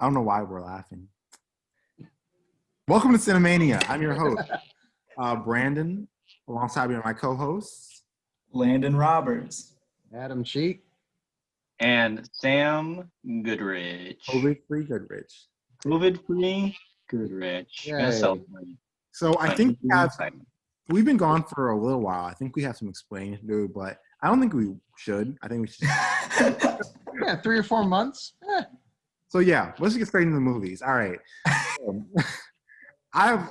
I don't know why we're laughing. Welcome to Cinemania. I'm your host, Brandon, alongside me are my co-hosts. Landon Roberts. Adam Cheek. And Sam Goodrich. COVID-free Goodrich. COVID-free Goodrich. Yay. Gonna celebrate. So I think we've been gone for a little while. I think we have some explaining to do, but I don't think we should. I think we should. Yeah, 3 or 4 months. So yeah, let's get straight into the movies. All right.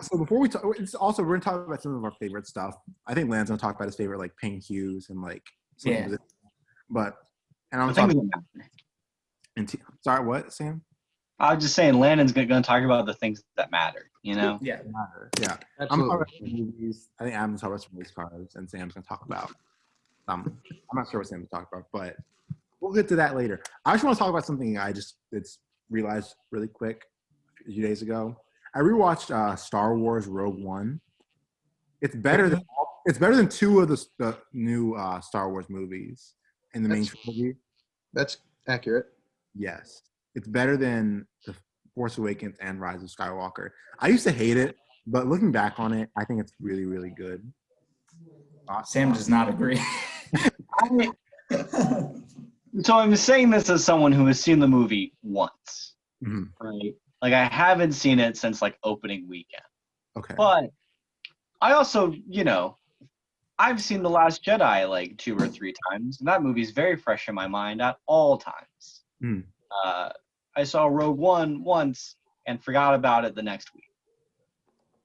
So before we talk, it's also we're gonna talk about some of our favorite stuff. I think Landon's gonna talk about his favorite like pink hues and like but and I'm talking. Sorry, what, Sam? I was just saying, Landon's gonna talk about the things that matter. You know? Yeah, yeah. Absolutely. I'm talking about movies. I think Adam's talking about some race cars, and Sam's gonna talk about. I'm not sure what Sam's gonna talk about, but we'll get to that later. I just want to talk about something it's realized really quick a few days ago. I rewatched Star Wars Rogue One. It's better than 2 of the new Star Wars movies in the main trilogy. That's accurate. Yes, it's better than The Force Awakens and Rise of Skywalker. I used to hate it, but looking back on it, I think it's really, really good. Sam does not agree. So I'm saying this as someone who has seen the movie once, right? Like I haven't seen it since like opening weekend. Okay. But I also, I've seen The Last Jedi like 2 or 3 times, and that movie's very fresh in my mind at all times. I saw Rogue One once and forgot about it the next week.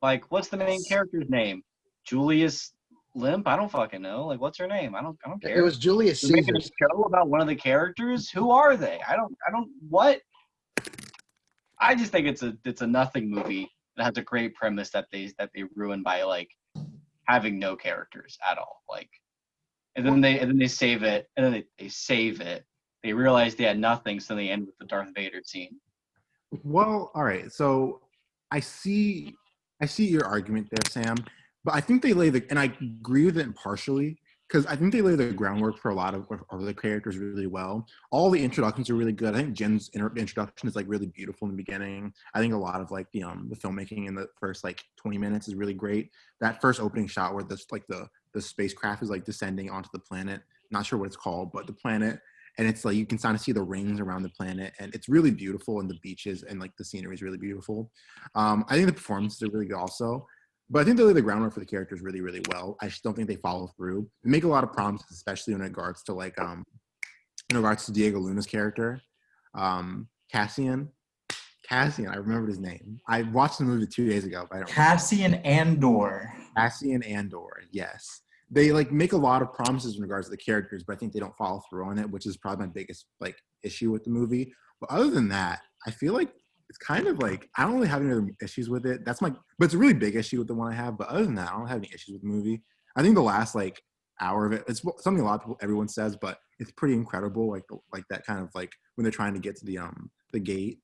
Like, what's the main character's name? Julius Limp? I don't fucking know. Like, what's her name? I don't care. It was Julius You're making Caesar. a show about one of the characters? Who are they? What? I just think it's a nothing movie that has a great premise that they ruin by like having no characters at all. Like, and then they save it, and then they save it. They realize they had nothing, so they end with the Darth Vader scene. Well, all right. So I see your argument there, Sam, but I think they and I agree with it partially because I think they lay the groundwork for a lot of the characters really well. All the introductions are really good. I think Jen's introduction is like really beautiful in the beginning. I think a lot of like the filmmaking in the first like 20 minutes is really great. That first opening shot where the spacecraft is like descending onto the planet. Not sure what it's called, but the planet. And it's like you can kind of see the rings around the planet, and it's really beautiful, and the beaches and like the scenery is really beautiful. I think the performances are really good also, but I think they lay the groundwork for the characters really, really well. I just don't think they follow through. They make a lot of promises, especially in regards to like in regards to Diego Luna's character, Cassian. I remembered his name. I watched the movie 2 days ago, but I don't. Cassian Andor. Cassian Andor, yes. They like make a lot of promises in regards to the characters, but I think they don't follow through on it, which is probably my biggest like issue with the movie. But other than that, I feel like it's kind of like I don't really have any other issues with it. But it's a really big issue with the one I have. But other than that, I don't have any issues with the movie. I think the last like hour of it, it's something a lot of people, everyone says, but it's pretty incredible. Like that kind of like when they're trying to get to the gate,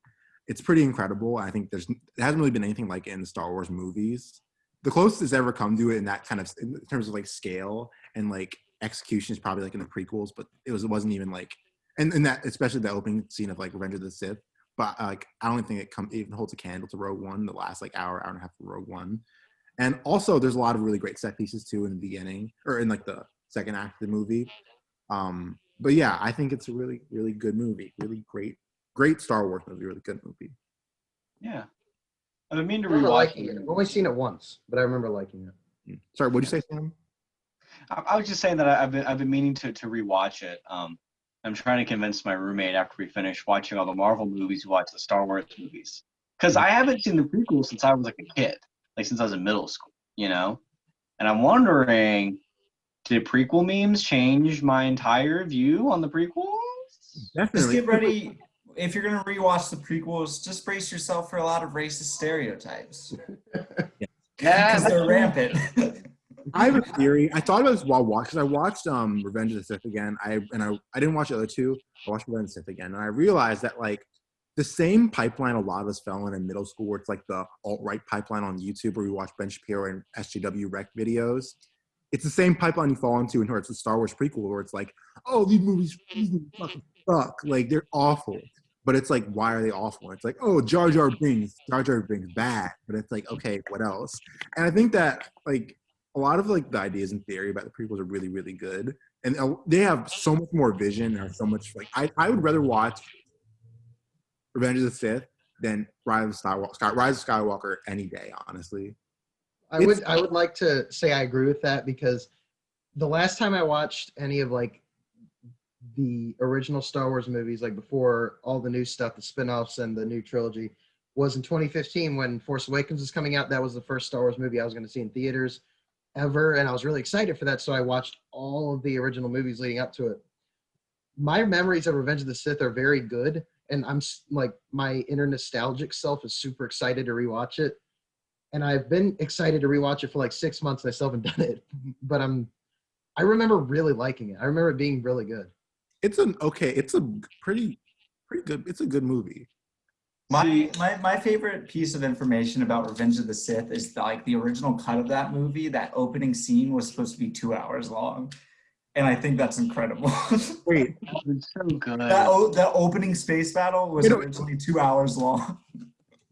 it's pretty incredible. I think it hasn't really been anything like it in the Star Wars movies. The closest it's ever come to it in that kind of in terms of like scale and like execution is probably like in the prequels, but it wasn't even like and that especially the opening scene of like Revenge of the Sith. But like I don't think it even holds a candle to Rogue One, the last like hour and a half of Rogue One. And also there's a lot of really great set pieces too in the beginning or in like the second act of the movie. But yeah, I think it's a really, really good movie. Really great Star Wars movie, really good movie. Yeah. I've been meaning to remember rewatch liking it. it. I've only seen it once, but I remember liking it. Sorry, what'd you say, Sam? I was just saying that I've been meaning to rewatch it. I'm trying to convince my roommate after we finish watching all the Marvel movies to watch the Star Wars movies. Because I haven't seen the prequels since I was like a kid, like since I was in middle school, And I'm wondering, did prequel memes change my entire view on the prequels? Definitely. Just get ready. If you're going to rewatch the prequels, just brace yourself for a lot of racist stereotypes. Yeah, Because they're rampant. I have a theory. I thought about this while watching. I watched Revenge of the Sith again. I didn't watch the other 2. I watched Revenge of the Sith again, and I realized that like the same pipeline a lot of us fell in middle school, where it's like the alt-right pipeline on YouTube, where we watch Ben Shapiro and SJW rec videos. It's the same pipeline you fall into in regards to the Star Wars prequel, where it's like, oh, these movies fucking suck. Like they're awful. but it's like, why are they awful? It's like, oh, Jar Jar Binks bad, but it's like, okay, what else? And I think that like a lot of like the ideas and theory about the prequels are really, really good, and they have so much more vision. Have so much like I would rather watch Revenge of the Sith than Rise of Skywalker any day, honestly. I would like to say I agree with that, because the last time I watched any of like the original Star Wars movies, like before all the new stuff, the spin-offs and the new trilogy, was in 2015 when Force Awakens was coming out. That was the first Star Wars movie I was going to see in theaters ever, and I was really excited for that, so I watched all of the original movies leading up to it. My memories of Revenge of the Sith are very good, and I'm like, my inner nostalgic self is super excited to rewatch it. And I've been excited to rewatch it for like 6 months, and I still haven't done it. But I remember really liking it. I remember it being really good. It's a pretty good. It's a good movie. My favorite piece of information about Revenge of the Sith is like the original cut of that movie. That opening scene was supposed to be 2 hours long, and I think that's incredible. Wait, It's so good. That opening space battle was originally 2 hours long.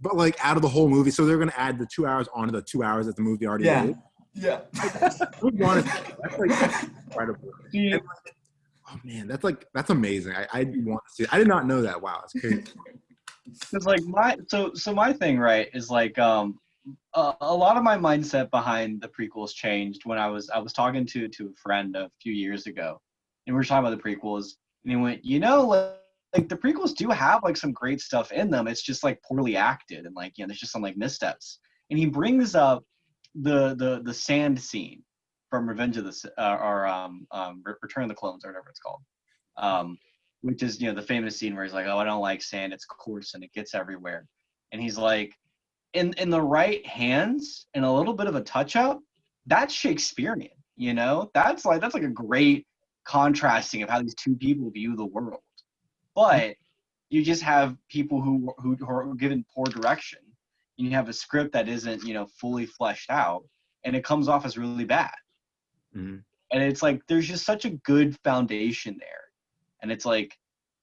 but like out of the whole movie, so they're gonna add the 2 hours onto the 2 hours that the movie already is. Yeah. I would want to. That's like incredible. See, And, like, oh man, that's amazing. I want to see it. I did not know that. Wow, it's crazy. It's like my thing, right, is like a lot of my mindset behind the prequels changed when I was talking to a friend a few years ago, and we were talking about the prequels, and he went, like the prequels do have like some great stuff in them. It's just like poorly acted, and like, there's just some like missteps. And he brings up the sand scene from Revenge of the Return of the Clones, or whatever it's called, which is the famous scene where he's like, oh, I don't like sand, it's coarse and it gets everywhere. And he's like, in the right hands and a little bit of a touch up, that's Shakespearean. That's like a great contrasting of how these two people view the world. But you just have people who are given poor direction. You have a script that isn't, fully fleshed out, and it comes off as really bad. Mm-hmm. And it's like, there's just such a good foundation there. And it's like,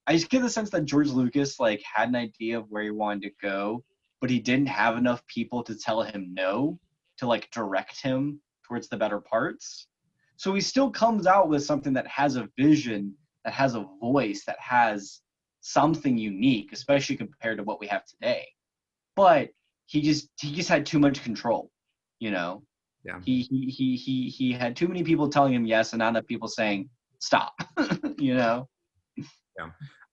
I just get the sense that George Lucas like had an idea of where he wanted to go, but he didn't have enough people to tell him no, to like direct him towards the better parts. So he still comes out with something that has a vision, that has a voice, that has something unique, especially compared to what we have today. But he just had too much control, Yeah. He had too many people telling him yes and not enough people saying stop. Yeah.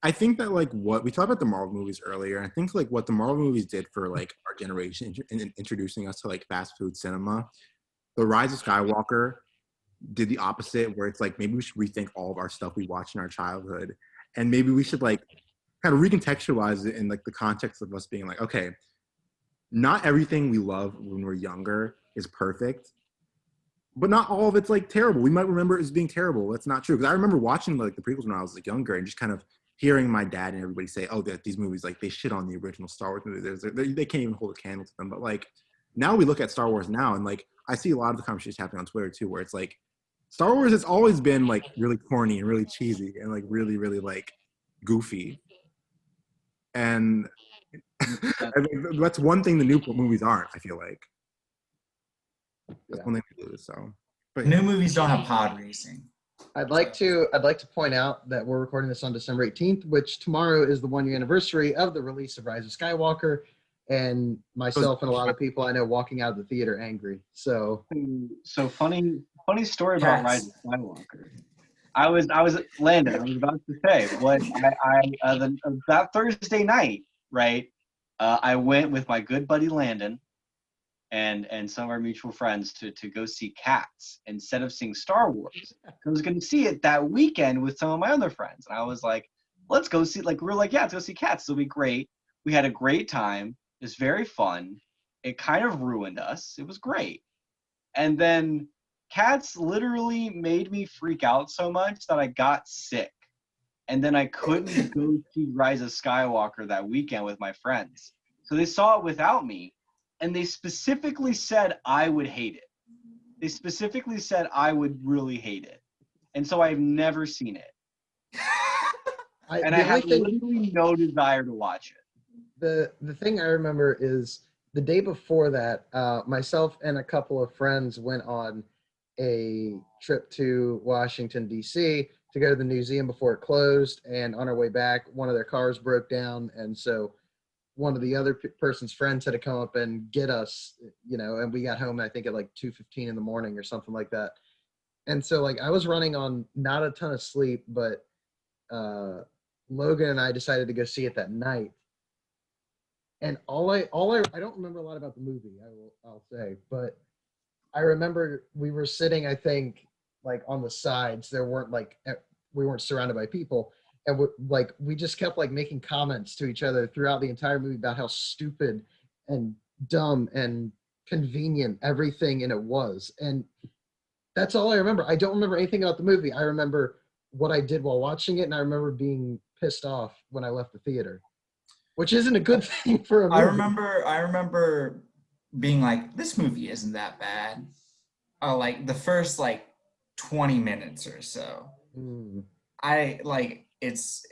I think that like what we talked about the Marvel movies earlier, I think like what the Marvel movies did for like our generation in introducing us to like fast food cinema, The Rise of Skywalker did the opposite, where it's like, maybe we should rethink all of our stuff we watched in our childhood, and maybe we should like kind of recontextualize it in like the context of us being like, okay, not everything we love when we're younger is perfect, but not all of it's like terrible. We might remember it as being terrible. That's not true. Because I remember watching like the prequels when I was like younger, and just kind of hearing my dad and everybody say, oh, that these movies, like they shit on the original Star Wars movies. They can't even hold a candle to them. But like now we look at Star Wars now, and like I see a lot of the conversations happening on Twitter too, where it's like Star Wars has always been like really corny and really cheesy and like really, really like goofy. And that's one thing the new movies aren't, I feel like. That's one thing they do, so. But New movies don't have pod racing. I'd like to point out that we're recording this on December 18th, which tomorrow is the 1-year anniversary of the release of Rise of Skywalker, and myself and a lot of people I know walking out of the theater angry. So funny story about Rise of Skywalker. I was Landon. I was about to say what that Thursday night, right? I went with my good buddy Landon and some of our mutual friends to go see Cats instead of seeing Star Wars. I was going to see it that weekend with some of my other friends, and I was like, let's go see. Like, we were like, yeah, let's go see Cats. It'll be great. We had a great time. It was very fun. It kind of ruined us. It was great. And then Cats literally made me freak out so much that I got sick. And then I couldn't go see Rise of Skywalker that weekend with my friends. So they saw it without me, and they specifically said I would hate it. They specifically said I would really hate it. And so I've never seen it. and I have literally no desire to watch it. The thing I remember is the day before that, myself and a couple of friends went on a trip to Washington, D.C. to go to the museum before it closed. And on our way back, one of their cars broke down. And so one of the other person's friends had to come up and get us, and we got home, I think, at like 2:15 in the morning or something like that. And so like I was running on not a ton of sleep, but Logan and I decided to go see it that night. And I don't remember a lot about the movie, I'll say, but I remember we were sitting, I think, like on the sides. We weren't surrounded by people, and we just kept like making comments to each other throughout the entire movie about how stupid and dumb and convenient everything in it was. And that's all I remember. I don't remember anything about the movie. I remember what I did while watching it, and I remember being pissed off when I left the theater, which isn't a good thing for a movie. I remember being like, this movie isn't that bad. Like the first like 20 minutes or so. I like it's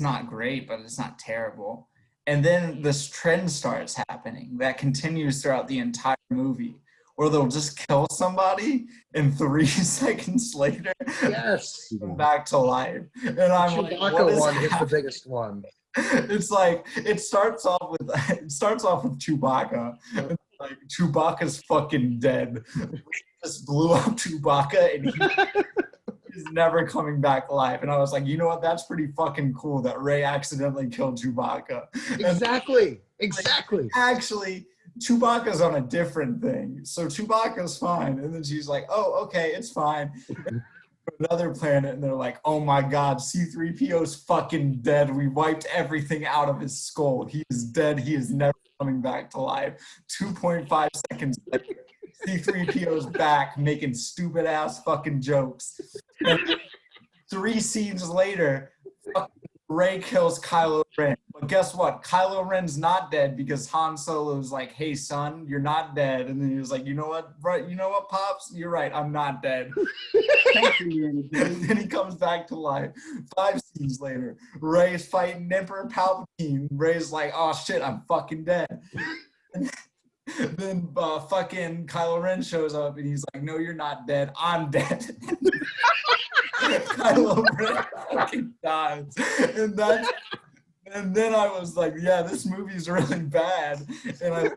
not great, but it's not terrible. And then this trend starts happening that continues throughout the entire movie, where they'll just kill somebody and 3 seconds later, yes, come back to life. And I'm Chewbacca like, what is one happening? is the biggest one. It's like it starts off with Chewbacca. And like Chewbacca's fucking dead. We just blew up Chewbacca and he's never coming back alive. And I was like, you know what? That's pretty fucking cool that Rey accidentally killed Chewbacca. Exactly. Actually, Chewbacca's on a different thing. So Chewbacca's fine. And then she's like, oh, okay, it's fine. Another planet, and they're like, oh my god, C-3PO's fucking dead. We wiped everything out of his skull. He is dead. He is never coming back to life. 2.5 seconds later, C-3PO's back making stupid ass fucking jokes. And 3 scenes later, Rey kills Kylo Ren. But guess what? Kylo Ren's not dead because Han Solo's like, hey son, you're not dead. And then he was like, you know what, right? You know what, Pops? You're right, I'm not dead. And then he comes back to life. 5 scenes later, Rey's fighting Emperor Palpatine. Rey's like, oh shit, I'm fucking dead. Then fucking Kylo Ren shows up and he's like, no, you're not dead, I'm dead. Kylo Ren fucking dies. And then I was like, yeah, this movie's really bad. And I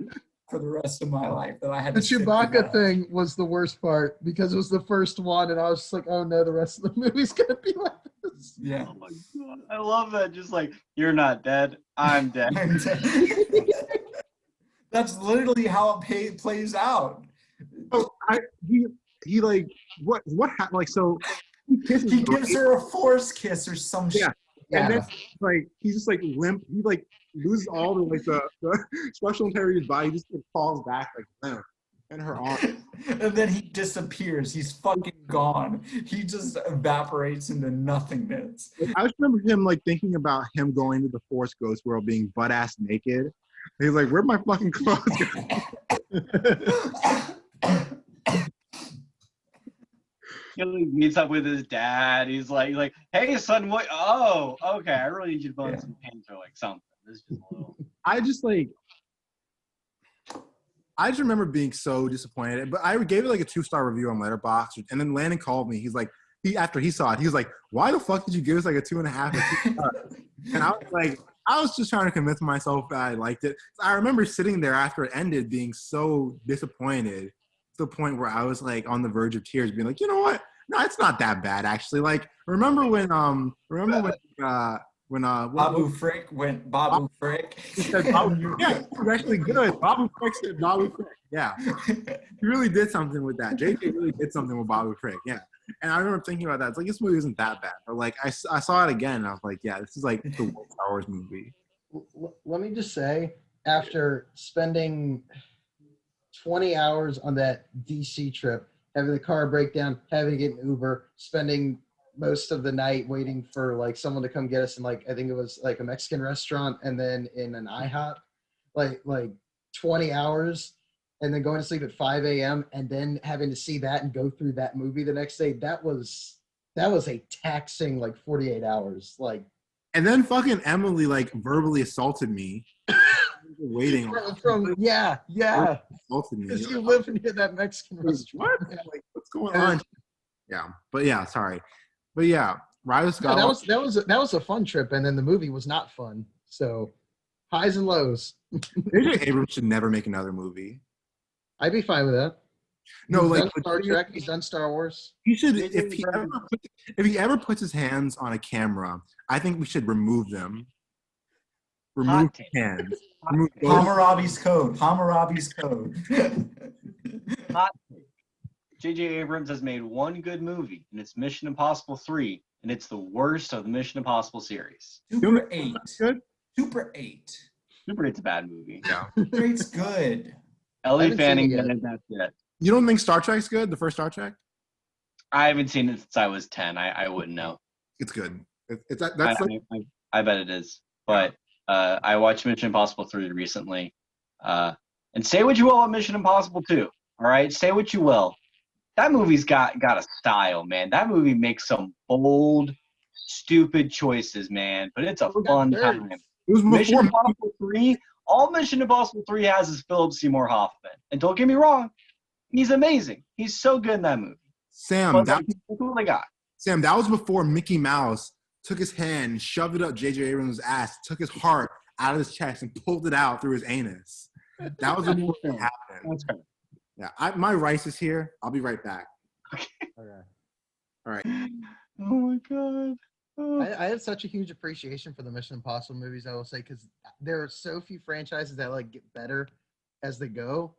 for the rest of my life that I had The to Chewbacca thing was the worst part because it was the first one, and I was just like, oh no, the rest of the movie's gonna be like this. Yeah. Oh my god, I love that. Just like, you're not dead, I'm dead. That's literally how it plays out. Oh, he like what happened? Like so, He gives her a force kiss or some shit. And then like he's just like limp. He like loses all the special integrity of his body. He just like falls back like limp in her arm. And then he disappears. He's fucking gone. He just evaporates into nothingness. I just remember him like thinking about him going to the Force Ghost world being butt ass naked. He's like, where'd my fucking clothes go? He meets up with his dad. He's like, hey son, what? Oh, okay. I really need you to put on some pants or like something. This is just a little. I just remember being so disappointed. But I gave it like a 2-star review on Letterboxd, and then Landon called me. He's like, after he saw it, he was like, why the fuck did you give us like a 2.5 or 2 stars? And I was like, I was just trying to convince myself that I liked it. I remember sitting there after it ended being so disappointed to the point where I was like on the verge of tears, being like, you know what? No, it's not that bad actually. Like, remember when Babu Frick went Babu Frick. He said Babu, yeah, it was actually good. Babu Frick said Babu Frick. Yeah, he really did something with that. JJ really did something with Babu Frick. Yeah, and I remember thinking about that. It's like this movie isn't that bad, but like I saw it again, and I was like, yeah, this is like the worst Star Wars movie. Let me just say, after spending 20 hours on that DC trip, having the car break down, having to get an Uber, spending most of the night waiting for like someone to come get us in like I think it was like a Mexican restaurant and then in an IHOP, like 20 hours, and then going to sleep at 5 a.m. and then having to see that and go through that movie the next day. That was a taxing like 48 hours. Like And then fucking Emily like verbally assaulted me. Waiting. Yeah. Assaulted me. Because you live near that Mexican restaurant. What? Like, what's going on? Yeah, but yeah, sorry, but yeah, Rise of Yeah, Skywalker. that was a fun trip, and then the movie was not fun. So highs and lows. J.J. Abrams should never make another movie. I'd be fine with that. No, He's like done Star Trek. He's done Star Wars. he should. If he ever puts his hands on a camera, I think we should remove them. Remove hands. Remove Hammurabi's Code. Hammurabi's Code. Hot take. J.J. Abrams has made one good movie, and it's Mission Impossible 3, and it's the worst of the Mission Impossible series. Super 8. Good. Super 8. Super 8's a bad movie. Yeah. Super 8's good. Ellie haven't seen Fanning it yet. did it, that's it. You don't think Star Trek's good? The first Star Trek? I haven't seen it since I was 10. I wouldn't know. It's good. It's that's I bet it is. But I watched Mission Impossible 3 recently. And say what you will about Mission Impossible 2. All right? Say what you will. That movie's got a style, man. That movie makes some bold, stupid choices, man. But it's a fun time. it was Mission before. Impossible 3, all Mission Impossible 3 has is Philip Seymour Hoffman. And don't get me wrong, he's amazing. He's so good in that movie. Sam, But that that's all I got. Sam, that was before Mickey Mouse took his hand, shoved it up J.J. Abrams' ass, took his heart out of his chest, and pulled it out through his anus. That was the movie that happened. That's fair. Yeah, my rice is here. I'll be right back. Okay. All right. Oh my god. Oh. I have such a huge appreciation for the Mission Impossible movies. I will say because there are so few franchises that like get better as they go.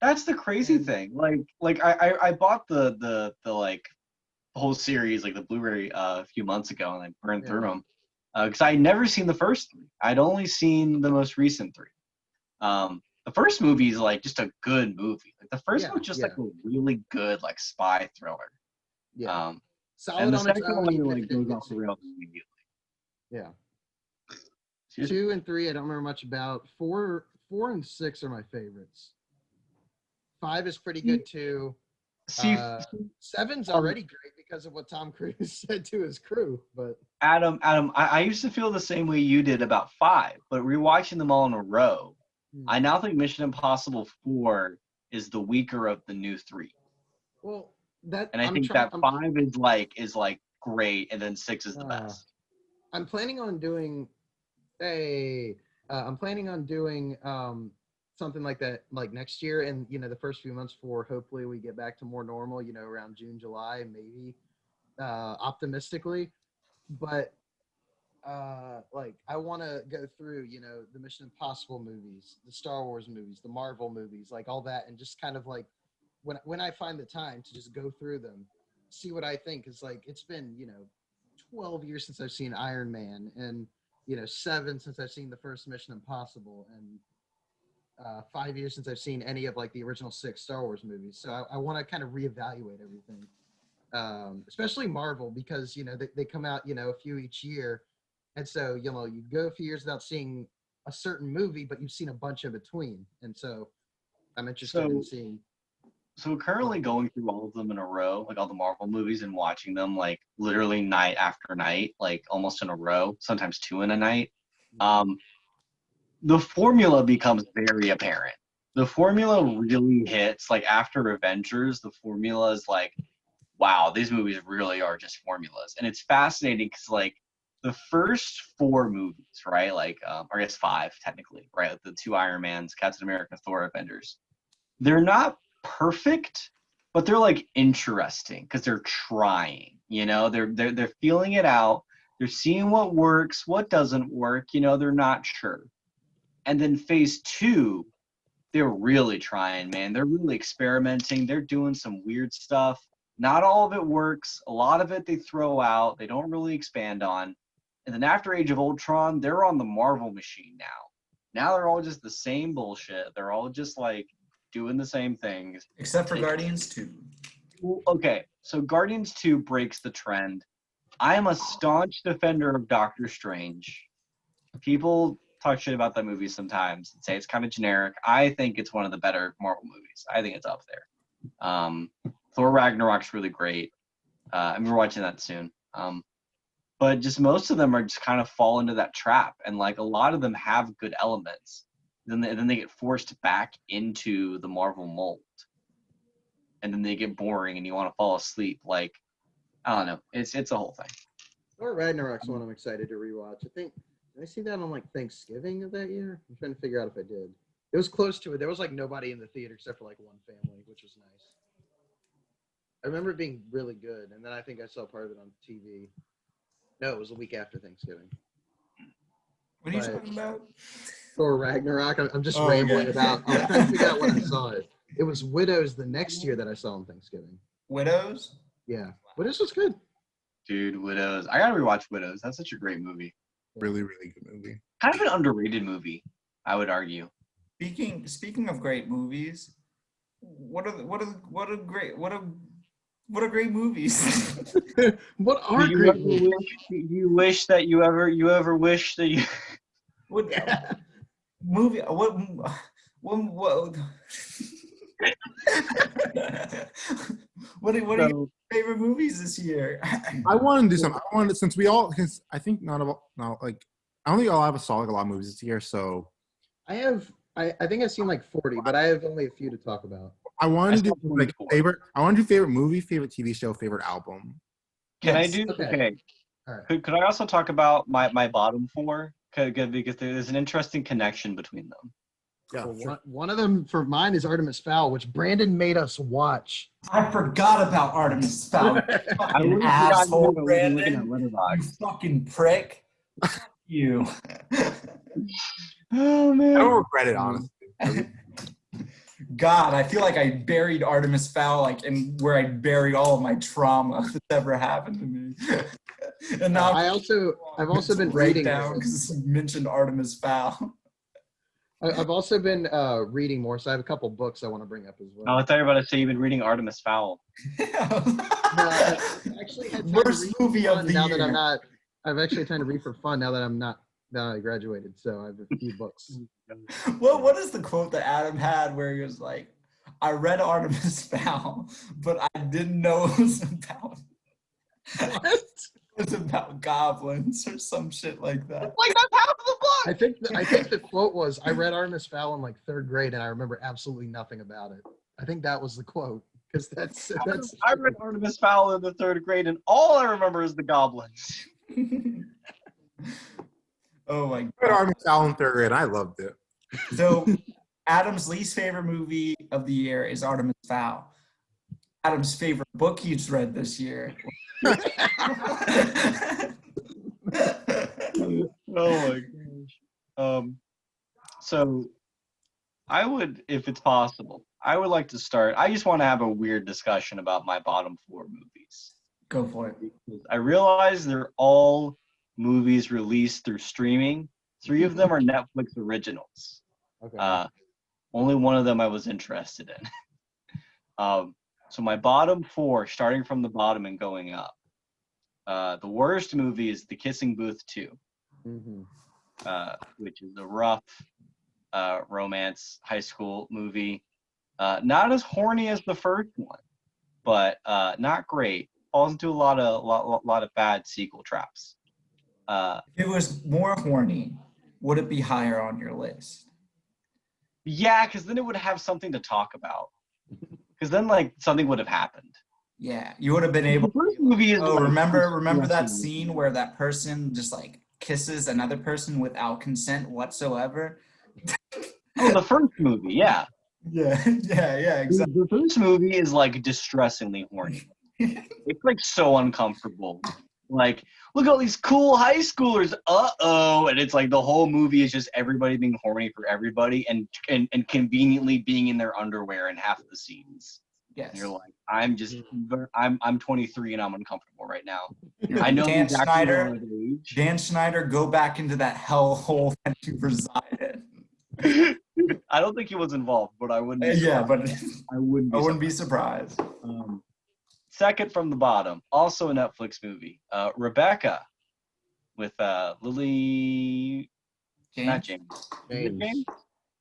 That's the crazy thing. Like I bought the like whole series, like the Blu-ray a few months ago, and I burned through them because I had never seen the first 3. I'd only seen the most recent 3. The first movie is like just a good movie. Like the first one's just like a really good like spy thriller. Yeah. Solid And the on its second own. one even if like it didn't goes get off the super- rails immediately. Yeah. Excuse 2 and 3, I don't remember much about. 4 and 6 are my favorites. 5 is pretty good too. See, 7's already great because of what Tom Cruise said to his crew. But Adam, I used to feel the same way you did about 5, but rewatching them all in a row, I now think Mission Impossible 4 is the weaker of the new 3. well, that And I think that 5 is like great, and then 6 is the best. I'm planning on doing something like that like next year, and the first few months before hopefully we get back to more normal, around June, July, maybe, optimistically. But like I want to go through the Mission Impossible movies, the Star Wars movies, the Marvel movies, like all that, and just kind of like when I find the time to just go through them, see what I think. Is like it's been 12 years since I've seen Iron Man, and 7 since I've seen the first Mission Impossible, and 5 years since I've seen any of like the original 6 Star Wars movies. So I want to kind of reevaluate everything, especially Marvel, because they come out a few each year, and so you go a few years without seeing a certain movie, but you've seen a bunch in between, and so I'm interested in seeing. So currently going through all of them in a row, like all the Marvel movies, and watching them like literally night after night, like almost in a row, sometimes 2 in a night. The formula becomes very apparent. The formula really hits like after Avengers. The formula is like, wow, these movies really are just formulas, and it's fascinating because like the first 4 movies, right? Like, or I guess 5 technically, right? Like the 2 Iron Mans, Captain America, Thor, Avengers. They're not perfect, but they're like interesting because they're trying. They're feeling it out. They're seeing what works, what doesn't work. They're not sure. And then phase 2, they're really trying, man. They're really experimenting. They're doing some weird stuff. Not all of it works. A lot of it they throw out. They don't really expand on. And then after Age of Ultron, they're on the Marvel machine now. Now they're all just the same bullshit. They're all just like doing the same things. Except for Guardians 2. Okay, so Guardians 2 breaks the trend. I am a staunch defender of Doctor Strange. People talk shit about that movie sometimes and say it's kind of generic. I think it's one of the better Marvel movies. I think it's up there. Thor Ragnarok's really great. I'm watching that soon. but just most of them are just kind of fall into that trap, and like a lot of them have good elements. Then they get forced back into the Marvel mold, and then they get boring, and you want to fall asleep. Like I don't know, it's a whole thing. Thor Ragnarok's one I'm excited to rewatch. I think did I see that on like Thanksgiving of that year? I'm trying to figure out if I did. It was close to it. There was like nobody in the theater except for like one family, which was nice. I remember it being really good, and then I think I saw part of it on TV. No, it was a week after Thanksgiving. What are you talking about? Thor Ragnarok. I'm just Oh, rambling yeah. about. I'm trying to figure out when I saw it. It was Widows the next year that I saw on Thanksgiving. Widows? Yeah, Widows was good. Dude, Widows. I gotta rewatch Widows. That's such a great movie. Really, really good movie. Kind of an underrated movie, I would argue. Speaking of great movies, what are great movies? What are Do you great ever movies? you wish that you ever wish that you What movie? What what are your favorite movies this year? I want to do something. I wanted since we all because I think I don't think a lot of us saw like a lot of movies this year. So I think I've seen like 40, but I have only a few to talk about. I wanted to do saw like 24. favorite. I want to do favorite movie, favorite TV show, favorite album. Can I Yes. do? Okay. Okay. All right. Could I also talk about my bottom four? Because there's an interesting connection between them. Yeah, Well, one of them for mine is Artemis Fowl, which Brandon made us watch. I forgot about Artemis Fowl. I Fucking wouldn't have forgotten asshole, that we were looking at Brandon. You Letterboxd. fucking prick. You. Oh I man. don't regret it honestly. God, I feel like I buried Artemis Fowl like in where I bury all of my trauma that's ever happened to me. And now I've also been reading. down because you mentioned Artemis Fowl. I've also been reading more, so I have a couple books I want to bring up as well. I thought you were about to say you've been reading Artemis Fowl. No, I've actually had time to Worst read movie for of fun the now that year. I'm not. I've actually had time to read for fun now that I'm not. Now that I graduated, so I have a few books. What is the quote that Adam had where he was like, I read Artemis Fowl, but I didn't know it was about What? it was about goblins or some shit like that. Like that's half of the book. I think the quote was, "I read Artemis Fowl in like third grade, and I remember absolutely nothing about it." I think that was the quote because that's. I read Artemis Fowl in the third grade, and all I remember is the goblins. Oh my I read god. Artemis Fowl in third grade. I loved it. So Adam's least favorite movie of the year is Artemis Fowl. Adam's favorite book he's read this year. Oh my gosh. So I would, if it's possible, I would like to start. I just want to have a weird discussion about my bottom four movies. Go for it. I realize they're all movies released through streaming. 3 of them are Netflix originals. Okay. Only one of them I was interested in. So my bottom four, starting from the bottom and going up. The worst movie is The Kissing Booth 2, which is a rough romance high school movie. Not as horny as the first one, but not great. Falls into a lot of bad sequel traps. If it was more horny, would it be higher on your list? Yeah, because then it would have something to talk about. Because then, like, something would have happened. Yeah, you would have been able. The first movie is Oh, like- remember that scene where that person just like kisses another person without consent whatsoever? Oh, the first movie, yeah. Yeah, exactly. The first movie is like distressingly horny. It's like so uncomfortable. Like, look at all these cool high schoolers. Uh-oh. And it's like the whole movie is just everybody being horny for everybody and conveniently being in their underwear in half of the scenes. Yes. And you're like, I'm 23 and I'm uncomfortable right now. I know Dan exactly Schneider. my age. Dan Schneider, go back into that hellhole that you reside in. I don't think he was involved, but I wouldn't. Be Yeah, surprised. but I wouldn't. I wouldn't be surprised. Second from the bottom, also a Netflix movie, Rebecca, with Lily. Not James. Is it James? I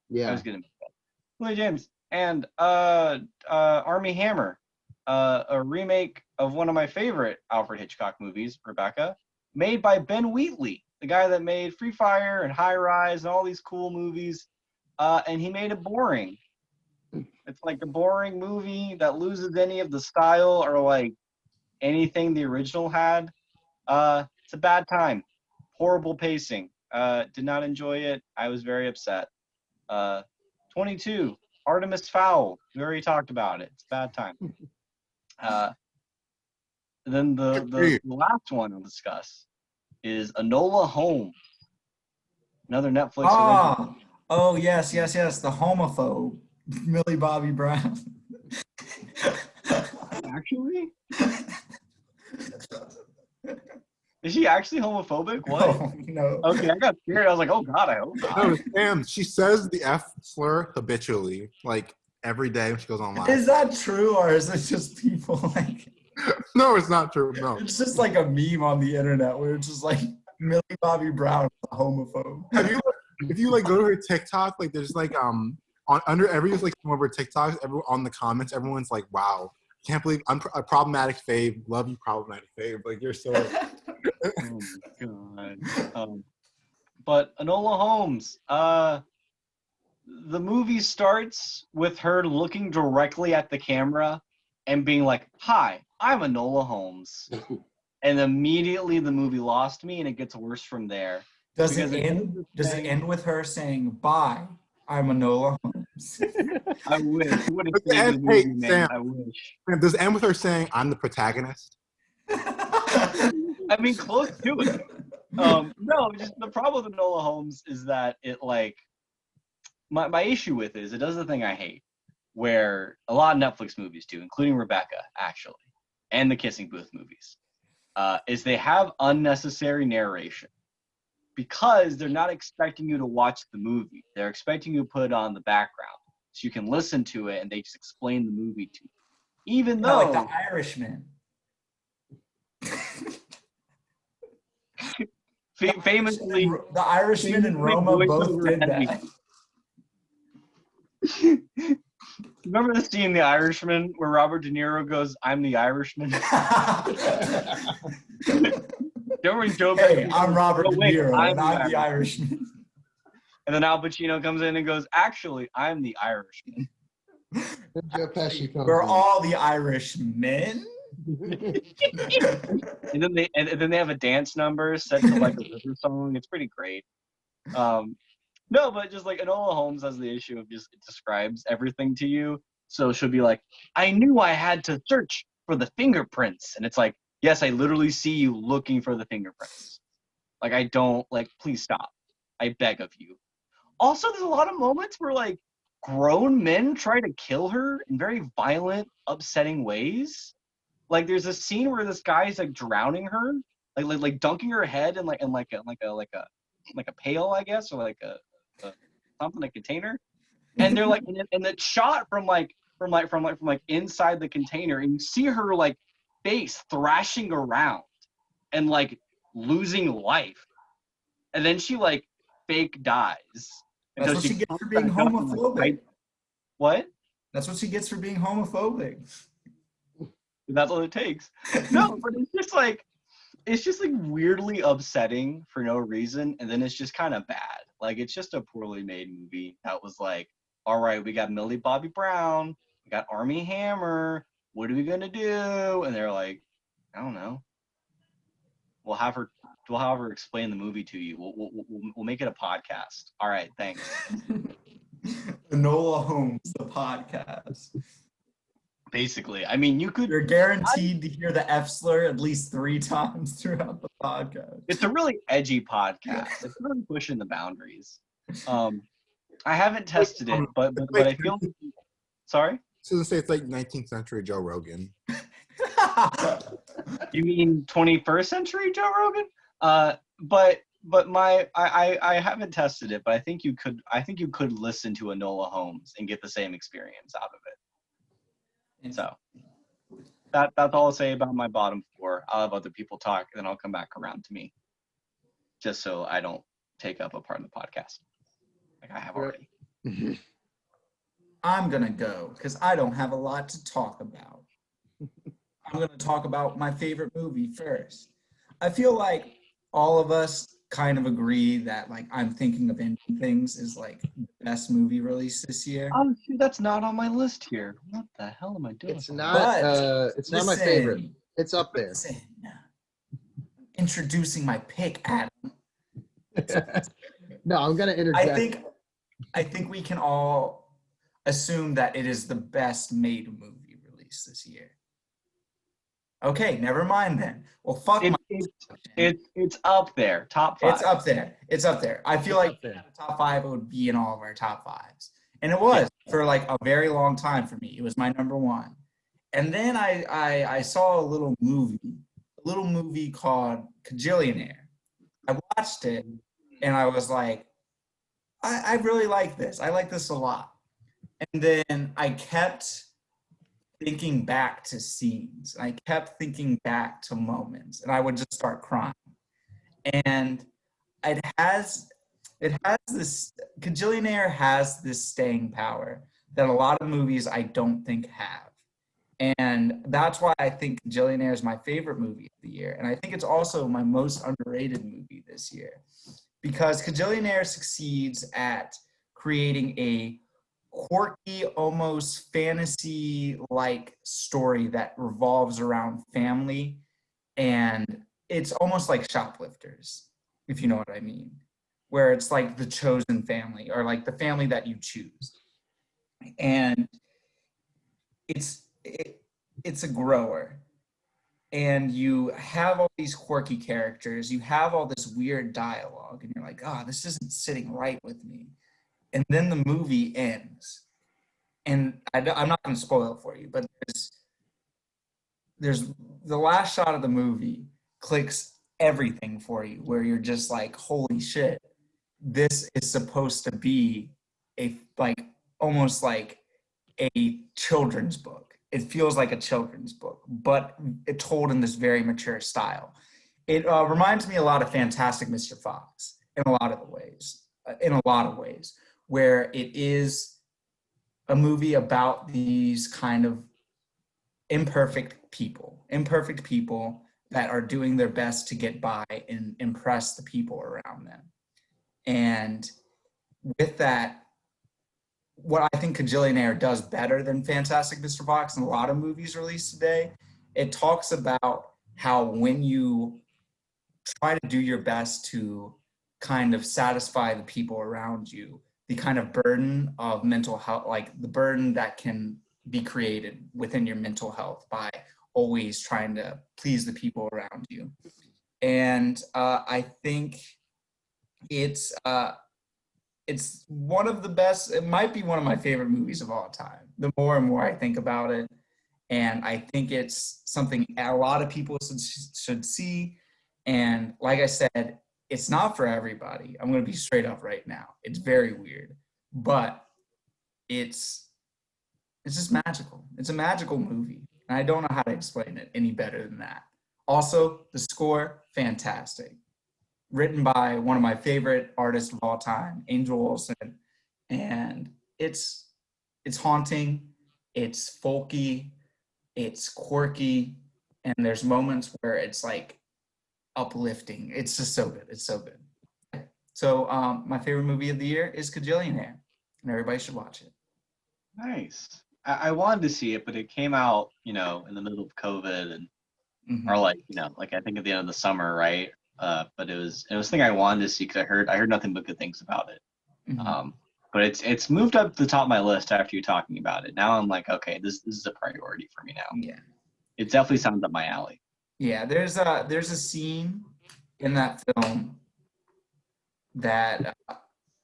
Yeah. was gonna make that. Lily James and Army Hammer, a remake of one of my favorite Alfred Hitchcock movies, Rebecca, made by Ben Wheatley, the guy that made Free Fire and High Rise and all these cool movies. And he made it boring. It's like a boring movie that loses any of the style or like anything the original had. It's a bad time. Horrible pacing. Did not enjoy it. I was very upset. 22, Artemis Fowl. We already talked about it. It's a bad time. Then the last one I'll discuss is Enola Holmes. Another Netflix original. Oh, yes. The homophobe, Millie Bobby Brown. Actually? Is she actually homophobic? What? No. Okay, I got scared. I was like, oh God, I hope not. No, Sam, she says the F slur habitually, like every day when she goes online. Is that true, or is it just people like? No, it's not true. No. It's just like a meme on the internet where it's just like Millie Bobby Brown is a homophobe. If you like go to her TikTok, like there's like under every like some of her TikToks, on the comments, everyone's like, "Wow, can't believe I'm a problematic fave. Love you, problematic fave. Like you're so." Oh my God. But Enola Holmes, the movie starts with her looking directly at the camera and being like, "Hi, I'm Enola Holmes," and immediately the movie lost me, and it gets worse from there. Does it end with her saying, "Bye, I'm Enola Holmes"? I wish. What a Sam, movie, man. I wish. Does it end with her saying, "I'm the protagonist"? I mean, close to it. No, just the problem with Enola Holmes is that it like my issue with it is it does the thing I hate, where a lot of Netflix movies do, including Rebecca, actually, and the Kissing Booth movies, is they have unnecessary narration because they're not expecting you to watch the movie. They're expecting you to put it on the background so you can listen to it and they just explain the movie to you. Even though like The Irishman. Famously, The Irishman and Roma both did that. Remember the scene in The Irishman where Robert De Niro goes, "I'm the Irishman"? Hey, I'm Robert De Niro, and I'm the Irishman. And then Al Pacino comes in and goes, "Actually, I'm the Irishman." Joe Pesci comes We're in. all the Irishmen. and then they have a dance number set to like a river song. It's pretty great. No, but just like Enola Holmes has the issue of just it describes everything to you. So she'll be like, "I knew I had to search for the fingerprints," and it's like, yes, I literally see you looking for the fingerprints. Like I don't like. Please stop. I beg of you. Also, there's a lot of moments where like grown men try to kill her in very violent, upsetting ways. Like there's a scene where this guy's like drowning her, like dunking her head in like a pail, I guess, or like a something, a container, and they're like, and it's shot from inside the container, and you see her like face thrashing around and like losing life, and then she like fake dies. That's what she gets for being homophobic. What? That's what she gets for being homophobic. That's all it takes. No, but it's just like weirdly upsetting for no reason, and then it's just kind of bad. Like it's just a poorly made movie that was like, all right, we got Millie Bobby Brown, we got Armie Hammer, what are we gonna do? And they're like, I don't know. We'll have her explain the movie to you. We'll make it a podcast. All right, thanks. Enola Holmes, the podcast. Basically, I mean, you're guaranteed to hear the F slur at least 3 times throughout the podcast. It's a really edgy podcast. It's really pushing the boundaries. I haven't tested it, but I feel. Sorry? So to say it's like 19th century Joe Rogan. You mean 21st century Joe Rogan? But I haven't tested it, but I think you could listen to Enola Holmes and get the same experience out of it. So that's all I'll say about my bottom 4. I'll have other people talk, and then I'll come back around to me, just so I don't take up a part of the podcast like I have already. I'm gonna go because I don't have a lot to talk about. I'm gonna talk about my favorite movie first. I feel like all of us kind of agree that like I'm Thinking of Ending Things is like the best movie released this year. Oh, shoot, that's not on my list here. What the hell am I doing? It's not. But It's not my favorite. listen, It's up there. listen. Introducing my pick, Adam. No, I'm gonna interject. I think we can all assume that it is the best made movie released this year. Okay, never mind then. Well, fuck my. It's up there, top 5. It's up there. It's up there. I feel It's like up there. top 5 it would be in all of our top 5s, and it was for like a very long time for me. It was my number 1, and then I saw a little movie called Kajillionaire. I watched it, and I was like, I really like this. I like this a lot. And then I kept thinking back to scenes. I kept thinking back to moments, and I would just start crying. And it has this, Kajillionaire has this staying power that a lot of movies I don't think have. And that's why I think Kajillionaire is my favorite movie of the year. And I think it's also my most underrated movie this year, because Kajillionaire succeeds at creating a quirky, almost fantasy-like story that revolves around family, and it's almost like Shoplifters, if you know what I mean, where it's like the chosen family or like the family that you choose, and it's a grower, and you have all these quirky characters, you have all this weird dialogue, and you're like, oh, this isn't sitting right with me. And then the movie ends, and I'm not going to spoil it for you, but there's the last shot of the movie clicks everything for you, where you're just like, holy shit, this is supposed to be almost like a children's book. It feels like a children's book, but it told in this very mature style. It reminds me a lot of Fantastic Mr. Fox in a lot of ways, where it is a movie about these kind of imperfect people that are doing their best to get by and impress the people around them. And with that, what I think Kajillionaire does better than Fantastic Mr. Fox and a lot of movies released today, it talks about how when you try to do your best to kind of satisfy the people around you, the kind of burden of mental health, like the burden that can be created within your mental health by always trying to please the people around you. And I think it's one of the best, it might be one of my favorite movies of all time, the more and more I think about it. And I think it's something a lot of people should see. And like I said, it's not for everybody. I'm going to be straight up right now. It's very weird, but it's just magical. It's a magical movie. And I don't know how to explain it any better than that. Also, the score, fantastic. Written by one of my favorite artists of all time, Angel Olsen. And it's haunting, it's folky, it's quirky, and there's moments where it's like uplifting. It's just so good. It's so good. So my favorite movie of the year is Kajillionaire, and everybody should watch it. Nice. I wanted to see it, but it came out, in the middle of COVID, and or like I think at the end of the summer, right? But it was a thing I wanted to see because I heard nothing but good things about it. But it's moved up to the top of my list after you talking about it. Now I'm like, okay, this is a priority for me now. Yeah. It definitely sounds up my alley. Yeah, there's a scene in that film that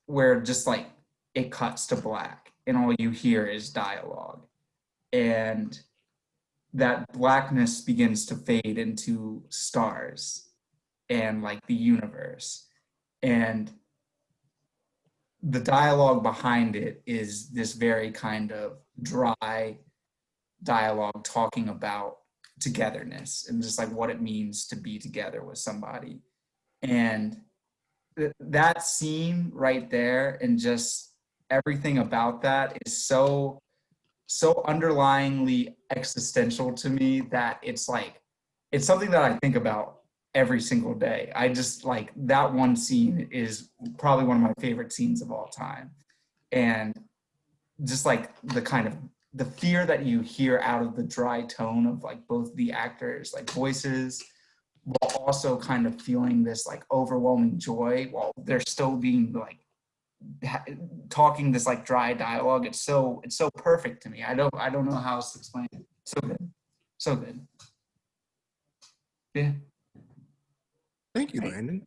where just like it cuts to black and all you hear is dialogue, and that blackness begins to fade into stars and like the universe, and the dialogue behind it is this very kind of dry dialogue talking about togetherness and just like what it means to be together with somebody. And that scene right there and just everything about that is so underlyingly existential to me that it's like, it's something that I think about every single day. I just like that one scene is probably one of my favorite scenes of all time. And just like the kind of the fear that you hear out of the dry tone of like both the actors like voices, while also kind of feeling this like overwhelming joy while they're still being like talking this like dry dialogue. It's so perfect to me. I don't know how else to explain it. So good. So good. Yeah. Thank you, Right. Landon.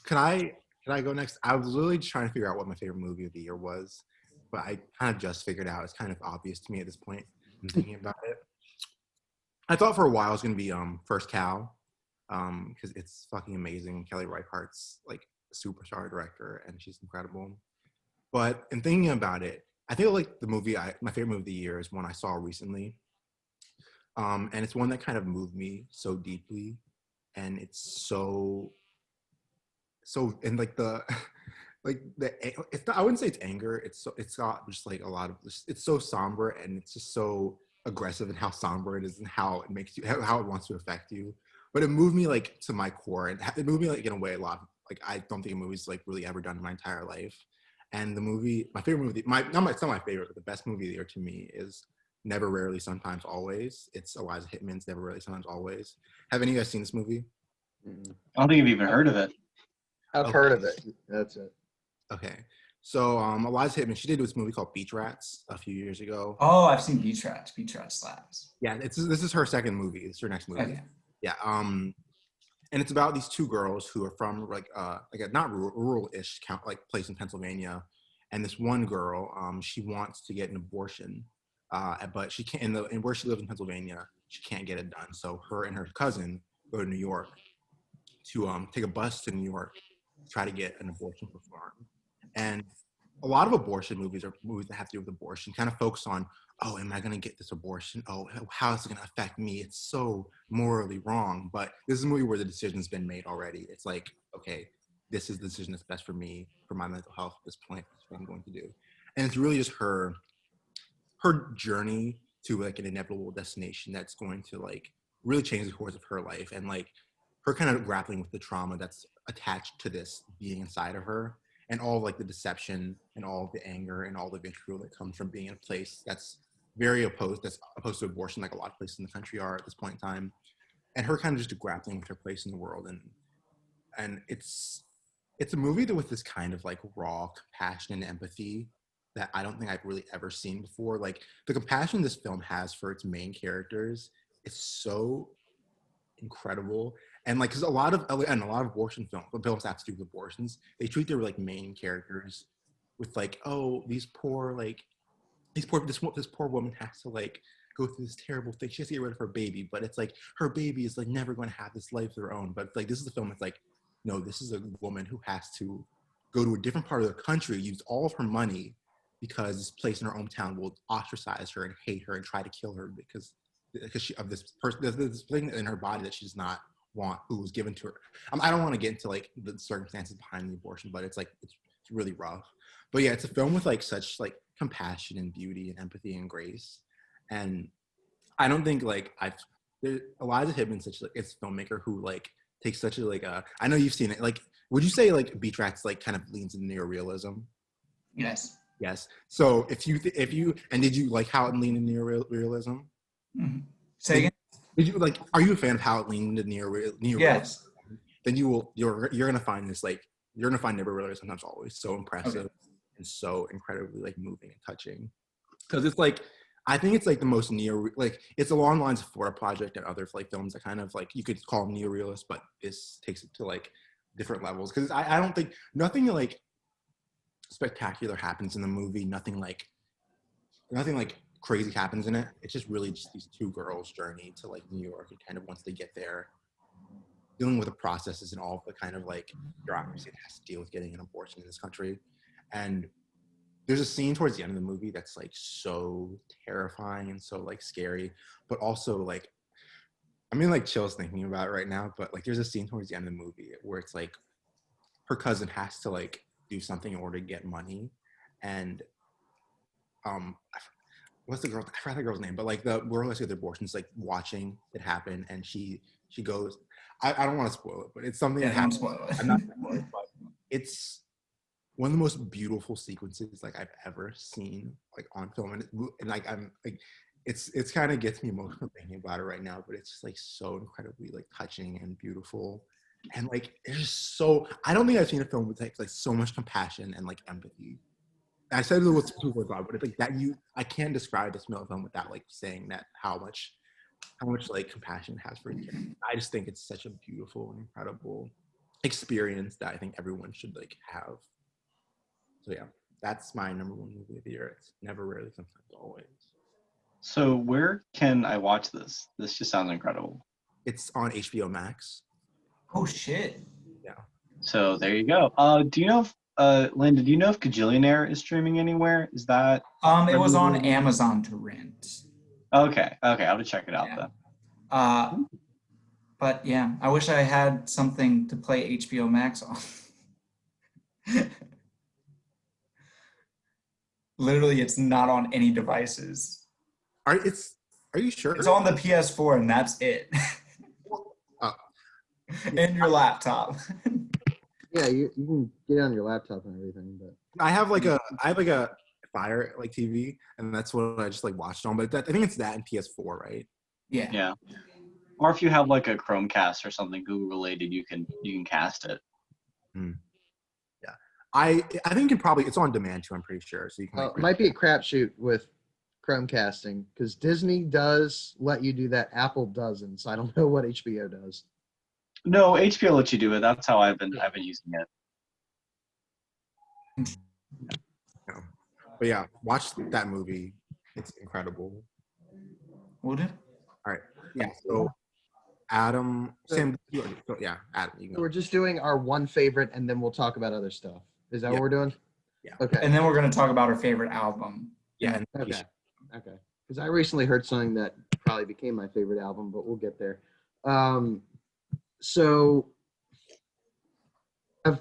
Can I go next? I was literally just trying to figure out what my favorite movie of the year was, but I kind of just figured out. It's kind of obvious to me at this point. I'm thinking about it. I thought for a while it was gonna be First Cow, because it's fucking amazing. Kelly Reichardt's like a superstar director, and she's incredible. But in thinking about it, I think like my favorite movie of the year is one I saw recently, and it's one that kind of moved me so deeply, and it's and like the it's not, I wouldn't say it's anger, it's got just like a lot of this, it's so somber, and it's just so aggressive in how somber it is and how it makes you how it wants to affect you. But it moved me like to my core, and it moved me like in a way a lot like I don't think a movie's like really ever done in my entire life. And the movie, my favorite movie, it's not my favorite, but the best movie of the year to me is Never, Rarely, Sometimes, Always. It's Eliza Hittman's Never, Rarely, Sometimes, Always. Have any of you guys seen this movie? Mm. I don't think I've even heard of it. I've Okay. heard of it. That's it. Okay. So Eliza Hittman, she did this movie called Beach Rats a few years ago. Oh, I've seen Beach Rats. Beach Rats slaps. Yeah, this is her second movie. It's her next movie. Okay. Yeah. And it's about these two girls who are from like a not rural-ish like place in Pennsylvania. And this one girl, she wants to get an abortion, but she can't. And where she lives in Pennsylvania, she can't get it done. So her and her cousin go to New York to take a bus to New York to try to get an abortion performed. And a lot of abortion movies are movies that have to do with abortion, kind of focus on, oh, am I going to get this abortion? Oh, how is it going to affect me? It's so morally wrong. But this is a movie where the decision's been made already. It's like, okay, this is the decision that's best for me, for my mental health at this point. That's what I'm going to do. And it's really just her journey to like an inevitable destination that's going to like really change the course of her life, and like her kind of grappling with the trauma that's attached to this being inside of her, and all like the deception and all the anger and all the vitriol that comes from being in a place that's that's opposed to abortion, like a lot of places in the country are at this point in time. And her kind of just grappling with her place in the world, and it's a movie that with this kind of like raw compassion and empathy that I don't think I've really ever seen before. Like the compassion this film has for its main characters is so incredible. And like, because a lot of abortion films have to do with abortions, they treat their like main characters with like, oh, this poor woman has to like go through this terrible thing. She has to get rid of her baby, but it's like her baby is like never going to have this life of their own. But like this is a film that's like, no, this is a woman who has to go to a different part of the country, use all of her money because this place in her hometown will ostracize her and hate her and try to kill her because she of this person, there's this thing in her body that she does not want, who was given to her. I don't want to get into like the circumstances behind the abortion, but it's like it's really rough. But yeah, it's a film with like such like compassion and beauty and empathy and grace. And I don't think like Eliza Hittman's such like it's a filmmaker who like takes such a like I know you've seen it. Like, would you say like Beach Rats like kind of leans into neorealism? Yes. Yes. So if you and did you like how it leaned into neorealism? Mm-hmm. Say again. Did you like? Are you a fan of how it leaned into neorealism? Yes. Then you're gonna find this like you're gonna find Never, Rarely, Sometimes, Always so impressive and so incredibly like moving and touching, because it's like I think it's like the most it's along the lines of Florida Project and other like films that kind of like you could call them neorealist, but this takes it to like different levels, because I don't think nothing like spectacular happens in the movie. Nothing like crazy happens in it. It's just really just these two girls' journey to like New York, and kind of once they get there, dealing with the processes and all of the kind of like bureaucracy that has to deal with getting an abortion in this country. And there's a scene towards the end of the movie that's like so terrifying and so like scary, but also like I mean like chills thinking about it right now. But like there's a scene towards the end of the movie where it's like her cousin has to like do something in order to get money, and um what's the girl? I forgot the girl's name, but like the girl who has the abortion's like watching it happen, and she goes. I don't want to spoil it, but it's something that Don't happens. spoil it. I'm not gonna spoil it, but it's one of the most beautiful sequences like I've ever seen like on film, and like I'm like it's kind of gets me emotional thinking about it right now, but it's just like so incredibly like touching and beautiful, and like it's just so I don't think I've seen a film with like so much compassion and like empathy. I said it was two words, but it's like that I can't describe this film without like saying that how much like compassion it has for each other. I just think it's such a beautiful and incredible experience that I think everyone should like have. So yeah, that's my number one movie of the year. It's never, rarely, sometimes, always. So where can I watch this? This just sounds incredible. It's on HBO Max. Oh shit. Yeah. So there you go. Do you know if Linda, do you know if Gajillionaire is streaming anywhere? Is that It was on Amazon to rent. okay? I'll have to check it out then. But yeah, I wish I had something to play HBO Max on. Literally, it's not on any devices. Are you sure? It's on the PS4 and that's it. And your laptop. Yeah, you can get it on your laptop and everything, but I have like a Fire like TV, and that's what I just like watched on. But I think it's that and PS4, right? Yeah. Yeah. Or if you have like a Chromecast or something Google related, you can cast it. Yeah, I think it's on demand too. I'm pretty sure, so you can. it might be a crapshoot with Chromecasting because Disney does let you do that. Apple doesn't, so I don't know what HBO does. No, HBO lets you do it. That's how I've been using it. But yeah, watch that movie. It's incredible. Would it? All right. Yeah. So Adam, Sam. Yeah, Adam. You can go. We're just doing our one favorite, and then we'll talk about other stuff. Is that what we're doing? Yeah. Okay. And then we're going to talk about our favorite album. Yeah. And Okay. Because I recently heard something that probably became my favorite album, but we'll get there. So I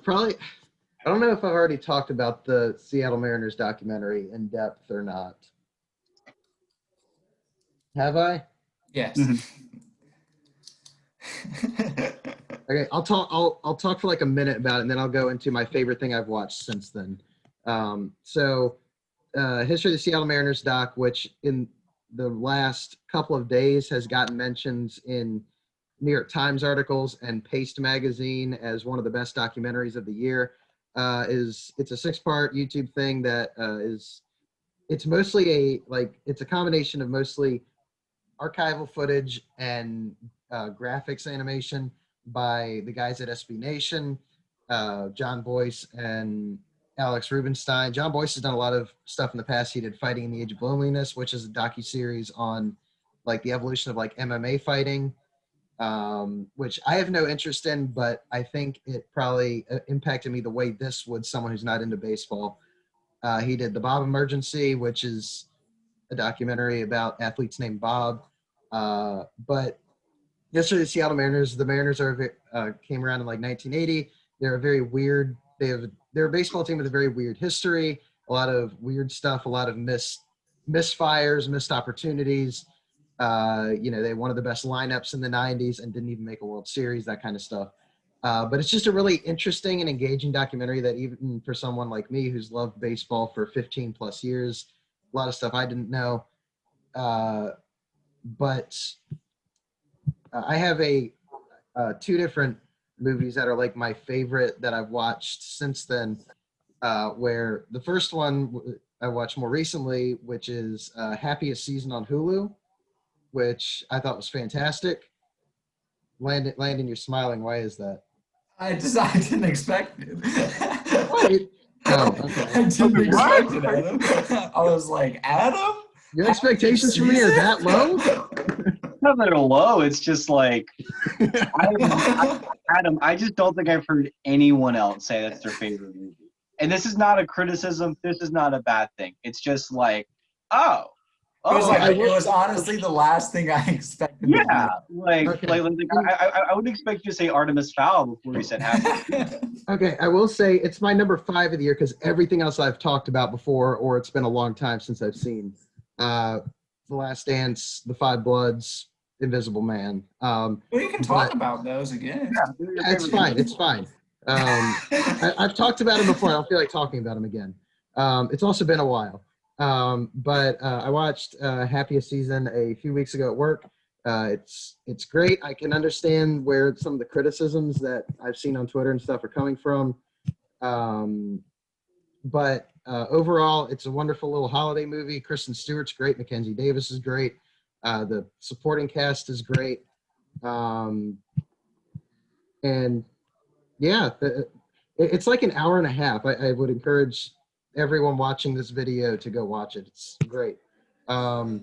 don't know if I've already talked about the Seattle Mariners documentary in depth or not. Have I? Yes. Okay, I'll talk for like a minute about it, and then I'll go into my favorite thing I've watched since then. History of the Seattle Mariners doc, which in the last couple of days has gotten mentions in New York Times articles and Paste magazine as one of the best documentaries of the year. It's a 6-part YouTube thing that it's mostly it's a combination of mostly archival footage and graphics animation by the guys at SB Nation, John Boyce and Alex Rubenstein. John Boyce has done a lot of stuff in the past. He did Fighting in the Age of Loneliness, which is a docuseries on like the evolution of like MMA fighting, which I have no interest in, but I think it probably impacted me the way this would someone who's not into baseball. He did The Bob Emergency, which is a documentary about athletes named Bob. But yesterday, the Seattle Mariners, the Mariners came around in like 1980. They're a very weird, they're a baseball team with a very weird history, a lot of weird stuff, a lot of misfires, missed opportunities. They one of the best lineups in the 90s and didn't even make a World Series, that kind of stuff. But it's just a really interesting and engaging documentary that even for someone like me who's loved baseball for 15 plus years, a lot of stuff I didn't know. But I have two different movies that are like my favorite that I've watched since then, where the first one I watched more recently, which is Happiest Season on Hulu, which I thought was fantastic. Landon, you're smiling. Why is that? I didn't expect it. What? Oh, okay. I didn't expect it, Adam. I was like, Adam? Your expectations for me are that low? Not that low. It's just like, Adam, I just don't think I've heard anyone else say that's their favorite movie. And this is not a criticism. This is not a bad thing. It's just like, it was honestly the last thing I expected. Yeah, I would expect you to say Artemis Fowl before you said Happy. Okay, I will say it's my number 5 of the year because everything else I've talked about before, or it's been a long time since I've seen. The Last Dance, The Five Bloods, Invisible Man. Well, you can talk about those again. Yeah, it's fine. It's fine. I've talked about him before. I don't feel like talking about him again. It's also been a while. But I watched Happiest Season a few weeks ago at work. It's great. I can understand where some of the criticisms that I've seen on Twitter and stuff are coming from. But overall, it's a wonderful little holiday movie. Kristen Stewart's great. Mackenzie Davis is great. The supporting cast is great. And yeah, it's like an hour and a half. I would encourage everyone watching this video to go watch it. It's great. But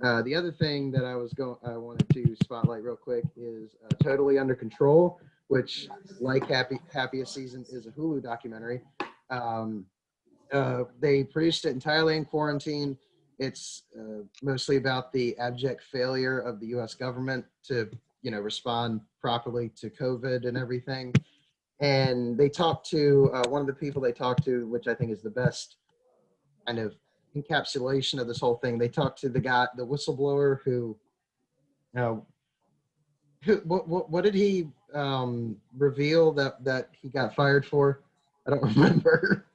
the other thing that I wanted to spotlight real quick is Totally Under Control, which, like Happiest Season, is a Hulu documentary. They produced it entirely in quarantine. It's mostly about the abject failure of the U.S. government to, respond properly to COVID and everything. And they talked to one of the people they talked to, which I think is the best kind of encapsulation of this whole thing. They talked to the whistleblower who what did he reveal that he got fired for? I don't remember.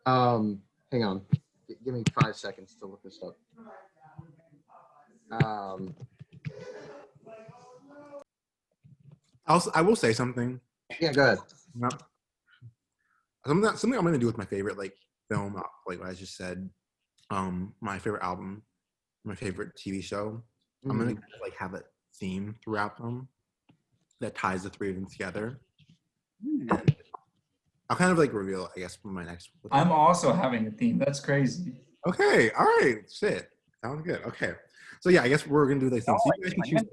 Hang on. Give me 5 seconds to look this up. I will say something. Yeah, go ahead. Yep. Something I'm gonna do with my favorite film, like what I just said. My favorite album, my favorite TV show. Mm-hmm. I'm gonna have a theme throughout them that ties the three of them together. And I'll kind of reveal, I guess, for my next. I'm also having a theme. That's crazy. Okay. All right. Shit. Sounds good. Okay. So yeah, I guess we're gonna do this thing. So you guys can choose.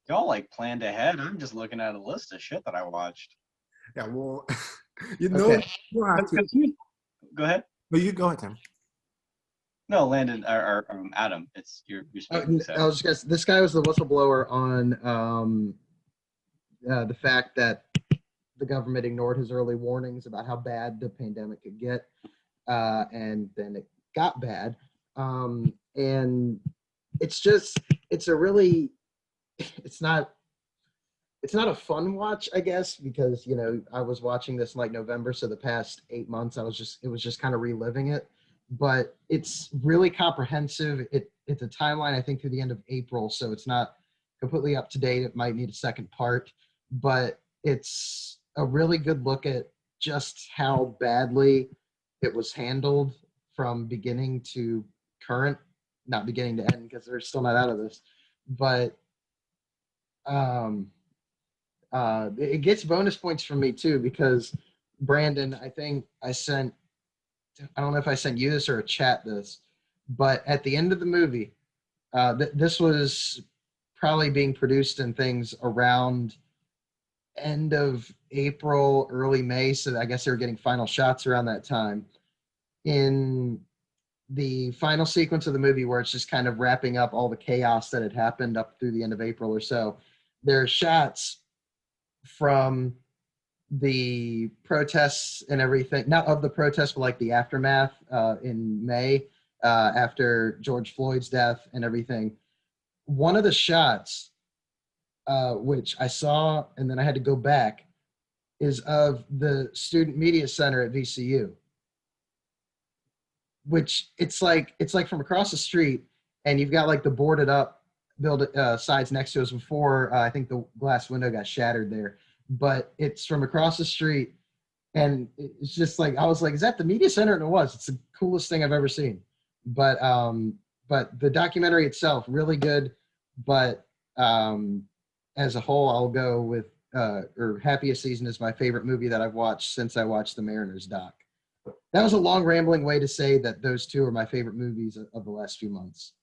Y'all planned ahead. I'm just looking at a list of shit that I watched. Yeah. Well, Okay. You don't have to. Go ahead. No, you go ahead, Tim. No, Landon or Adam. It's you're speaking. I was just this guy was the whistleblower on the fact that the government ignored his early warnings about how bad the pandemic could get, and then it got bad. And it's not a fun watch, I guess, because I was watching this in November, so the past 8 months it was just kind of reliving it. But it's really comprehensive. It's a timeline, I think, through the end of April, so it's not completely up to date. It might need a second part, but it's a really good look at just how badly it was handled from beginning to current, not beginning to end because they're still not out of this, but it gets bonus points from me too, because Brandon, I think I don't know if I sent you this or a chat this, but at the end of the movie, this was probably being produced and things around end of April, early May. So I guess they were getting final shots around that time. In the final sequence of the movie where it's just kind of wrapping up all the chaos that had happened up through the end of April or so, there are shots from the protests and everything, not of the protests, but the aftermath in May after George Floyd's death and everything. One of the shots, which I saw and then I had to go back, is of the Student Media Center at VCU, which it's like from across the street, and you've got the boarded up sides next to us before I think the glass window got shattered there. But it's from across the street, and it's just I was like, is that the media center? And it was. It's the coolest thing I've ever seen. But the documentary itself, really good. But as a whole, I'll go with Happiest Season is my favorite movie that I've watched since I watched the Mariners doc. That was a long, rambling way to say that those two are my favorite movies of the last few months.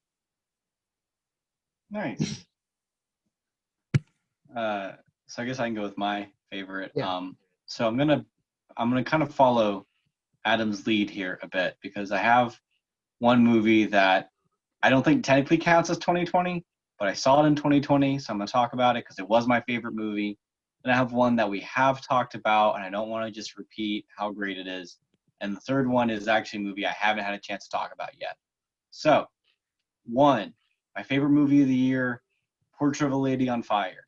Nice. So I guess I can go with my favorite. Yeah. So I'm gonna kind of follow Adam's lead here a bit, because I have one movie that I don't think technically counts as 2020, but I saw it in 2020, so I'm gonna talk about it because it was my favorite movie. And I have one that we have talked about, and I don't want to just repeat how great it is. And the third one is actually a movie I haven't had a chance to talk about yet. So, 1, my favorite movie of the year, Portrait of a Lady on Fire.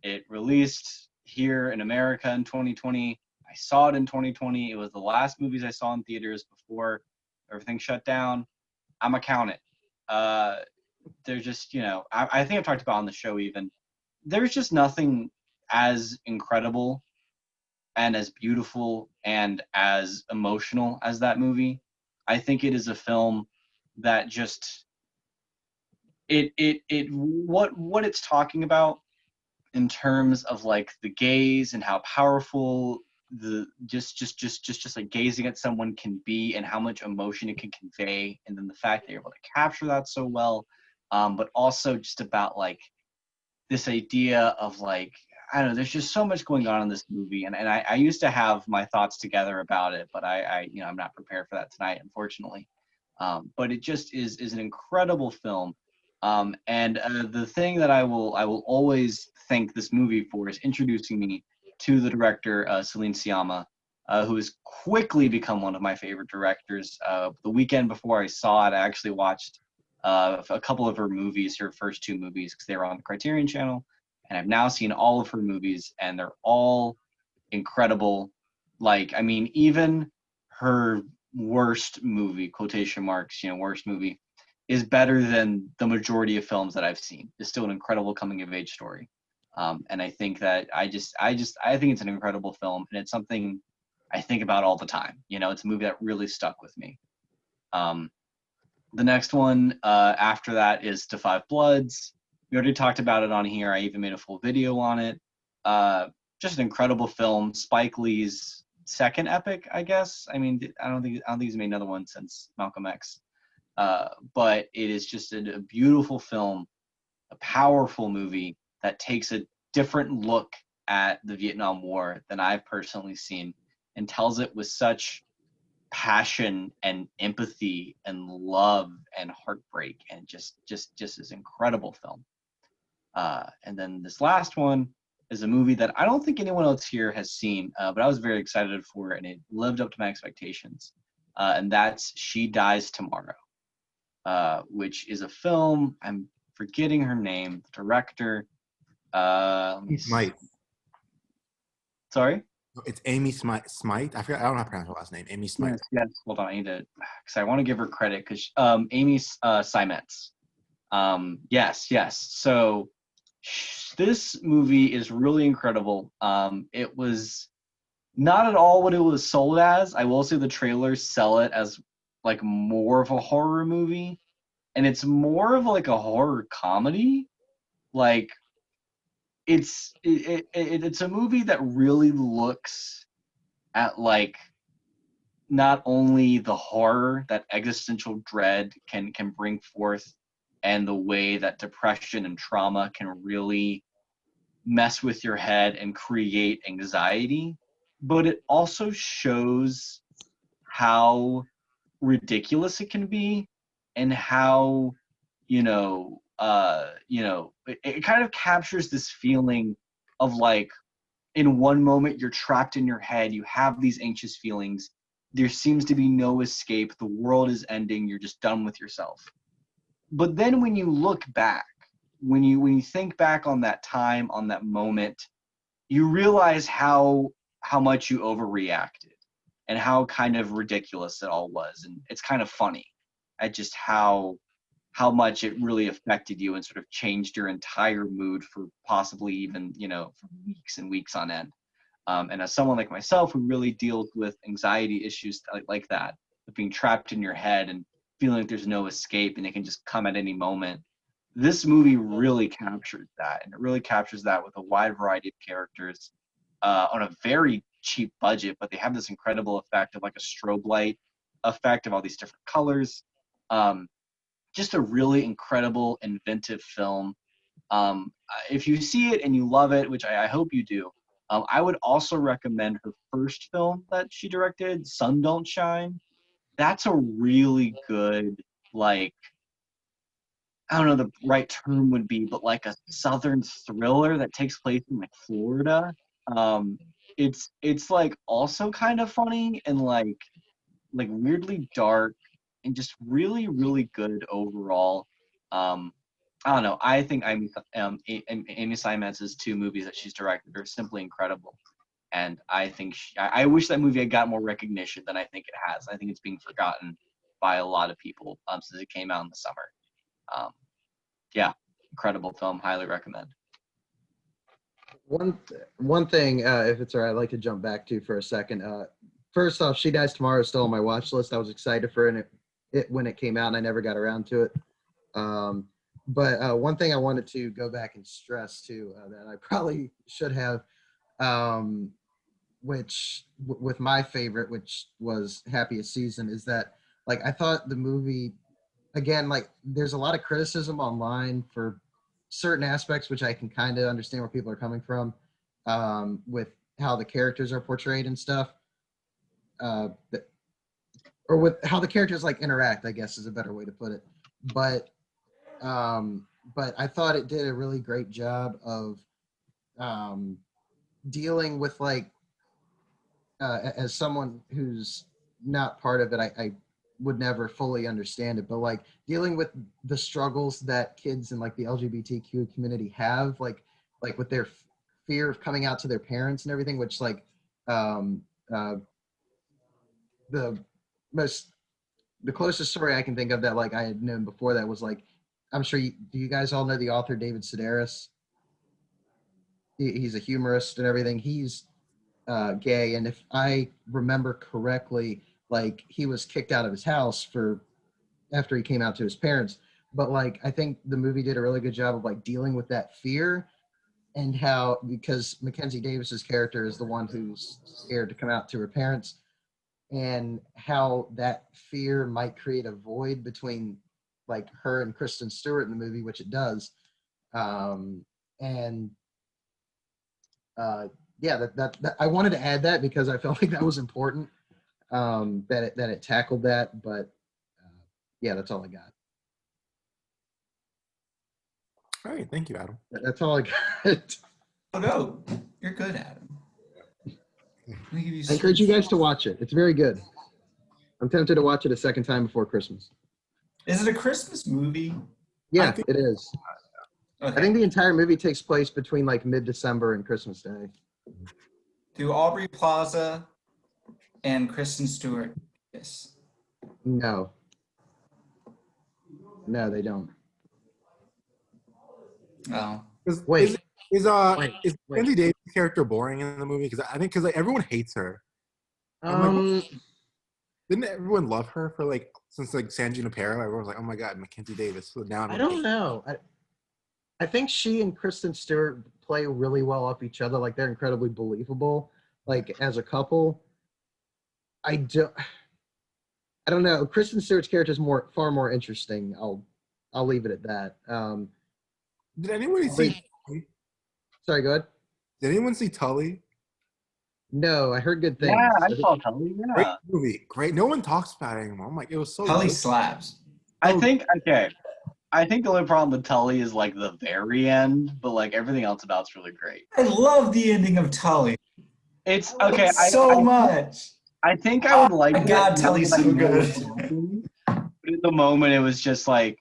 It released here in America in 2020. I saw it in 2020. It was the last movies I saw in theaters before everything shut down. I'm going to count it. There's just, I think I've talked about on the show even, there's just nothing as incredible and as beautiful and as emotional as that movie. I think it is a film that just what it's talking about in terms of like the gaze and how powerful the just like gazing at someone can be and how much emotion it can convey, and then the fact that you're able to capture that so well, but also just about like this idea of like, I don't know, there's just so much going on in this movie, and I used to have my thoughts together about it, but I'm not prepared for that tonight, unfortunately. But it just is an incredible film. And the thing that I will always thank this movie for is introducing me to the director Celine Sciamma, who has quickly become one of my favorite directors. The weekend before I saw it, I actually watched a couple of her movies, her first 2 movies, because they were on the Criterion Channel, and I've now seen all of her movies, and they're all incredible. Like, I mean, even her worst movie, quotation marks, worst movie, is better than the majority of films that I've seen. It's still an incredible coming of age story. And I think that I think it's an incredible film, and it's something I think about all the time. It's a movie that really stuck with me. The next one after that is To Five Bloods. We already talked about it on here. I even made a full video on it. Just an incredible film. Spike Lee's second epic, I guess. I mean, I don't think he's made another one since Malcolm X. But it is just a beautiful film, a powerful movie that takes a different look at the Vietnam War than I've personally seen, and tells it with such passion and empathy and love and heartbreak, and just this incredible film. And then this last one is a movie that I don't think anyone else here has seen, but I was very excited for it, and it lived up to my expectations. And that's She Dies Tomorrow, which is a film, I'm forgetting her name, the director. Smythe. Sorry? It's Amy Smythe. I forgot. I don't know how to pronounce her last name. Amy Smythe. Yes. Hold on, I need to, because I want to give her credit, because Amy Simetz. Yes. So this movie is really incredible. It was not at all what it was sold as. I will say the trailers sell it as like more of a horror movie, and it's more of like a horror comedy. Like, it's a movie that really looks at like not only the horror that existential dread can bring forth, and the way that depression and trauma can really mess with your head and create anxiety, but it also shows how ridiculous it can be, and how it kind of captures this feeling of like, in one moment you're trapped in your head, you have these anxious feelings, there seems to be no escape, the world is ending, you're just done with yourself. But then when you look back, when you think back on that time, on that moment, you realize how much you overreacted, and how kind of ridiculous it all was. And it's kind of funny at just how much it really affected you and sort of changed your entire mood for possibly even, for weeks and weeks on end. And as someone like myself who really deals with anxiety issues like that, of being trapped in your head and feeling like there's no escape and it can just come at any moment, this movie really captures that. And it really captures that with a wide variety of characters on a very cheap budget, but they have this incredible effect of like a strobe light effect of all these different colors. Just a really incredible, inventive film. If you see it and you love it, which I hope you do, I would also recommend her first film that she directed, Sun Don't Shine. That's a really good, like, I don't know the right term would be, but like a southern thriller that takes place in like Florida. it's like also kind of funny and like weirdly dark and just really really good overall. I don't know. I think Amy Simon's two movies that she's directed are simply incredible, and I think I wish that movie had got more recognition than I think it has. I think it's being forgotten by a lot of people since it came out in the summer. Yeah, incredible film. Highly recommend. One thing, if it's all right, I'd like to jump back to for a second. First off, She Dies Tomorrow is still on my watch list. I was excited for it when it came out, and I never got around to it. But one thing I wanted to go back and stress too, that I probably should have, which with my favorite, which was Happiest Season, is that like I thought the movie, again, like there's a lot of criticism online for certain aspects, which I can kind of understand where people are coming from, with how the characters are portrayed and stuff, or with how the characters like interact, I guess is a better way to put it. But I thought it did a really great job of dealing with like, as someone who's not part of it, I would never fully understand it, but like dealing with the struggles that kids in like the LGBTQ community have, like with their fear of coming out to their parents and everything, which like the closest story I can think of that like I had known before that was like, I'm sure do you guys all know the author David Sedaris? He's a humorist and everything. He's gay, and if I remember correctly, like he was kicked out of his house after he came out to his parents. But like I think the movie did a really good job of like dealing with that fear, and how, because Mackenzie Davis's character is the one who's scared to come out to her parents, and how that fear might create a void between like her and Kristen Stewart in the movie, which it does. Yeah, that I wanted to add that because I felt like that was important, that it tackled that. But yeah, that's all I got. All right, thank you, Adam. That's all I got. Oh no, you're good, Adam. I encourage you guys to watch it. It's very good. I'm tempted to watch it a second time before Christmas. Is it a Christmas movie? Yeah, it is. Okay. I think the entire movie takes place between like mid-December and Christmas Day. Do Aubrey Plaza and Kristen Stewart kiss? No, they don't. Oh. Wait. Is Mackenzie Davis' character boring in the movie? Because like, everyone hates her. Didn't everyone love her for like since like San Junipero? Everyone was like, "Oh my God, Mackenzie Davis." So now I don't know. I think she and Kristen Stewart play really well off each other. Like they're incredibly believable, like as a couple. I don't know. Kristen Stewart's character is far more interesting. I'll leave it at that. Did anybody see? Sorry, go ahead. Did anyone see Tully? No, I heard good things. Yeah, I saw Tully. Yeah. Great movie. Great. No one talks about it anymore. I'm like, it was so Tully good. slaps. I think the only problem with Tully is like the very end, but like everything else about it's really great. I love the ending of Tully. It's okay. Much. I think I would like. Oh my God, Tully's so good. But at the moment, it was just like,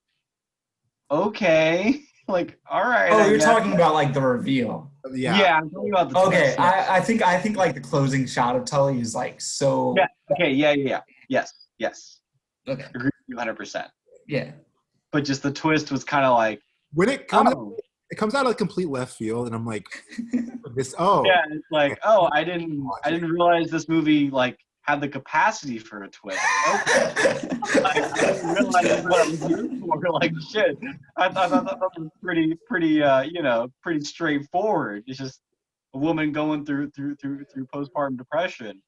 okay, like all right. Oh, you're talking about like the reveal. Yeah. I'm talking about the. Okay, twist. I think like the closing shot of Tully is like so. Yeah. Okay. Yeah. Yes. Okay. Agree with you 100%. Yeah. But just the twist was kind of like When it comes out of like complete left field, and I'm like, this. Oh. Yeah, it's like, oh, I didn't realize this movie like had the capacity for a twist. Okay. Like, I didn't realize what I was here for. Like shit, I thought that was pretty pretty straightforward. It's just a woman going through postpartum depression,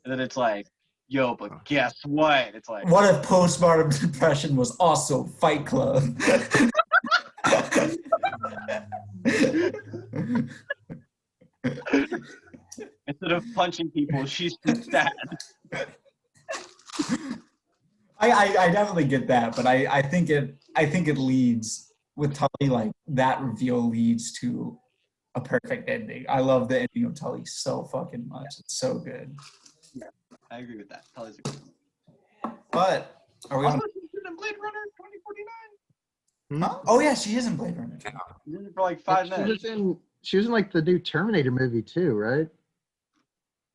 and then it's like, yo, but guess what? It's like, what if postpartum depression was also Fight Club? instead of punching people, she's just sad. I definitely get that, but I think it leads with Tully, like that reveal leads to a perfect ending. I love the ending of Tully so fucking much. It's so good. I agree with that. Tully's a good one. But are we on? Also, she's in Blade Runner 2049. Huh? Oh yeah, she is in Blade Runner. She's in it for like 5 minutes. She was in like the new Terminator movie too, right?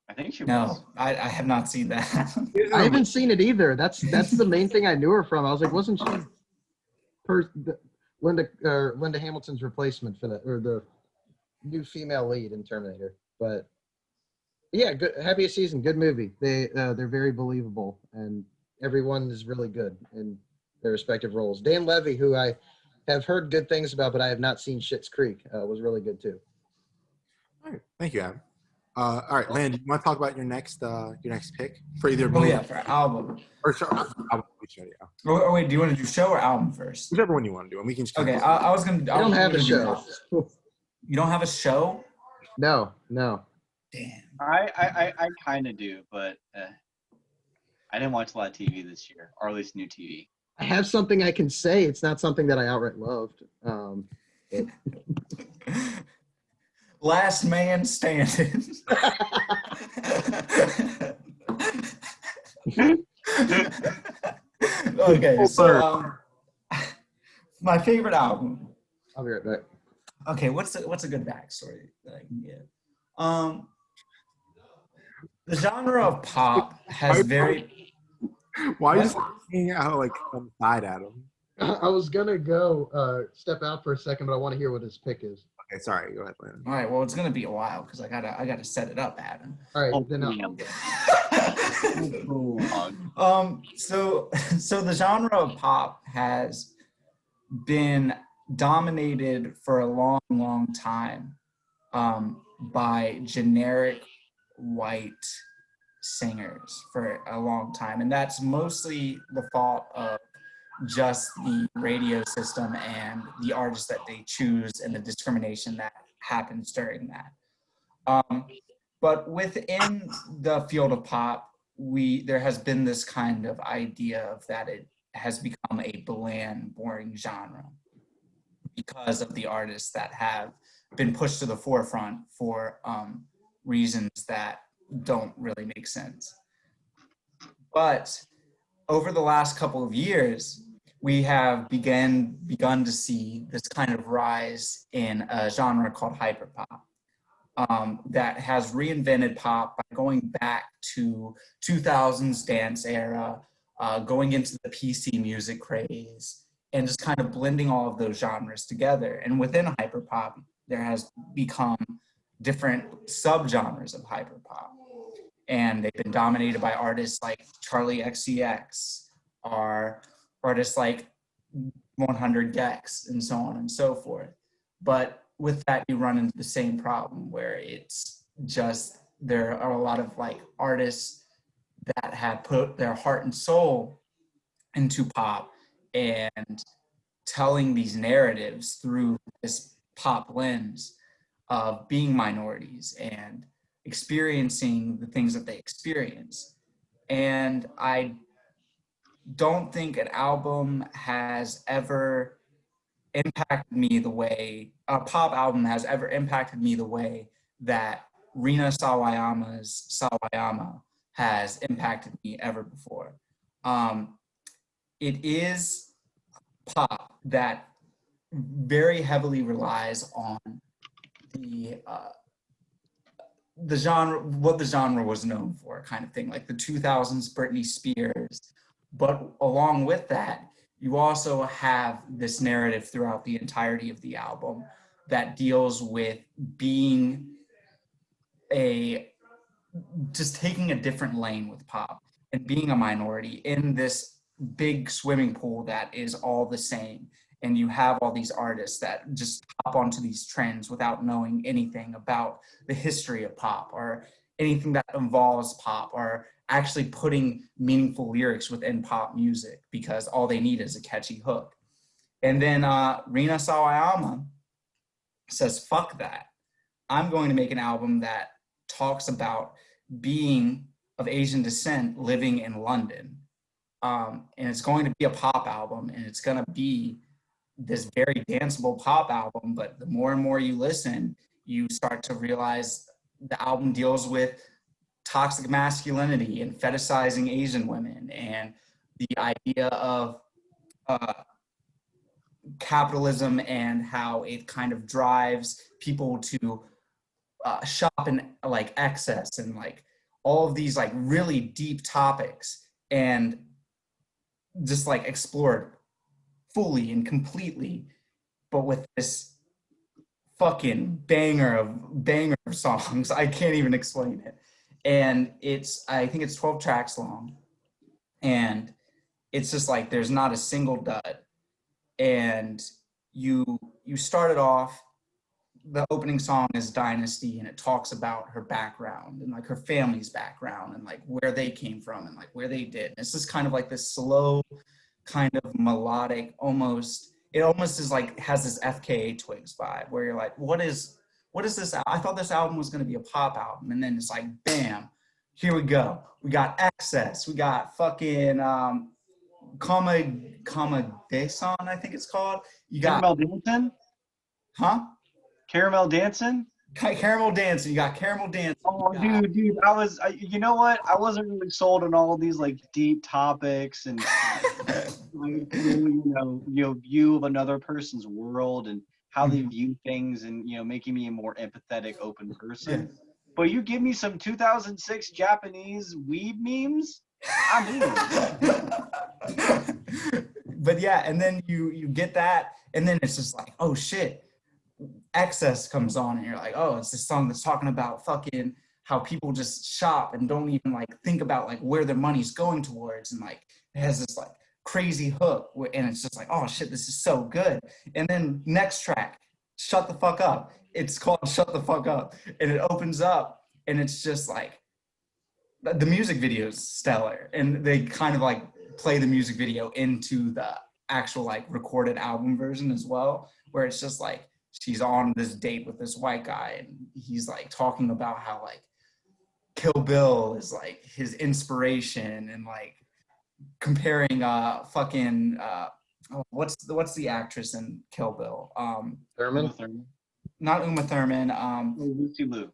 I think she was. No, I have not seen that. I haven't seen it either. That's the main thing I knew her from. I was like, wasn't she Linda Hamilton's replacement for that, or the new female lead in Terminator? But yeah, good. Happiest Season, good movie. They're very believable, and everyone is really good in their respective roles. Dan Levy, who I have heard good things about, but I have not seen Schitt's Creek, was really good too. All right, thank you, Adam. All right, Landon, you want to talk about your next pick for either Oh movie yeah, for album. or show? Album, yeah. Oh wait, do you want to do show or album first? Whichever one you want to do, and we can just Okay, I was gonna. I don't have a show. You don't have a show? No. Damn. I kind of do, but I didn't watch a lot of TV this year, or at least new TV. I have something I can say. It's not something that I outright loved. Last Man Standing. Okay, so my favorite album. I'll be right back. Okay, what's a good backstory that I can give? The genre of pop has very. Why are you just looking out like on the side at him? I was gonna go step out for a second, but I want to hear what his pick is. Okay, sorry. Go ahead, Landon. All right, well, it's gonna be a while because I gotta set it up, Adam. All right, then So the genre of pop has been dominated for a long, long time by generic white singers for a long time, and that's mostly the fault of just the radio system and the artists that they choose and the discrimination that happens during that. But within the field of pop, there has been this kind of idea of that it has become a bland, boring genre because of the artists that have been pushed to the forefront for reasons that don't really make sense. But over the last couple of years, we have begun to see this kind of rise in a genre called hyperpop that has reinvented pop by going back to 2000s dance era, going into the PC music craze, and just kind of blending all of those genres together. And within hyperpop, there has become different subgenres of hyperpop. And they've been dominated by artists like Charlie XCX, or artists like 100 Gex, and so on and so forth. But with that, you run into the same problem where it's just, there are a lot of like artists that have put their heart and soul into pop and telling these narratives through this pop lens of being minorities and experiencing the things that they experience. And I don't think an album has ever impacted me the way, a pop album has ever impacted me the way that Rina Sawayama's Sawayama has impacted me ever before. It is pop that very heavily relies on the genre, what the genre was known for, kind of thing, like the 2000s Britney Spears. But along with that, you also have this narrative throughout the entirety of the album that deals with being just taking a different lane with pop and being a minority in this big swimming pool that is all the same. And you have all these artists that just hop onto these trends without knowing anything about the history of pop or anything that involves pop, or actually putting meaningful lyrics within pop music because all they need is a catchy hook. And then Rina Sawayama says, fuck that. I'm going to make an album that talks about being of Asian descent living in London. And it's going to be a pop album, and it's going to be this very danceable pop album, but the more and more you listen, you start to realize the album deals with toxic masculinity and fetishizing Asian women, and the idea of capitalism and how it kind of drives people to shop in like excess, and like all of these like really deep topics, and just like explored fully and completely, but with this fucking banger of songs. I can't even explain it. And I think it's 12 tracks long, and it's just like there's not a single dud. And you started off, the opening song is Dynasty, and it talks about her background and like her family's background and like where they came from and like where they did. And it's just kind of like this slow kind of melodic, it almost is like has this FKA Twigs vibe where you're like, what is this? I thought this album was going to be a pop album, and then it's like, bam, here we go. We got Excess, we got fucking Comma Deson, I think it's called. You got Caramel Dancing? Huh? Caramel Dancing? Caramel Dancing. You got Caramel Dancing. Oh, dude, you know what? I wasn't really sold on all of these like deep topics and like, view of another person's world and how they view things, and making me a more empathetic, open person. Yeah. But you give me some 2006 Japanese weeb memes, I'm in. But yeah, and then you get that, and then it's just like, oh shit, Excess comes on, and you're like, oh, it's this song that's talking about fucking how people just shop and don't even like think about like where their money's going towards, and like it has this like crazy hook, and it's just like, oh shit, this is so good. And then next track, Shut the Fuck Up. It's called Shut the Fuck Up, and it opens up, and it's just like the music video is stellar, and they kind of like play the music video into the actual like recorded album version as well, where it's just like she's on this date with this white guy, and he's like talking about how like Kill Bill is like his inspiration, and like comparing what's the actress in Kill Bill? Thurman? Not Uma Thurman. Lucy Liu.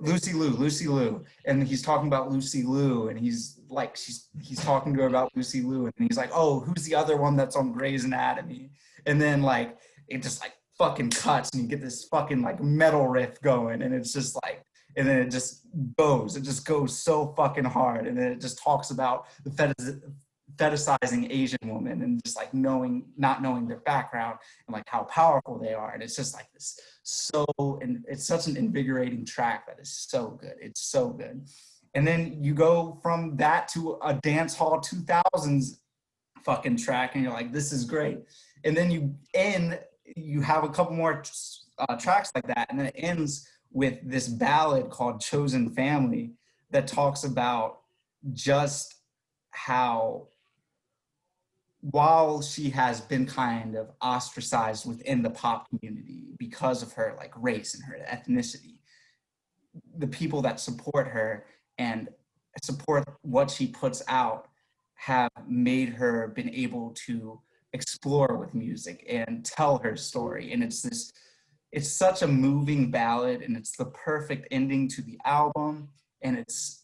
Lucy Liu, and he's talking about Lucy Liu, and he's like, he's talking to her about Lucy Liu, and he's like, oh, who's the other one that's on Grey's Anatomy? And then like it just like fucking cuts, and you get this fucking like metal riff going, and it's just like, and then it just goes so fucking hard, and then it just talks about the fetishizing Asian woman, and just like not knowing their background, and like how powerful they are. And it's just like this, and it's such an invigorating track that is so good. It's so good. And then you go from that to a dance hall 2000s fucking track, and you're like, this is great. And then you have a couple more tracks like that, and then it ends with this ballad called Chosen Family that talks about just how, while she has been kind of ostracized within the pop community because of her like race and her ethnicity, the people that support her and support what she puts out have made her been able to explore with music and tell her story. And it's such a moving ballad, and it's the perfect ending to the album. And it's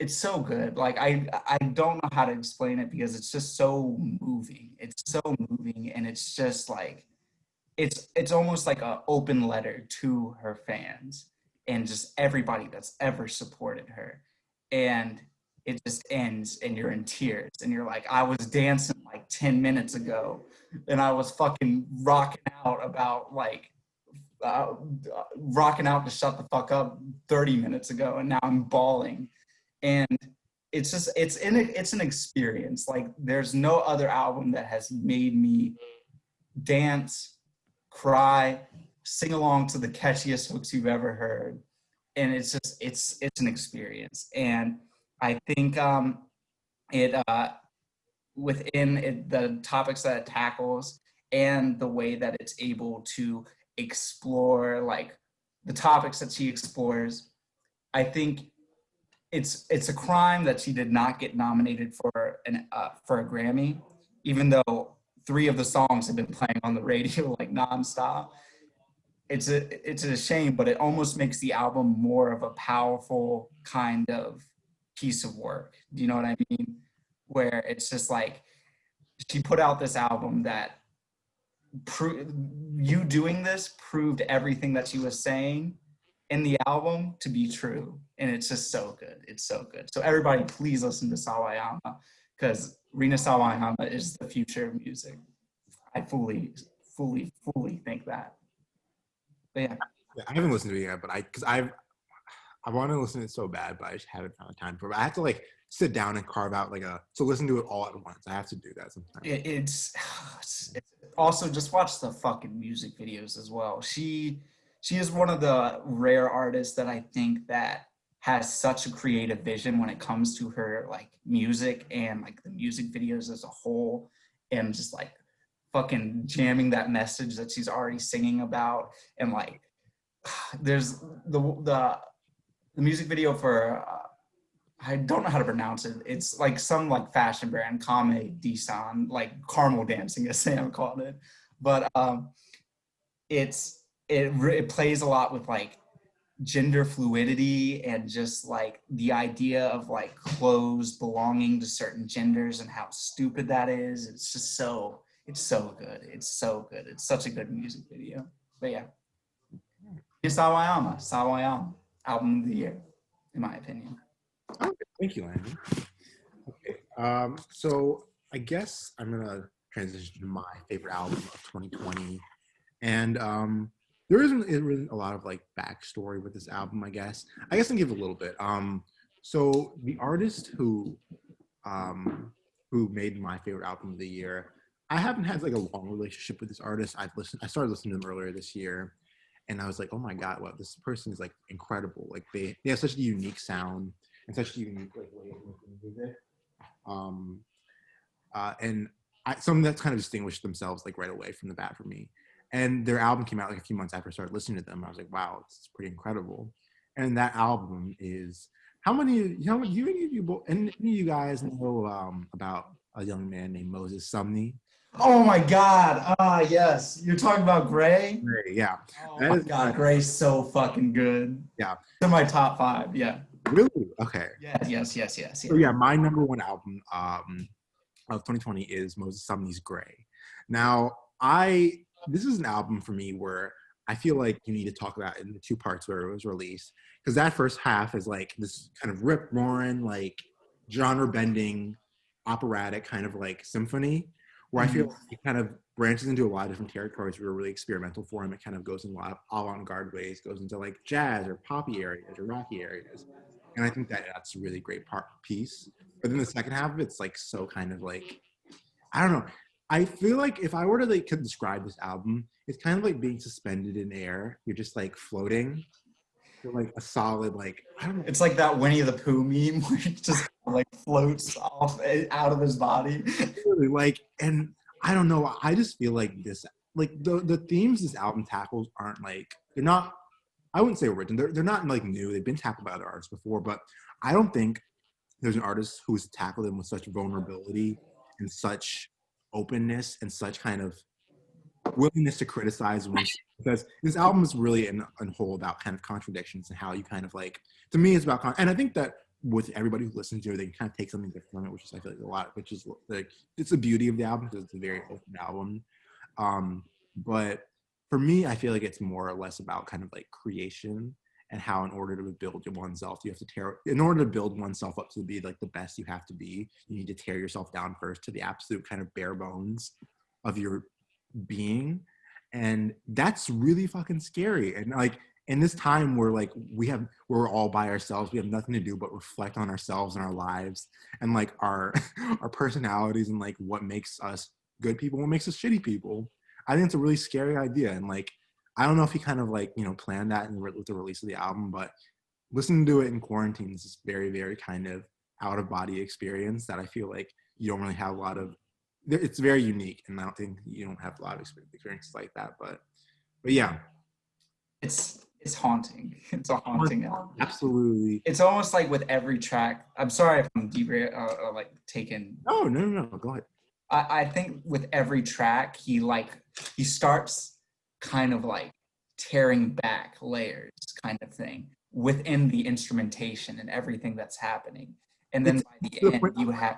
so good. Like I don't know how to explain it, because it's just so moving. It's so moving, and it's just like it's almost like an open letter to her fans and just everybody that's ever supported her. And it just ends, and you're in tears, and you're like, I was dancing like 10 minutes ago, and I was fucking rocking out about like rocking out to Shut the Fuck Up 30 minutes ago, and now I'm bawling. And it's an experience. Like there's no other album that has made me dance, cry, sing along to the catchiest hooks you've ever heard. And it's an experience. And I think within the topics that it tackles, and the way that it's able to explore like the topics that she explores, I think it's a crime that she did not get nominated for a Grammy, even though 3 of the songs have been playing on the radio like nonstop. It's a shame, but it almost makes the album more of a powerful kind of piece of work. Do you know what I mean? Where it's just like she put out this album that you doing this proved everything that she was saying in the album to be true, and it's just so good. It's so good. So everybody, please listen to Sawayama, because Rina Sawayama is the future of music. I fully think that. But yeah. I haven't listened to it yet, but I want to listen to it so bad, but I just haven't found the time for it. I have to like sit down and carve out to listen to it all at once. I have to do that sometimes. It's also just watch the fucking music videos as well. She is one of the rare artists that I think that has such a creative vision when it comes to her like music and like the music videos as a whole, and just like fucking jamming that message that she's already singing about. And like there's the music video for I don't know how to pronounce it. It's like some like fashion brand, Kame Disan, like caramel dancing, as Sam called it. But it plays a lot with like gender fluidity and just like the idea of like clothes belonging to certain genders and how stupid that is. It's just it's so good. It's so good. It's such a good music video. But yeah. Sawayama, album of the year, in my opinion. Okay, thank you, Landon. Okay, so I guess I'm gonna transition to my favorite album of 2020, and there isn't a lot of like backstory with this album. I guess I'll give a little bit. So the artist who made my favorite album of the year, I haven't had like a long relationship with this artist. I started listening to them earlier this year, and I was like, oh my god, wow, this person is like incredible. Like they have such a unique sound and such a unique like way of making music. And something that's kind of distinguished themselves like right away from the bat for me. And their album came out like a few months after I started listening to them. I was like, wow, this is pretty incredible. And that album is any of you guys know about a young man named Moses Sumney? Oh my God. Yes. You're talking about Gray? Gray, yeah. Oh my God. Gray's so fucking good. Yeah. They're my top 5. Yeah. Really? Okay. Yes. So yeah, my number one album of 2020 is Moses Sumney's Gray. Now, this is an album for me where I feel like you need to talk about it in the 2 parts where it was released, because that first half is like this kind of rip-roaring, like genre-bending, operatic kind of like symphony, where I feel like it kind of branches into a lot of different territories that were really experimental for him. It kind of goes in a lot of avant-garde ways, goes into like jazz or poppy areas or rocky areas. And I think that's a really great piece. But then the second half of it's like so kind of like, I don't know. I feel like if I were to like could describe this album, it's kind of like being suspended in air. You're just like floating. You're like a solid like, I don't know. It's like that Winnie the Pooh meme where it just like floats off out of his body. Really, like, and I don't know. I just feel like this, like the themes this album tackles aren't like, they're not, I wouldn't say original. They're not like new. They've been tackled by other artists before, but I don't think there's an artist who's tackled them with such vulnerability and such openness and such kind of willingness to criticize because this album is really in whole about kind of contradictions and how you kind of like, to me it's about and I think that with everybody who listens to it, they can kind of take something different from it, which is I feel like a lot, which is like it's the beauty of the album because it's a very open album. But for me, I feel like it's more or less about kind of like creation and how in order to build oneself, you have to in order to build oneself up to be like the best you have to be, you need to tear yourself down first to the absolute kind of bare bones of your being. And that's really fucking scary. And like in this time where like we're all by ourselves, we have nothing to do but reflect on ourselves and our lives and like our personalities and like what makes us good people, what makes us shitty people. I think it's a really scary idea. And like, I don't know if he kind of like, planned that with the release of the album, but listening to it in quarantine is this very, very kind of out of body experience that I feel like you don't really have a lot of. It's very unique, and I don't think you don't have a lot of experiences like that. But yeah, it's haunting. It's a haunting album. Absolutely. It's almost like with every track. I'm sorry if I'm like taking. No. Go ahead. I think with every track, he starts kind of like tearing back layers kind of thing within the instrumentation and everything that's happening. And then by the end, you have...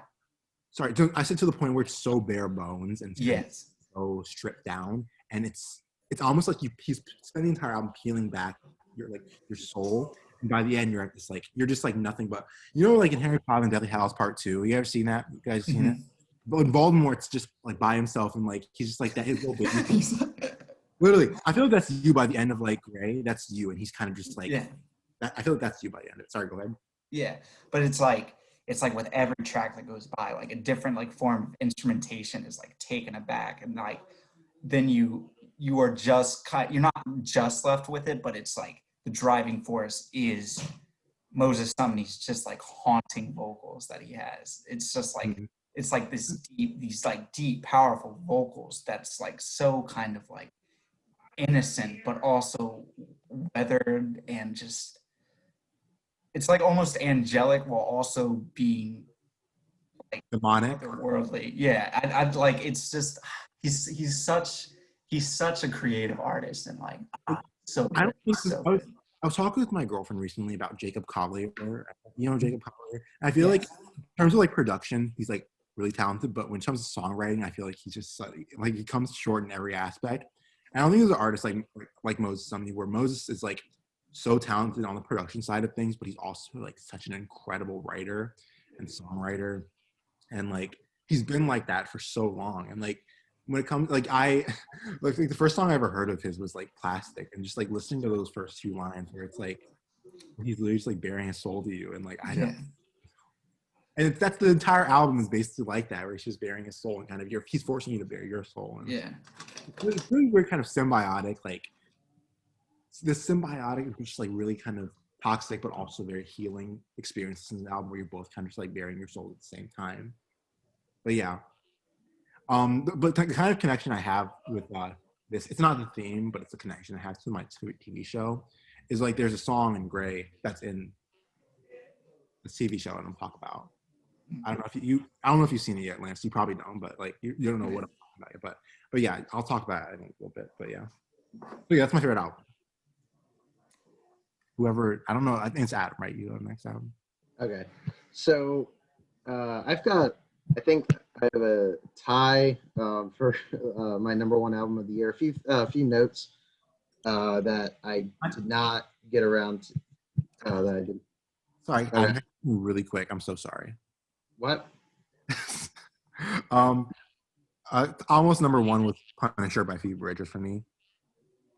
Sorry, I said to the point where it's so bare bones and Yes. so stripped down, and it's almost like he's spending the entire album peeling back your soul, and by the end you're at this like you're just like nothing but, you know, like in Harry Potter and Deathly Hallows Part 2. You ever seen that? You guys seen it? But in Voldemort's just like by himself and like he's just like that his little baby. Literally, I feel like that's you by the end of like Gray. That's you, and he's kind of just like I feel like that's you by the end of it. Sorry, go ahead. Yeah, but it's like with every track that goes by, like a different like form of instrumentation is like taken aback, and like then you are just you're not just left with it, but it's like the driving force is Moses Sumney's just like haunting vocals that he has. It's just like it's like these deep, powerful vocals that's like so kind of like innocent, but also weathered, and just it's like almost angelic while also being like demonic, otherworldly. Yeah, I'd like it's just he's such a creative artist, and like so good. I don't think so I was talking with my girlfriend recently about Jacob Collier. You know Jacob Collier? I feel like in terms of like production, he's like really talented, but when it comes to songwriting, I feel like he's just like he comes short in every aspect. I don't think there's an artist like Moses Sumney, where Moses is like so talented on the production side of things, but he's also like such an incredible writer and songwriter, and like he's been like that for so long. And like when it comes like like the first song I ever heard of his was like Plastic, and just like listening to those first two lines where it's like he's literally just like bearing his soul to you, and like I don't. And that's the entire album is basically like that, where he's just bearing his soul and kind of he's forcing you to bear your soul. And it's really weird, kind of symbiotic, like this symbiotic, which is like really kind of toxic, but also very healing experiences in the album, where you're both kind of just like bearing your soul at the same time. But yeah, but the kind of connection I have with this, it's not the theme, but it's a connection I have to my TV show, is like there's a song in Gray that's in the TV show I'm talking about. I don't know if you've seen it yet, Lance. You probably don't, but like you don't know what I'm talking about yet. But yeah, I'll talk about it in a little bit. But yeah, that's my favorite album. Whoever, I don't know, I think it's Adam, right? You know the next album. Okay, so I think I have a tie for my number one album of the year. A few notes that I did not get around to that I did. Sorry, I'm really quick. I'm so sorry. What? Almost number one was Punisher by Phoebe Bridgers for me.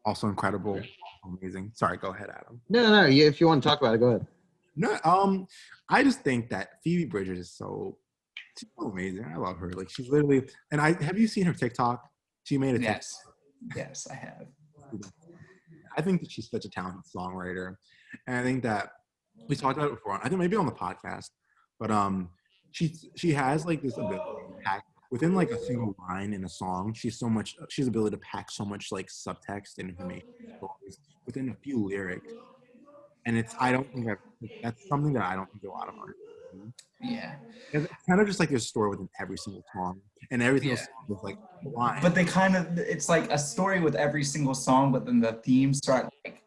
Also incredible, amazing. Sorry, go ahead, Adam. No. If you want to talk about it, go ahead. No, I just think that Phoebe Bridgers is so amazing. I love her. Like she's literally, and have you seen her TikTok? She made a TikTok. Yes, I have. I think that she's such a talented songwriter, and I think that we talked about it before. I think maybe on the podcast, but she has like this ability to pack within like a single line in a song. She has the ability to pack so much like subtext and information within a few lyrics, and that's something that I don't think a lot of artists do. Yeah, it's kind of just like there's a story within every single song, and every single song is like a line. But it's like a story with every single song, but then the themes start like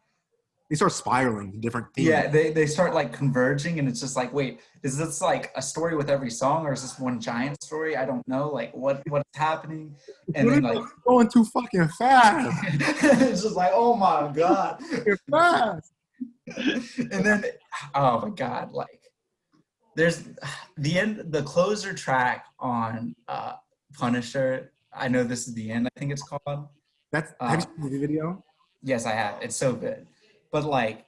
they start spiraling to different themes. Yeah, they start like converging, and it's just like, wait, is this like a story with every song, or is this one giant story? I don't know, like what's happening. And then like going too fucking fast. It's just like, oh my god, you're fast. And then, oh my god, like there's the closer track on Punisher. I know this is the end. I think it's called. Have you seen the video? Yes, I have. It's so good. But like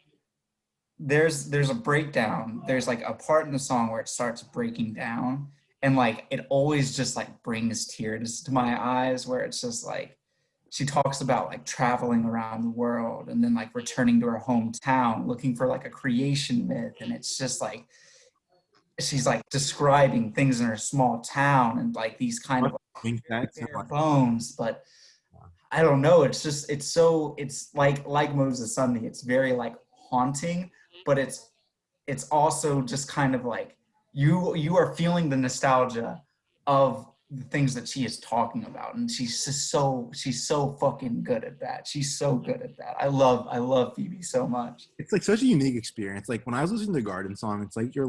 there's a breakdown. There's like a part in the song where it starts breaking down, and like it always just like brings tears to my eyes, where it's just like she talks about like traveling around the world and then like returning to her hometown looking for like a creation myth, and it's just like she's like describing things in her small town and like these kind of like, bare bones, but I don't know. It's like Moses Sumney. It's very like haunting, but it's also just kind of like you are feeling the nostalgia of the things that she is talking about, and she's so fucking good at that. She's so good at that. I love Phoebe so much. It's like such a unique experience. Like when I was listening to the Garden song, it's like you're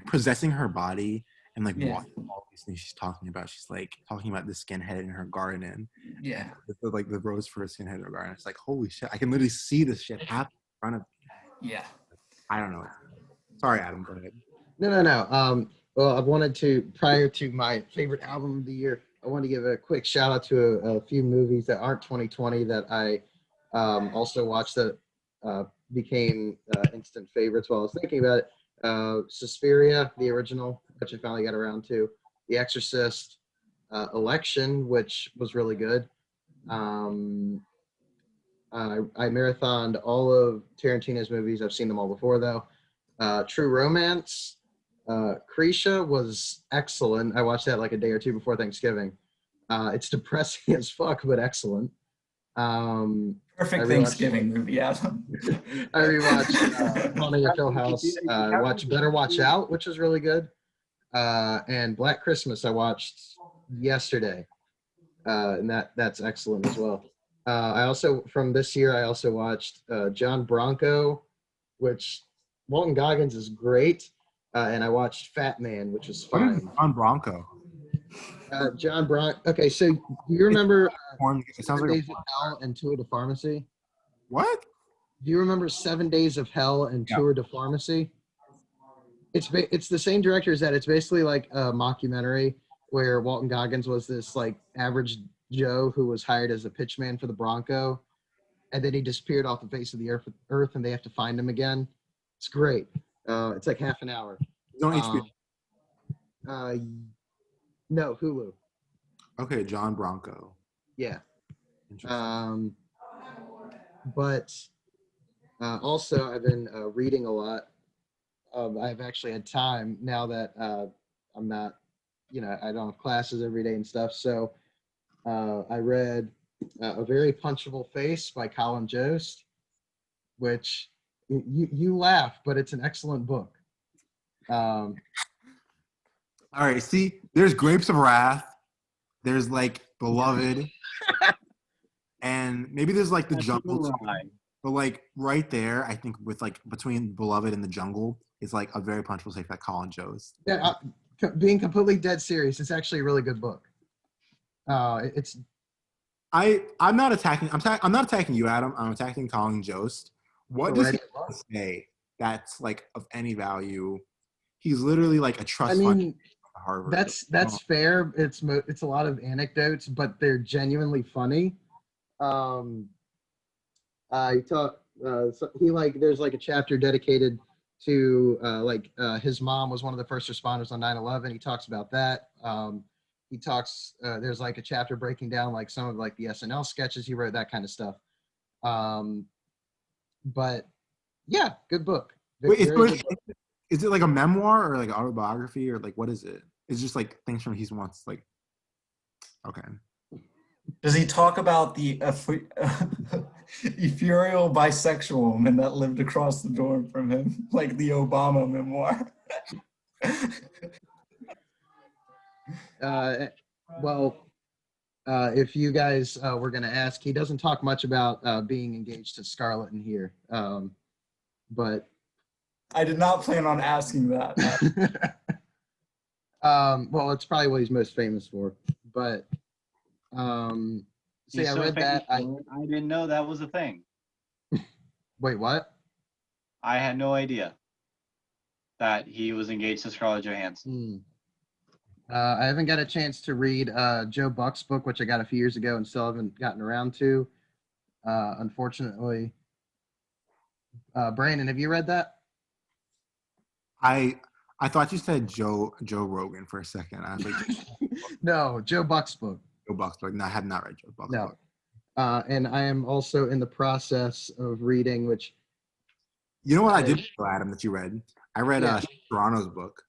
possessing her body and like Yeah. watching all these things she's talking about. She's like talking about the skinhead in her garden, Yeah. like the rose for a skinhead in her garden. It's like holy shit! I can literally see this shit happen in front of me. Yeah. I don't know. Sorry, Adam. Go ahead. No. Well, I wanted to, prior to my favorite album of the year, I want to give a quick shout out to a few movies that aren't 2020 that I also watched that became instant favorites while I was thinking about it. Suspiria, the original, which I finally got around to. The Exorcist, Election, which was really good. I marathoned all of Tarantino's movies. I've seen them all before, though. True Romance. Krisha was excellent. I watched that like a day or two before Thanksgiving. It's depressing as fuck, but excellent. Perfect Thanksgiving movie, Adam. I rewatched Haunting of Hill House. Watched Better Watch Out, which was really good. And Black Christmas I watched yesterday, and that's excellent as well. I also, from this year, I also watched John Bronco, which Walton Goggins is great. And I watched Fat Man, which was fine. John Bronco. John Bronco. Okay, so do you remember It sounds 7 like Days of Hell and Tour de Pharmacy? what? Do you remember 7 Days of Hell and Tour de Pharmacy? It's the same director as that. It's basically like a mockumentary where Walton Goggins was this like average Joe who was hired as a pitchman for the Bronco, and then he disappeared off the face of the earth, and they have to find him again. It's great. It's like half an hour. It's on HBO. No, Hulu. Okay, John Bronco. Yeah. Interesting. But also, I've been reading a lot. I've actually had time now that I'm not, I don't have classes every day and stuff. So I read A Very Punchable Face by Colin Jost, which you laugh, but it's an excellent book. All right, see, there's Grapes of Wrath. There's like Beloved. And maybe there's like The Jungle. But like right there, I think with like between Beloved and The Jungle is like A Very Punchable Face by Colin Jost. Yeah, being completely dead serious, it's actually a really good book. It's I'm not attacking you, Adam. I'm attacking Colin Jost. What does he say that's like of any value? He's literally like a trust fund at Harvard. That's fair. It's a lot of anecdotes, but they're genuinely funny. There's like a chapter dedicated to his mom was one of the first responders on 9/11. He talks about that. There's like a chapter breaking down like some of like the SNL sketches he wrote, that kind of stuff. But yeah, good book. Wait, is it like a memoir or like an autobiography or like what is it? It's just like things from he wants like. Okay. Does he talk about the ethereal bisexual woman that lived across the dorm from him, like the Obama memoir? If you guys were going to ask, he doesn't talk much about being engaged to Scarlett in here. But I did not plan on asking that. Well, it's probably what he's most famous for. But I read that. I didn't know that was a thing. Wait, what? I had no idea that he was engaged to Scarlett Johansson. I haven't got a chance to read Joe Buck's book, which I got a few years ago and still haven't gotten around to, unfortunately. Brandon, have you read that? I thought you said Joe Rogan for a second. I was like, no, Joe Buck's book. Joe Buck's book. No, I have not read Joe Buck's book. And I am also in the process of reading, which. You know what I did know, Adam, that you read? I read Toronto's book.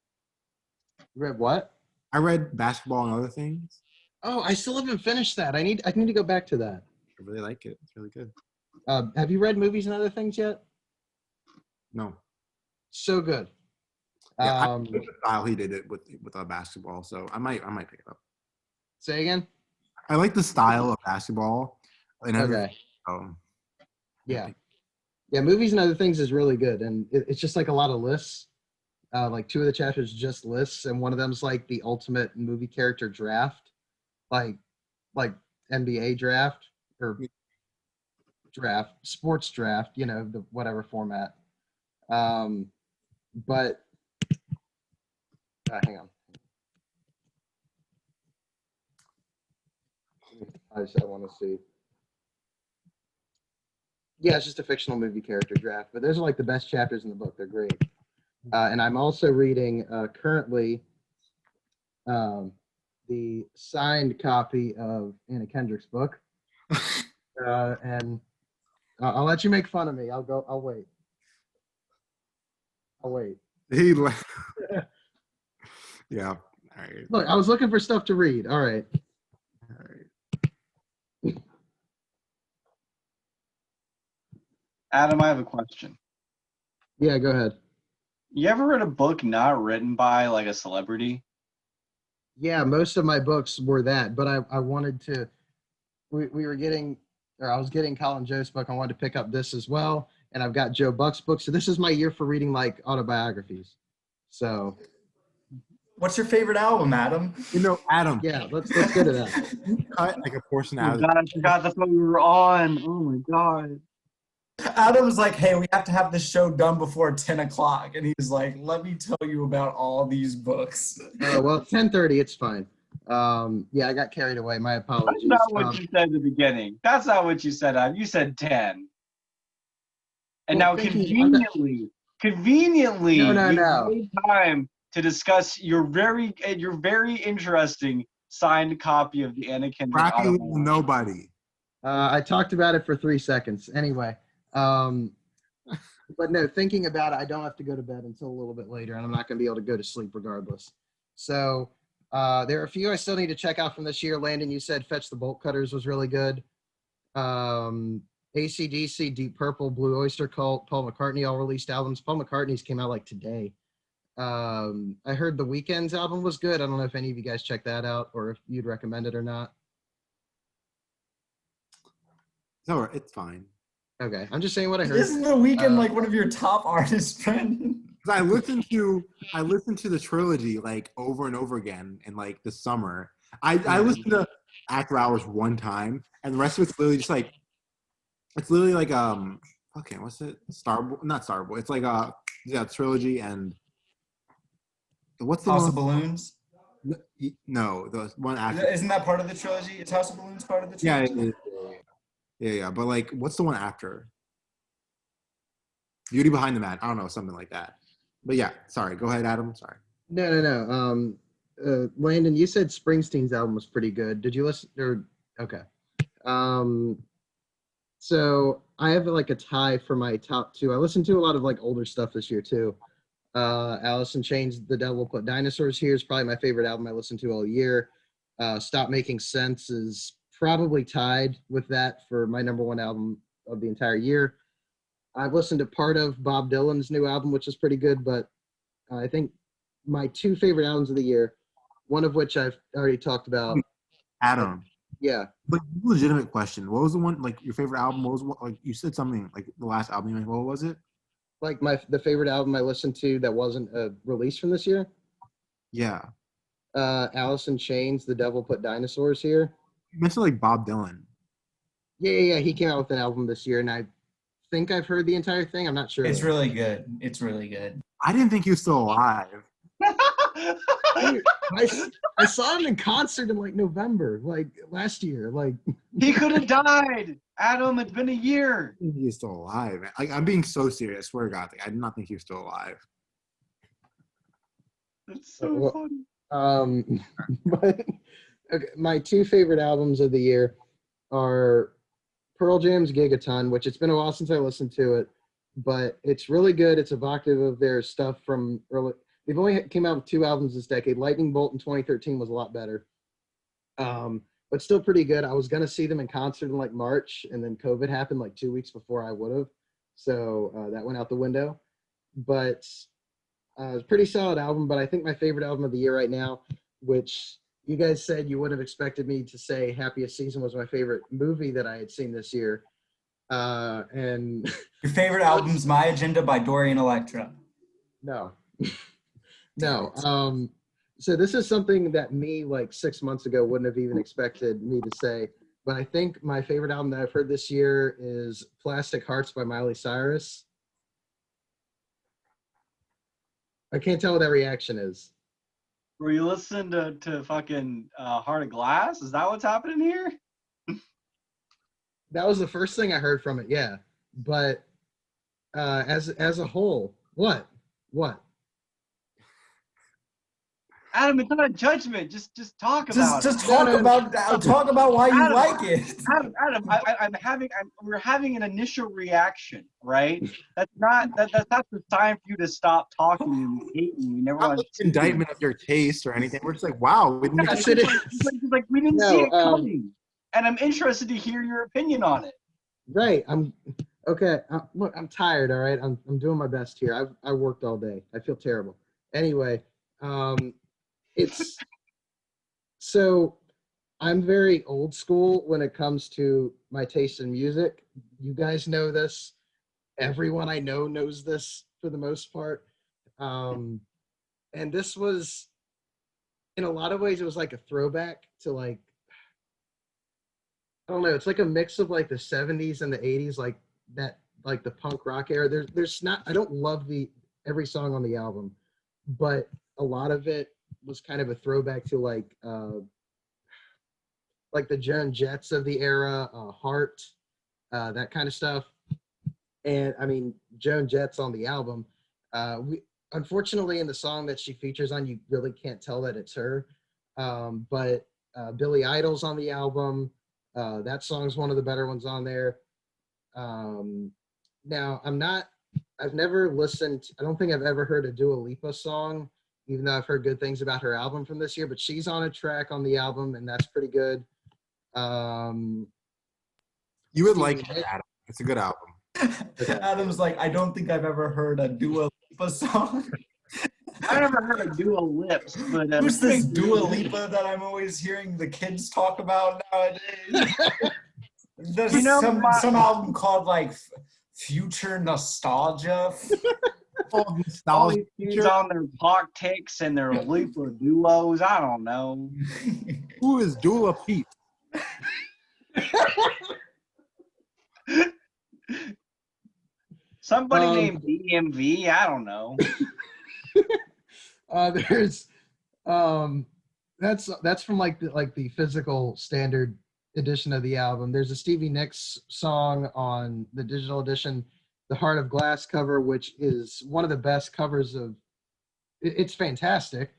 You read what? I read Basketball and Other Things. Oh, I still haven't finished that. I need to go back to that. I really like it. It's really good. Have you read Movies and Other Things yet? No. So good. Yeah, I like the style he did it with basketball, so I might pick it up. Say again? I like the style of basketball and everything. Okay. Um, Yeah. Yeah, Movies and Other Things is really good. And it's just like a lot of lists. Like 2 of the chapters just lists, and one of them's like the ultimate movie character draft, like like NBA draft or sports draft, the whatever format. Um, but hang on. I want to see. Yeah, it's just a fictional movie character draft, but those are like the best chapters in the book. They're great. And I'm also reading currently the signed copy of Anna Kendrick's book. And I'll let you make fun of me. I'll go. I'll wait. I'll wait. Yeah. All right. Look, I was looking for stuff to read. All right. All right. Adam, I have a question. Yeah, go ahead. You ever read a book not written by like a celebrity? Yeah, most of my books were that, but I wanted to. We were getting, or I was getting Colin Joe's book. I wanted to pick up this as well, and I've got Joe Buck's book. So this is my year for reading like autobiographies. So. What's your favorite album, Adam? Adam. Yeah, let's go to that. Cut like a portion Oh out of God, I forgot that's what we were on. Oh my God. Adam was like, hey, we have to have this show done before 10 o'clock. And he's like, let me tell you about all these books. Well, 10:30, it's fine. Yeah, I got carried away. My apologies. That's not what you said in the beginning. That's not what you said, Adam. You said 10. And Well, now conveniently, No. you made time to discuss your very interesting signed copy of the Anna Kendrick Cracking autobiography. nobody. I talked about it for 3 seconds. Anyway, but no, thinking about it, I don't have to go to bed until a little bit later, and I'm not going to be able to go to sleep regardless. So there are a few I still need to check out from this year. Landon, you said Fetch the Bolt Cutters was really good. AC/DC, Deep Purple, Blue Oyster Cult, Paul McCartney all released albums. Paul McCartney's came out like today. I heard The Weeknd's album was good. I don't know if any of you guys checked that out or if you'd recommend it or not. No, it's fine. Okay, I'm just saying what I heard. Isn't The Weeknd like one of your top artists, Brandon? I listened to the trilogy like over and over again in like the summer. I listened to After Hours one time, and the rest of it's literally just like okay, what's it? Not Starboy. It's like trilogy and what's the House one? of Balloons? No, the one after. Isn't that part of the trilogy? Is House of Balloons part of the trilogy? Yeah. But like, what's the one after? Beauty Behind the Mat. I don't know, something like that. But yeah, sorry. Go ahead, Adam. Sorry. No. Landon, you said Springsteen's album was pretty good. Did you listen? Okay. So I have like a tie for my top 2. I listened to a lot of like older stuff this year too. Alice in Chains, The Devil Put Dinosaurs Here is probably my favorite album I listened to all year. Stop Making Sense is probably tied with that for my number 1 album of the entire year. I've listened to part of Bob Dylan's new album, which is pretty good, but I think my 2 favorite albums of the year, one of which I've already talked about. Adam. Yeah. But legitimate question. What was the one, like, your favorite album? What was like, you said something, like, the last album you made, what was it? Like the favorite album I listened to that wasn't a release from this year? Yeah. Alice in Chains, The Devil Put Dinosaurs Here. You mentioned, like, Bob Dylan. Yeah. He came out with an album this year, and I think I've heard the entire thing. I'm not sure. It's really good. It's really good. I didn't think he was still alive. Dude, I saw him in concert in like November, like last year. Like He could have died. Adam, it's been a year. I think he's still alive. Like, I'm being so serious. I swear to God, like, I did not think he was still alive. That's so funny. But okay, my 2 favorite albums of the year are Pearl Jam's Gigaton, which it's been a while since I listened to it, but it's really good. It's evocative of their stuff from early. They've only came out with 2 albums this decade. Lightning Bolt in 2013 was a lot better, but still pretty good. I was gonna see them in concert in like March, and then COVID happened like 2 weeks before I would have, so that went out the window. But it's a pretty solid album. But I think my favorite album of the year right now, which You guys said you wouldn't have expected me to say Happiest Season was my favorite movie that I had seen this year. And Your favorite album's My Agenda by Dorian Electra. no, no. So this is something that me like 6 months ago wouldn't have even expected me to say. But I think my favorite album that I've heard this year is Plastic Hearts by Miley Cyrus. I can't tell what that reaction is. Were you listening to fucking Heart of Glass? Is that what's happening here? That was the first thing I heard from it, yeah. But as a whole, what? Adam, it's not a judgment. Just talk about Just it. talk about why you Adam, like it. Adam, we're having an initial reaction, right? That's not the time for you to stop talking and hating. We never Not want like indictment of your taste or anything. We're just like, wow, we didn't expect like we didn't No, see it coming, and I'm interested to hear your opinion on it. Right. Okay. Look, I'm tired. All right. I'm doing my best here. I worked all day. I feel terrible. Anyway, it's so I'm very old school when it comes to my taste in music. You guys know this. Everyone I know knows this for the most part. And this was, in a lot of ways, it was like a throwback to like, I don't know. It's like a mix of like the 70s and the 80s, like that, like the punk rock era. There's not. I don't love every song on the album, but a lot of it was kind of a throwback to like the Joan Jets of the era, Heart, that kind of stuff. And I mean, Joan Jett's on the album. Unfortunately, in the song that she features on, you really can't tell that it's her. But Billy Idol's on the album. That song's one of the better ones on there. Now, I've never listened, I don't think I've ever heard a Dua Lipa song, even though I've heard good things about her album from this year, but she's on a track on the album, and that's pretty good. You would like it, Adam. It's a good album. Adam's like, I don't think I've ever heard a Dua Lipa song. I never heard of Dua Lips, but Who's this Dua Lipa that I'm always hearing the kids talk about nowadays? There's some album called like Future Nostalgia. All these kids on their politics and their Lipa duos. I don't know. Who is Dula Peep? Somebody named DMV. I don't know. There's that's from like the physical standard edition of the album. There's a Stevie Nicks song on the digital edition, the Heart of Glass cover, which is one of the best covers of. It's fantastic.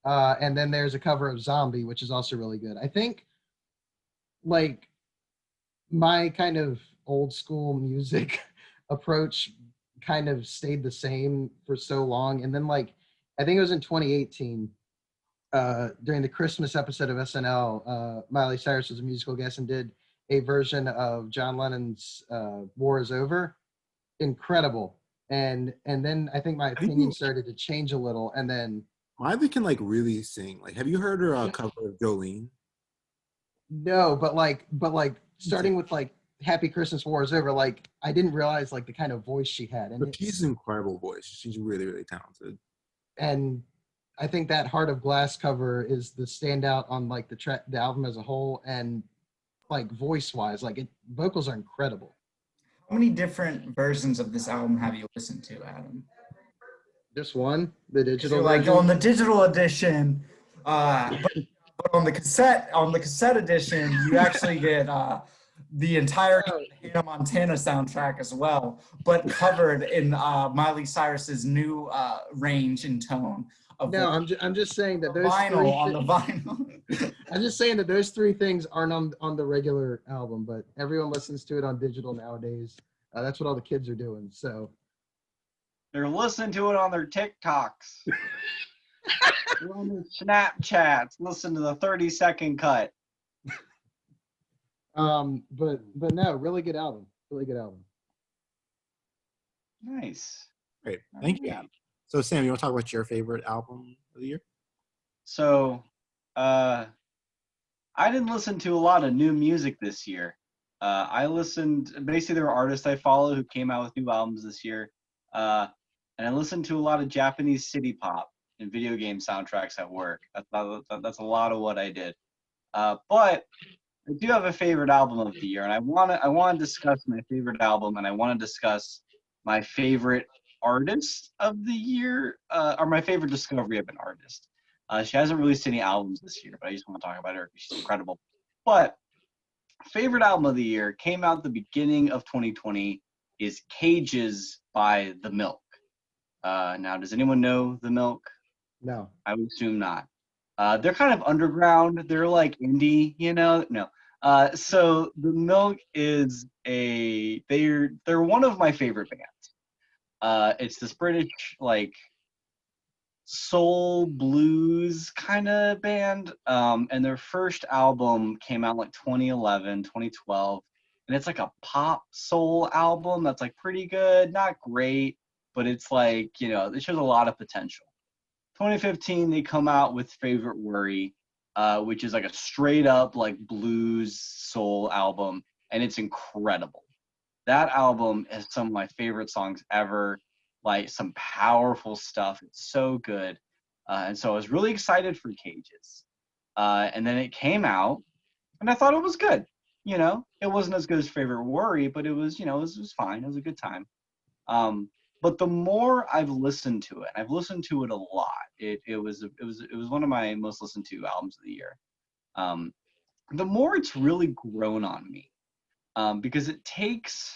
And then there's a cover of Zombie, which is also really good. I think like my kind of old school music approach kind of stayed the same for so long, and then like I think it was in 2018 during the Christmas episode of SNL, Miley Cyrus was a musical guest and did a version of John Lennon's War Is Over. Incredible. And then I think my opinion started to change a little, and then Miley can like really sing. Like, have you heard her cover of Jolene? No, but starting with like Happy Christmas, War Is Over, like I didn't realize like the kind of voice she had. And But she's an incredible voice. She's really, really talented. And I think that Heart of Glass cover is the standout on like the album as a whole, and like voice wise, like vocals are incredible. How many different versions of this album have you listened to, Adam? Just one, the digital. So like on the digital edition, but on the cassette edition, you actually get the entire Hannah Montana soundtrack as well, but covered in Miley Cyrus's new range and tone. No, I'm just saying that those vinyl on the vinyl. I'm just saying that those three things aren't on the regular album, but everyone listens to it on digital nowadays. That's what all the kids are doing. So they're listening to it on their TikToks. They're on their Snapchats. Listen to the 30-second cut. But no, really good album. Really good album. Nice. Great. Thank you. So Sam, you want to talk about your favorite album of the year? So I didn't listen to a lot of new music this year. I listened, basically there were artists I follow who came out with new albums this year. And I listened to a lot of Japanese city pop and video game soundtracks at work. That's a lot of what I did. But I do have a favorite album of the year, and I want to discuss my favorite album, and I want to discuss my favorite artist of the year, or my favorite discovery of an artist. She hasn't released any albums this year, but I just want to talk about her because she's incredible. But favorite album of the year came out at the beginning of 2020 is Cages by The Milk. Now, does anyone know The Milk? No. I would assume not. They're kind of underground. They're like indie, you know? No. So The Milk is they're one of my favorite bands. It's this British like soul blues kind of band. And their first album came out like 2011, 2012. And it's like a pop soul album that's like pretty good, not great, but it's like, you know, it shows a lot of potential. 2015, they come out with Favorite Worry, which is like a straight up like blues soul album, and it's incredible. That album has some of my favorite songs ever, like some powerful stuff. It's so good. And so I was really excited for Cages. And then it came out, and I thought it was good. You know, it wasn't as good as Favorite Worry, but it was, you know, it was fine. It was a good time. But the more I've listened to it, I've listened to it a lot. It was one of my most listened to albums of the year. The more it's really grown on me, because it takes,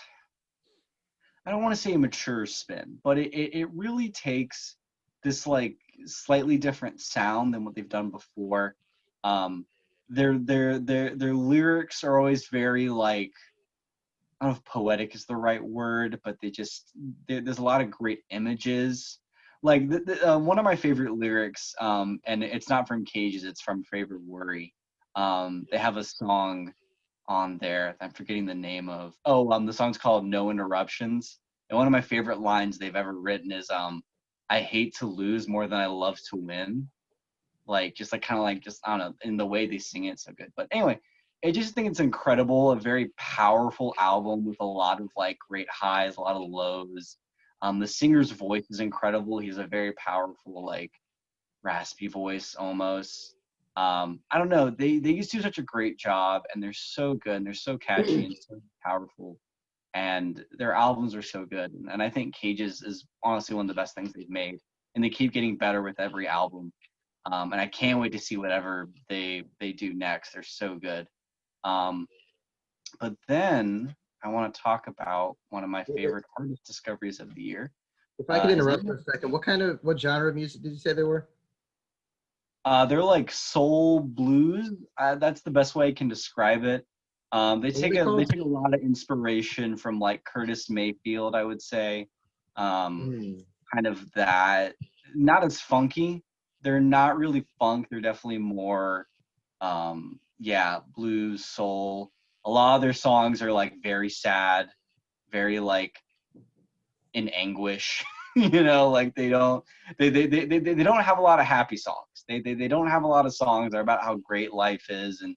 I don't want to say a mature spin, but it really takes this like slightly different sound than what they've done before. Their lyrics are always very like, I don't know if poetic is the right word, but there's a lot of great images. Like one of my favorite lyrics, and it's not from Cages, it's from Favorite Worry. They have a song on there I'm forgetting the name of. The song's called No Interruptions. And one of my favorite lines they've ever written is, I hate to lose more than I love to win. Like, just like kind of like, just, I don't know, in the way they sing it, so good. But anyway, I just think it's incredible, a very powerful album with a lot of like great highs, a lot of lows. The singer's voice is incredible. He's a very powerful, like raspy voice almost. I don't know. They used to do such a great job, and they're so good, and they're so catchy and so powerful, and their albums are so good. And I think Cages is honestly one of the best things they've made, and they keep getting better with every album. And I can't wait to see whatever they do next. They're so good. But then I want to talk about one of my favorite artist discoveries of the year. If I could interrupt for a second, what genre of music did you say they were? They're like soul blues. That's the best way I can describe it. They take a lot of inspiration from like Curtis Mayfield, I would say. Kind of that. Not as funky. They're not really funk. They're definitely more blues, soul. A lot of their songs are like very sad, very like in anguish. You know, like they don't have a lot of happy songs. They don't have a lot of songs that are about how great life is and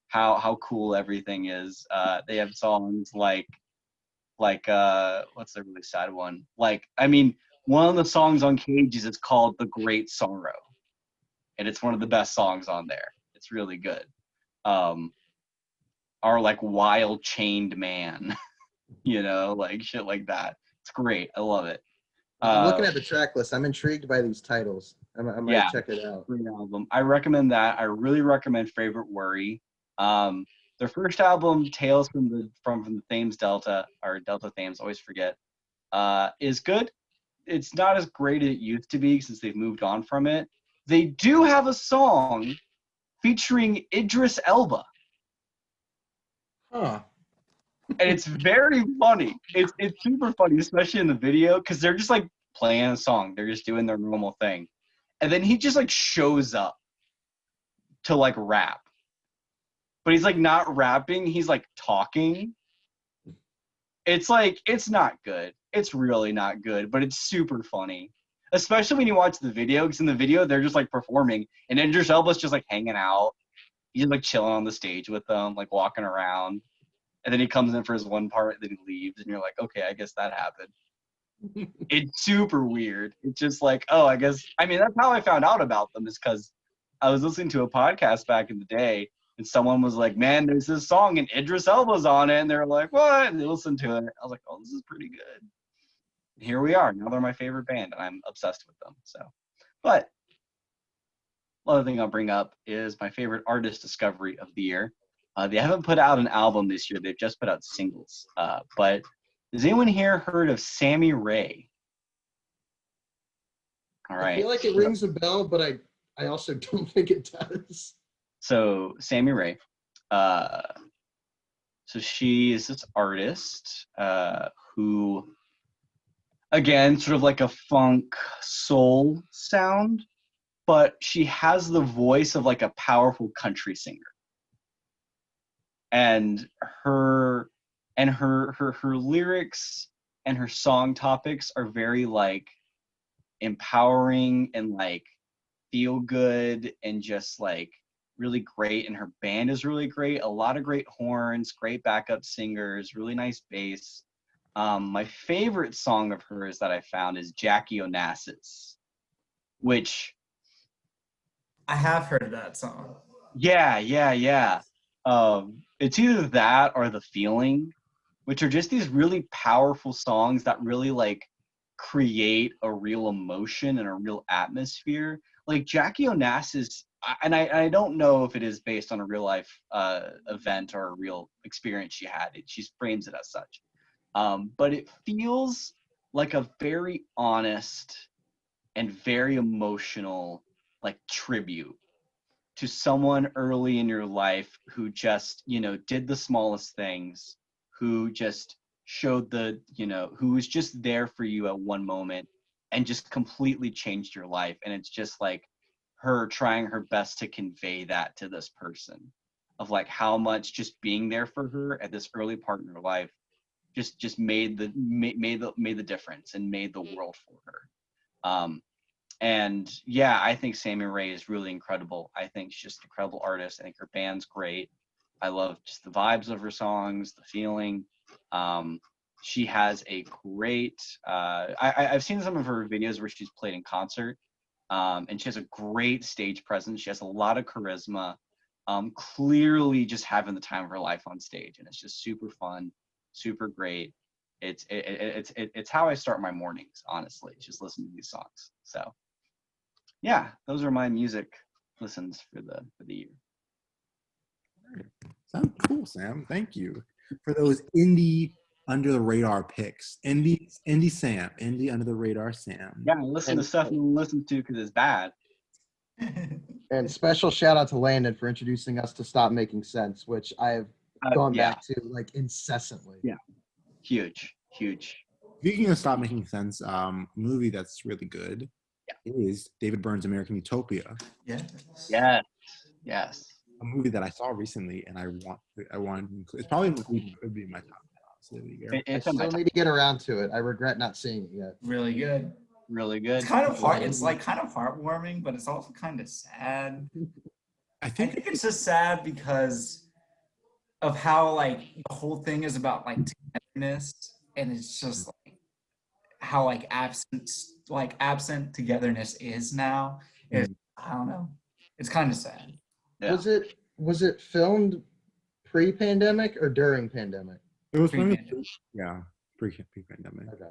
how cool everything is. They have songs like what's the really sad one? Like, I mean, one of the songs on Cages is called The Great Sorrow, and it's one of the best songs on there. It's really good. Or like Wild Chained Man, you know, like shit like that. It's great. I love it. I'm looking at the track list. I'm intrigued by these titles. I might check it out. Great album. I recommend that. I really recommend Favorite Worry. Their first album, Tales from the Thames Delta, or Delta Thames, always forget, is good. It's not as great as it used to be since they've moved on from it. They do have a song featuring Idris Elba. Huh. And it's very funny. It's super funny, especially in the video, because they're just like playing a song. They're just doing their normal thing. And then he just like shows up to like rap. But he's like not rapping, he's like talking. It's like, it's not good. It's really not good, but it's super funny. especially when you watch the video, because in the video they're just like performing, and Idris Elba's just like hanging out. He's like chilling on the stage with them, like walking around, and then he comes in for his one part, then he leaves, and you're like, okay, I guess that happened. It's super weird. It's just like, oh, I guess. I mean, that's how I found out about them, is because I was listening to a podcast back in the day, and someone was like, man, there's this song and Idris Elba's on it, and they're like, what? And they listened to it. I was like, oh, this is pretty good. And here we are. Now they're my favorite band, and I'm obsessed with them. So, but another thing I'll bring up is my favorite artist discovery of the year. They haven't put out an album this year. They've just put out singles. But has anyone here heard of Sammy Ray? All right. I feel like it rings a bell, but I also don't think it does. So Sammy Ray. So she is this artist who, again, sort of like a funk soul sound, but she has the voice of like a powerful country singer. And her lyrics and her song topics are very like empowering and like feel good and just like really great. And her band is really great. A lot of great horns, great backup singers, really nice bass. My favorite song of hers that I found is Jackie Onassis, which I have heard of that song. yeah. It's either that or The Feeling, which are just these really powerful songs that really like create a real emotion and a real atmosphere. Like Jackie Onassis, and I don't know if it is based on a real life event or a real experience she had. She frames it as such. But it feels like a very honest and very emotional like tribute to someone early in your life who just, did the smallest things, who just showed who was just there for you at one moment and just completely changed your life. And it's just like her trying her best to convey that to this person of like how much just being there for her at this early part in her life just made the difference and made the world for her. And yeah, I think Sammy Ray is really incredible. I think she's just an incredible artist. I think her band's great. I love just the vibes of her songs, the feeling. She has a great, I've seen some of her videos where she's played in concert, and she has a great stage presence. She has a lot of charisma, clearly just having the time of her life on stage. And it's just super fun, super great. It's how I start my mornings, honestly, just listening to these songs. So yeah, those are my music listens for the year. Sounds cool, Sam. Thank you for those indie under the radar picks. Indie Sam, indie under the radar Sam. Yeah, listen to stuff you listen to because it's bad. And special shout out to Landon for introducing us to Stop Making Sense, which I have gone back to like incessantly. Yeah, huge. Speaking of Stop Making Sense, movie that's really good is David Byrne's American Utopia. Yes. A movie that I saw recently, and I want to include. It's probably would be my top 10, honestly. I still need to get around to it. I regret not seeing it yet. Really good. It's kind of hard. It's like kind of heartwarming, but it's also kind of sad. I think it's just sad because of how like the whole thing is about like togetherness, and it's just like how like absent togetherness is now. I don't know. It's kind of sad. Yeah. Was it filmed pre-pandemic or during pandemic? It was Pre-pandemic. pre-pandemic. Okay.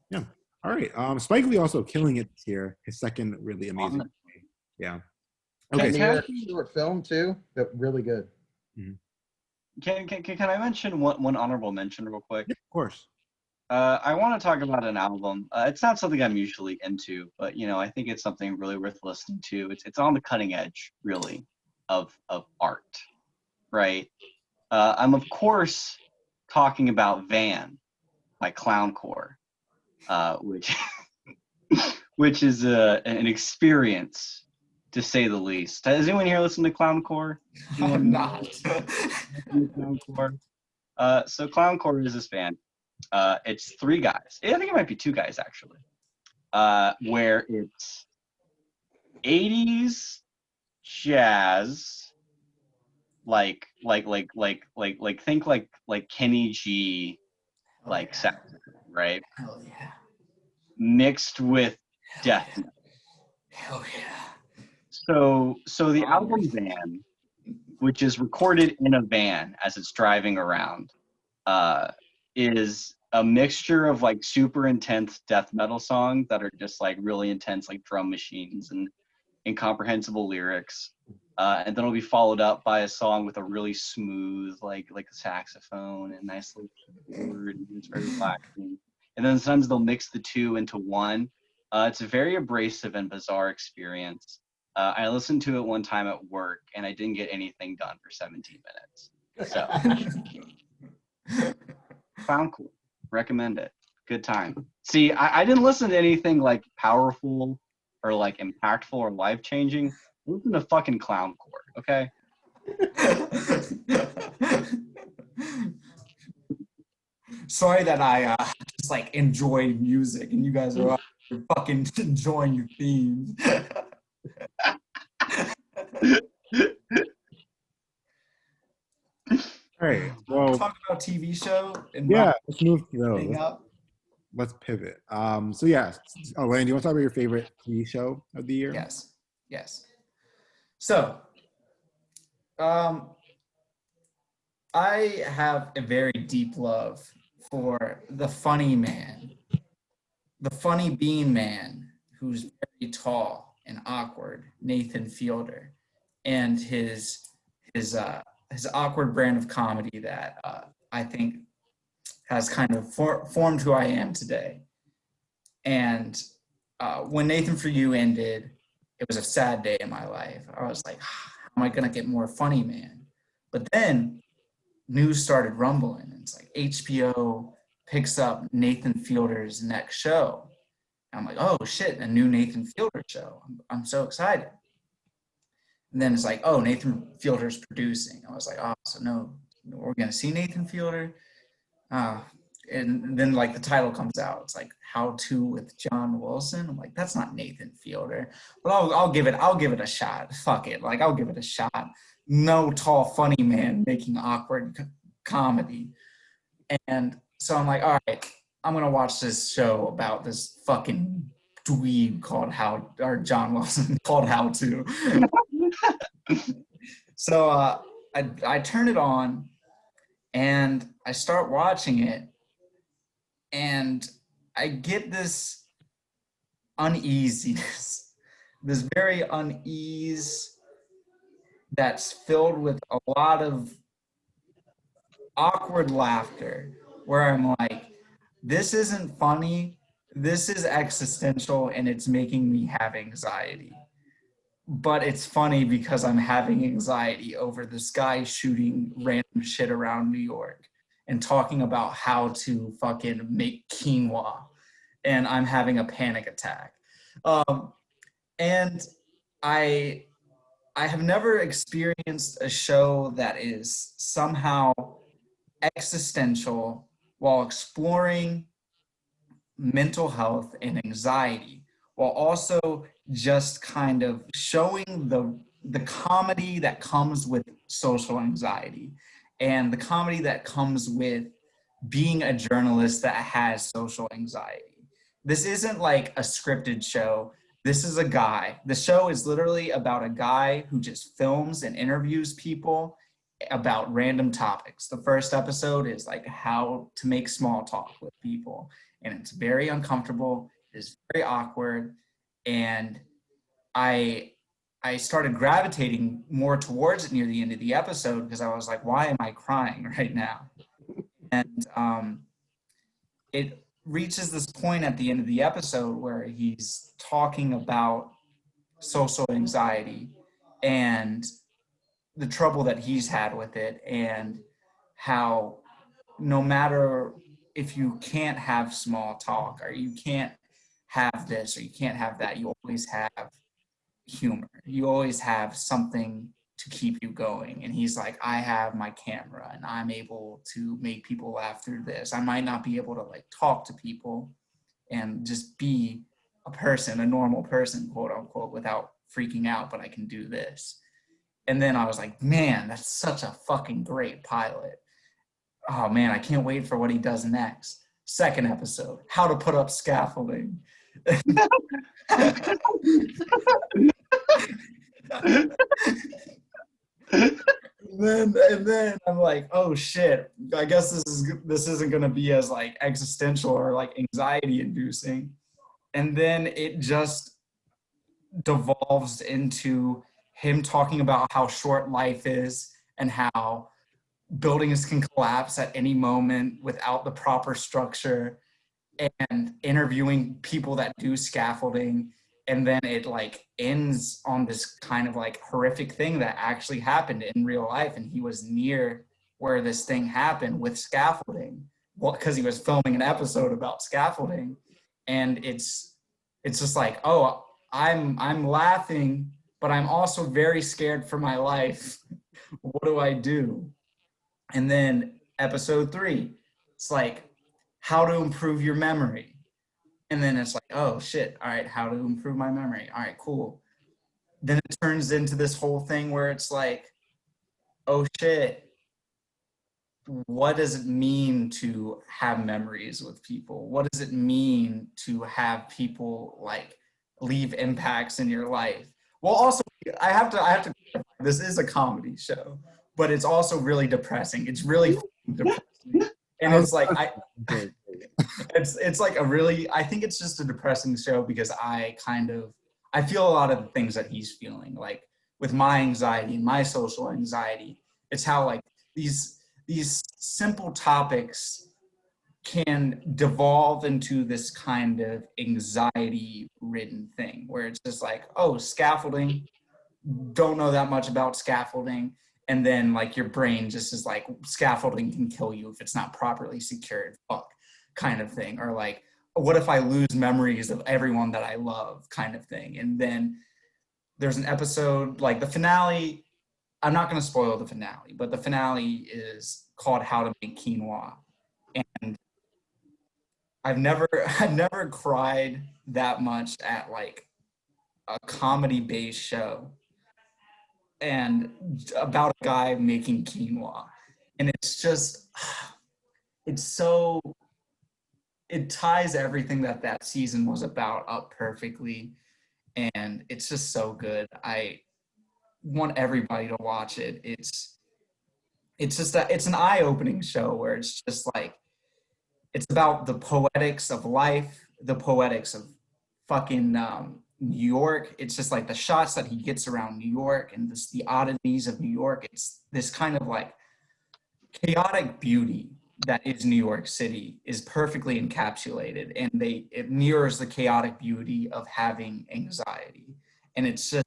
Yeah. All right. Spike Lee also killing it this year. His second really amazing movie. Yeah. Okay. Short film too, but really good. Can I mention one honorable mention real quick? Yeah, of course. I want to talk about an album. It's not something I'm usually into, but I think it's something really worth listening to. It's on the cutting edge, really, of art, right? I'm of course talking about Van by Clowncore, which is an experience to say the least. Has anyone here listened to Clowncore? I'm not. Clowncore. So Clowncore is this band. It's three guys. I think it might be two guys actually. where it's 80s jazz, think like Kenny G, like saxophone, right? Hell yeah. Mixed with Hell death yeah. metal. Hell yeah. So the album Van, which is recorded in a van as it's driving around, is a mixture of like super intense death metal songs that are just like really intense, like drum machines and incomprehensible lyrics. And then it'll be followed up by a song with a really smooth, like a saxophone and nice little keyboard, and it's very relaxing. And then sometimes they'll mix the two into one. It's a very abrasive and bizarre experience. I listened to it one time at work, and I didn't get anything done for 17 minutes. So, found cool. Recommend it. Good time. See, I didn't listen to anything like powerful or like impactful or life-changing. Listen to fucking clowncore, okay? Sorry that I just like enjoy music and you guys are fucking enjoying your themes. All right. Well, Talk about TV show and yeah, wrap let's move to those. thing up. Let's pivot. So yeah. Oh, Landon, do you want to talk about your favorite TV show of the year? Yes. So, I have a very deep love for the funny man, the funny bean man, who's very tall and awkward, Nathan Fielder, and his awkward brand of comedy that I think has kind of formed who I am today. And when Nathan For You ended, it was a sad day in my life. I was like, how am I gonna get more funny man? But then news started rumbling, and it's like HBO picks up Nathan Fielder's next show. And I'm like, oh shit, a new Nathan Fielder show. I'm so excited. And then it's like, oh, Nathan Fielder's producing. I was like, oh, so no, we're gonna see Nathan Fielder. And then like the title comes out. It's like How To with John Wilson. I'm like, that's not Nathan Fielder. But I'll give it a shot. Fuck it. Like I'll give it a shot. No tall, funny man making awkward comedy. And so I'm like, all right, I'm gonna watch this show about this fucking dweeb called John Wilson called How To. So I turn it on and I start watching it, and I get this uneasiness, this very unease that's filled with a lot of awkward laughter, where I'm like, this isn't funny, this is existential, and it's making me have anxiety. But it's funny because I'm having anxiety over this guy shooting random shit around New York and talking about how to fucking make quinoa, and I'm having a panic attack. And I have never experienced a show that is somehow existential while exploring mental health and anxiety, while also just kind of showing the comedy that comes with social anxiety and the comedy that comes with being a journalist that has social anxiety. This isn't like a scripted show. This is a guy. The show is literally about a guy who just films and interviews people about random topics. The first episode is like how to make small talk with people, and it's very uncomfortable. It's very awkward, and I started gravitating more towards it near the end of the episode because I was like, why am I crying right now? And it reaches this point at the end of the episode where he's talking about social anxiety and the trouble that he's had with it, and how no matter if you can't have small talk or you can't have this or you can't have that, you always have humor. You always have something to keep you going. And he's like, I have my camera and I'm able to make people laugh through this. I might not be able to like talk to people and just be a person, a normal person, quote unquote, without freaking out, but I can do this. And then I was like, man, that's such a fucking great pilot. Oh man, I can't wait for what he does next. Second episode, how to put up scaffolding. And then I'm like, oh shit, I guess this isn't gonna be as like existential or like anxiety inducing. And then it just devolves into him talking about how short life is and how buildings can collapse at any moment without the proper structure, and interviewing people that do scaffolding. And then it like ends on this kind of like horrific thing that actually happened in real life, and he was near where this thing happened with scaffolding, well, because he was filming an episode about scaffolding. And it's just like, oh, I'm laughing, but I'm also very scared for my life. What do I do? And then episode 3, it's like how to improve your memory. And then it's like, oh shit, all right, how to improve my memory. All right, cool. Then it turns into this whole thing where it's like, oh shit, what does it mean to have memories with people? What does it mean to have people like leave impacts in your life? Well, also, I have to, this is a comedy show, but it's also really depressing. It's really depressing. And it's like, it's like a really, I think it's just a depressing show because I feel a lot of the things that he's feeling, like with my anxiety and my social anxiety. It's how like these simple topics can devolve into this kind of anxiety ridden thing where it's just like, oh, scaffolding, don't know that much about scaffolding. And then like your brain just is like, scaffolding can kill you if it's not properly secured, fuck, kind of thing. Or like, what if I lose memories of everyone that I love, kind of thing. And then there's an episode, like the finale, I'm not going to spoil the finale, but the finale is called How to Make Quinoa. And I've never cried that much at like a comedy-based show and about a guy making quinoa. And it's just, it ties everything that season was about up perfectly. And it's just so good. I want everybody to watch it. It's an eye-opening show where it's just like, it's about the poetics of life, the poetics of fucking New York. It's just like the shots that he gets around New York and the oddities of New York. It's this kind of like chaotic beauty that is New York City is perfectly encapsulated, and it mirrors the chaotic beauty of having anxiety. And it's so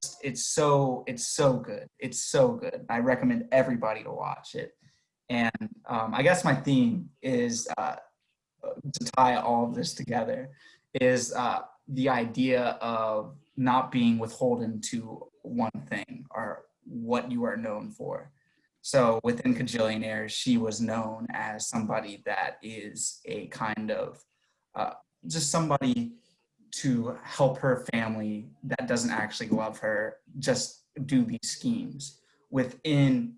good. It's so good. I recommend everybody to watch it. And I guess my theme is to tie all of this together is the idea of not being withholden to one thing or what you are known for. So within Kajillionaires, she was known as somebody that is a kind of just somebody to help her family that doesn't actually love her, just do these schemes. Within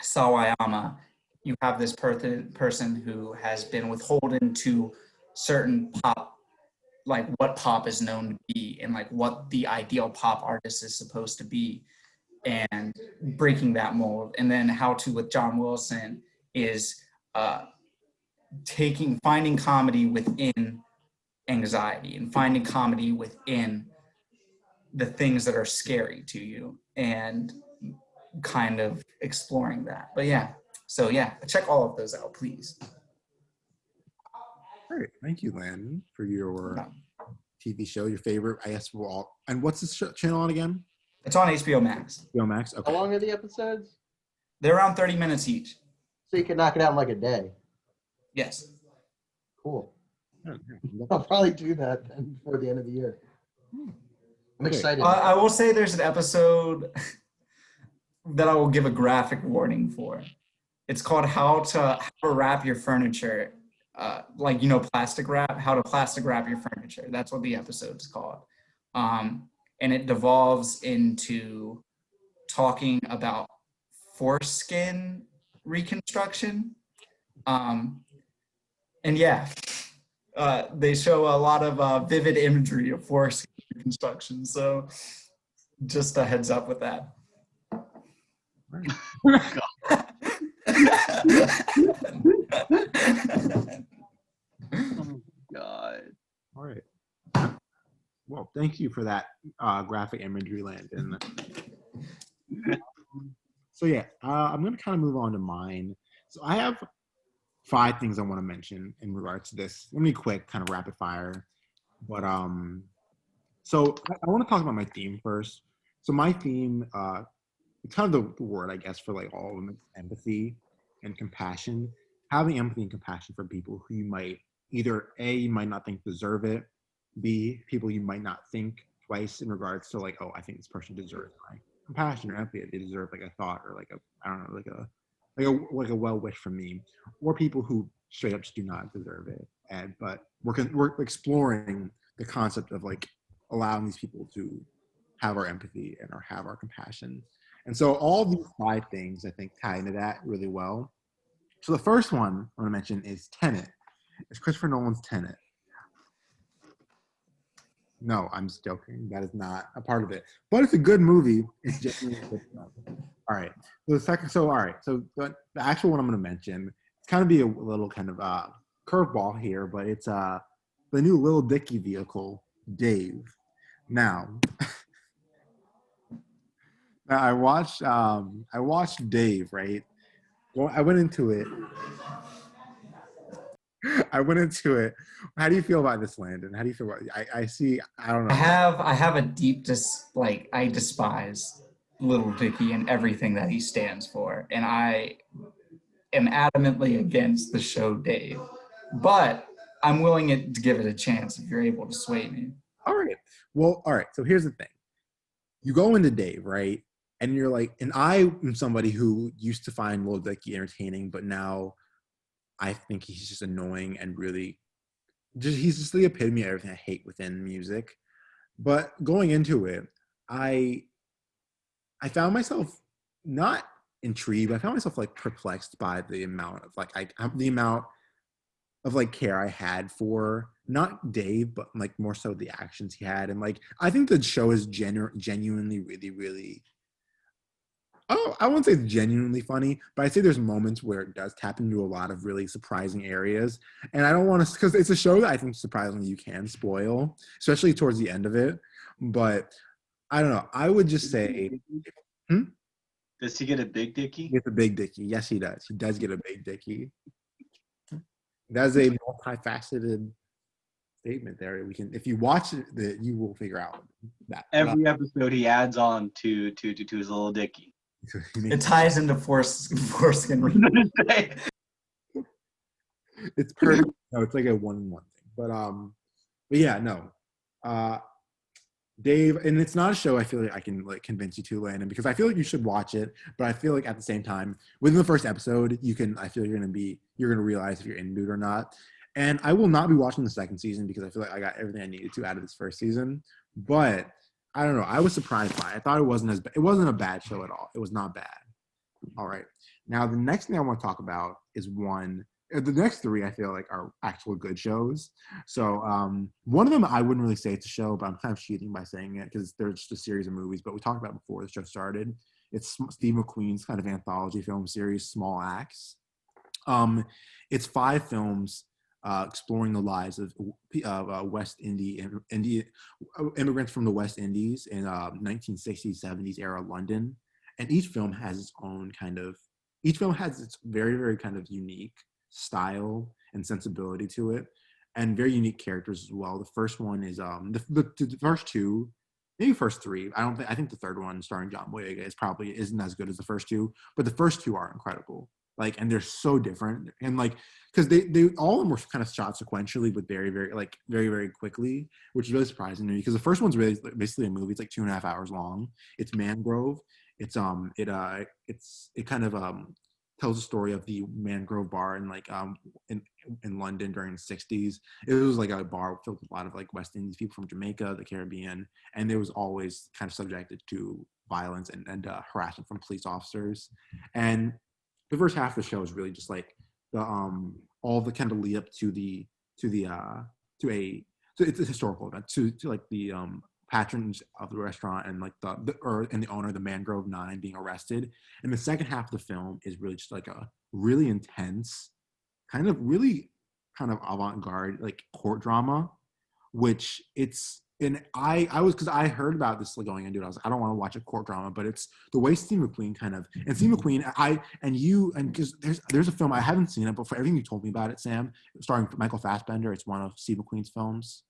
Sawayama, you have this person who has been withholden to certain pop, like what pop is known to be and like what the ideal pop artist is supposed to be, and breaking that mold. And then How to with John Wilson is finding comedy within anxiety and finding comedy within the things that are scary to you and kind of exploring that. But yeah, so yeah, check all of those out, please. Great. Thank you, Landon, for your TV show, your favorite, I guess, we're all. And what's this channel on again? It's on HBO Max. HBO Max? Okay. How long are the episodes? They're around 30 minutes each. So you can knock it out in like a day. Yes. Cool. I'll probably do that then before the end of the year. I'm excited. I will say there's an episode that I will give a graphic warning for. It's called How to Wrap Your Furniture like, plastic wrap, how to plastic wrap your furniture. That's what the episode is called. And it devolves into talking about foreskin reconstruction. And yeah, they show a lot of vivid imagery of foreskin reconstruction. So just a heads up with that. Oh God. All right. Well, thank you for that graphic imagery, Landon. So yeah, I'm gonna kind of move on to mine. So I have 5 things I want to mention in regards to this. Let me quick, kind of rapid fire. But so I want to talk about my theme first. So my theme, it's kind of the word, I guess, for like all of them, empathy and compassion. Having empathy and compassion for people who you might either A, you might not think deserve it, B, people you might not think twice in regards to like, oh, I think this person deserves my compassion or empathy. They deserve like a thought or like a, I don't know, like a well wish from me, or people who straight up just do not deserve it. But we're exploring the concept of like allowing these people to have our empathy and have our compassion. And so all these 5 things I think tie into that really well. So the first one I want to mention is Tenet. It's Christopher Nolan's Tenet. No, I'm just joking. That is not a part of it. But it's a good movie. It's genuinely a good film. All right. So the second, so all right. So the actual one I'm going to mention, it's kind of be a little kind of curveball here, but it's the new Lil Dicky vehicle, Dave. Now, I watched Dave, right? Well, I went into it. How do you feel about this, Landon? How do you feel about it? I see, I don't know. I have a deep I despise Little Dicky and everything that he stands for, and I am adamantly against the show Dave. But I'm willing to give it a chance if you're able to sway me. All right. Well, all right. So here's the thing. You go into Dave, right? And you're like, and I am somebody who used to find Lil Dicky entertaining, but now I think he's just annoying and really he's just the epitome of everything I hate within music. But going into it, I found myself not intrigued, but I found myself like perplexed by the amount of care I had for not Dave, but like more so the actions he had. And like I think the show is genuinely really, really, oh, I won't say it's genuinely funny, but I'd say there's moments where it does tap into a lot of really surprising areas. And I don't want to, because it's a show that I think surprisingly you can spoil, especially towards the end of it. But I don't know. I would just say, Does he get a big dicky? He gets a big dicky. Yes, he does. He does get a big dicky. That's a multifaceted statement there. We can, if you watch it, you will figure out that. Every episode he adds on to his little dicky. It ties into foreskin. It's perfect. No, it's like a 1-in-1 thing. But yeah, no. Dave, and it's not a show I feel like I can like convince you to, Landon, because I feel like you should watch it, but I feel like at the same time, within the first episode, I feel you're gonna realize if you're into it or not. And I will not be watching the second season because I feel like I got everything I needed to out of this first season. But I don't know. I was surprised by it. I thought it wasn't a bad show at all. It was not bad. All right. Now the next thing I want to talk about is the next 3 I feel like are actual good shows. So one of them I wouldn't really say it's a show, but I'm kind of cheating by saying it because they're just a series of movies. But we talked about it before the show started. It's Steve McQueen's kind of anthology film series, Small Axe. It's 5 films exploring the lives of West Indian immigrants from the West Indies in 1960s, 70s era London. And each film has its very, very kind of unique style and sensibility to it, and very unique characters as well. The first one is the first 2, maybe first 3. I think the third one starring John Boyega isn't as good as the first 2, but the first 2 are incredible. Like, and they're so different, and like, because they all of them were kind of shot sequentially, but very, very very, very quickly, which is really surprising to me because the first one's really basically a movie. It's like 2.5 hours long. It's Mangrove. It kind of tells the story of the Mangrove Bar in like in London during the 60s. It was like a bar filled with a lot of like West Indies people from Jamaica, the Caribbean, and it was always kind of subjected to violence and harassment from police officers. And the first half of the show is really just like the all the kind of lead up to the to a so it's a historical event to like the patrons of the restaurant and like and the owner, the Mangrove Nine, being arrested. And the second half of the film is really just like a really intense, really kind of avant-garde like court drama, which it's and I was because I heard about this like going into it. I was like, I don't want to watch a court drama, but it's the way Steve McQueen Steve McQueen, because there's a film I haven't seen it, but for everything you told me about it, Sam, starring Michael Fassbender, it's one of Steve McQueen's films.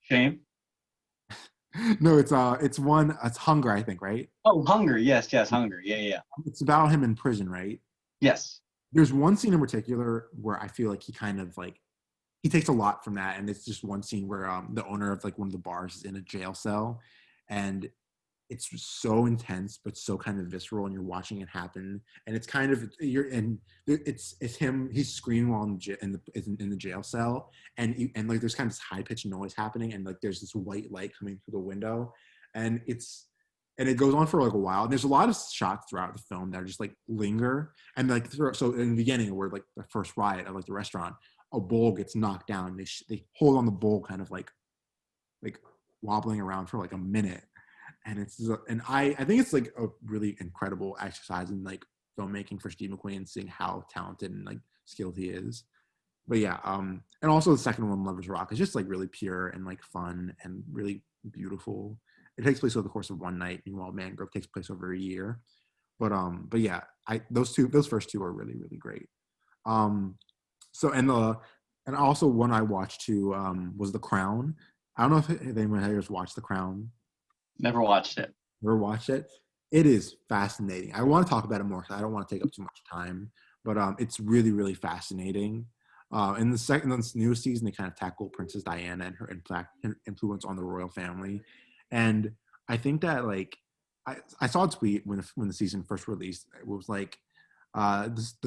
Shame. No, it's Hunger, I think, right? Oh, Hunger. Yes, Hunger. Yeah. It's about him in prison, right? Yes. There's one scene in particular where I feel like he kind of like he takes a lot from that, and it's just one scene where the owner of like one of the bars is in a jail cell, and it's so intense but so kind of visceral, and you're watching it happen, and it's kind of it's him, he's screaming while in the jail cell, and like there's kind of this high pitched noise happening, and like there's this white light coming through the window, and it goes on for like a while, and there's a lot of shots throughout the film that are just like linger, and like so in the beginning where like the first riot of like the restaurant, a bowl gets knocked down, they hold on the bowl kind of like wobbling around for like a minute. And I think it's like a really incredible exercise in like filmmaking for Steve McQueen, seeing how talented and like skilled he is. But yeah, and also the second one, Lovers Rock, is just like really pure and like fun and really beautiful. It takes place over the course of one night, meanwhile Mangrove takes place over a year. But yeah, those first two are really, really great. So and also one I watched too was The Crown. I don't know if anyone has watched The Crown. Never watched it. Never watched it. It is fascinating. I want to talk about it more because I don't want to take up too much time. But it's really, really fascinating. In this newest season, they kind of tackle Princess Diana and her influence on the royal family. And I think that like I saw a tweet when the season first released. It was like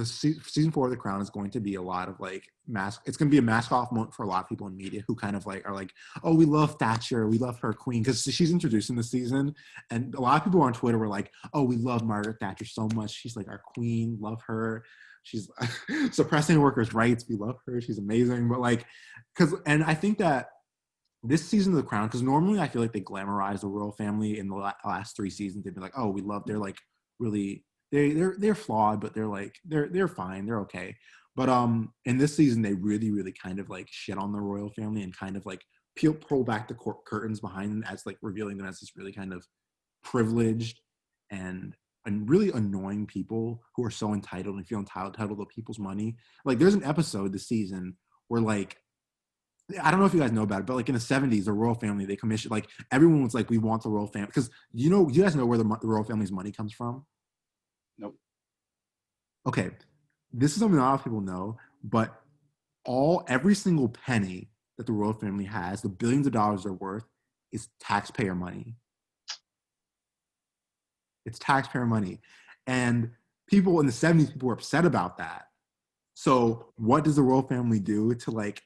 season 4 of The Crown is going to be a lot of like it's going to be a mask off moment for a lot of people in media who kind of like are like, oh, we love Thatcher, we love her queen, because she's introduced in the season, and a lot of people on Twitter were like, oh, we love Margaret Thatcher so much, she's like our queen, love her, she's suppressing workers' rights, we love her, she's amazing. But like and I think that this season of The Crown, because normally I feel like they glamorize the royal family in the last 3 seasons, they've been like, oh, we love, they're like really they're flawed, but they're fine, they're okay. But in this season they really, really kind of like shit on the royal family and kind of like pull back the curtains behind them, as like revealing them as this really kind of privileged and really annoying people who are so entitled and feel entitled to people's money. Like there's an episode this season where like, I don't know if you guys know about it, but like in the 70s, the royal family, they commissioned, like everyone was like, we want the royal family, because you guys know where the royal family's money comes from? Nope. Okay, this is something not a lot of people know, but every single penny that the royal family has, the billions of dollars they're worth, is taxpayer money. It's taxpayer money. And people in the 70s, people were upset about that. So what does the royal family do to like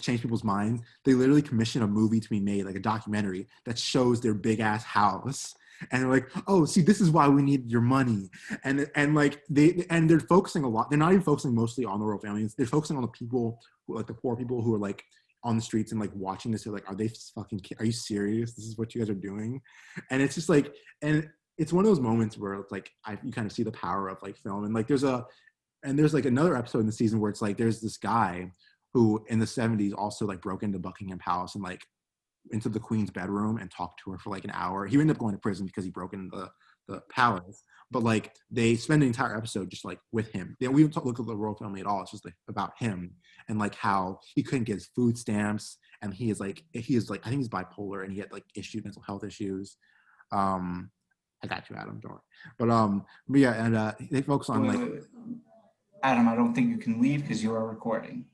change people's minds? They literally commission a movie to be made, like a documentary that shows their big ass house, and they're like, oh, see, this is why we need your money. And like they're focusing a lot, they're not even focusing mostly on the royal families, they're focusing on the people who, like the poor people who are like on the streets and like watching this, they're like, are you serious? This is what you guys are doing? And it's just like, and it's one of those moments where it's like you kind of see the power of like film. And like there's like another episode in the season where it's like there's this guy who in the 70s also like broke into Buckingham Palace and like into the Queen's bedroom and talked to her for like an hour. He ended up going to prison because he broke into the palace. But like they spend an entire episode just like with him. They don't even look at the royal family at all. It's just like about him and like how he couldn't get his food stamps, and he is like I think he's bipolar, and he had like mental health issues. I got you, Adam. Don't worry. But yeah, and they focus on like. Adam, I don't think you can leave because you are recording.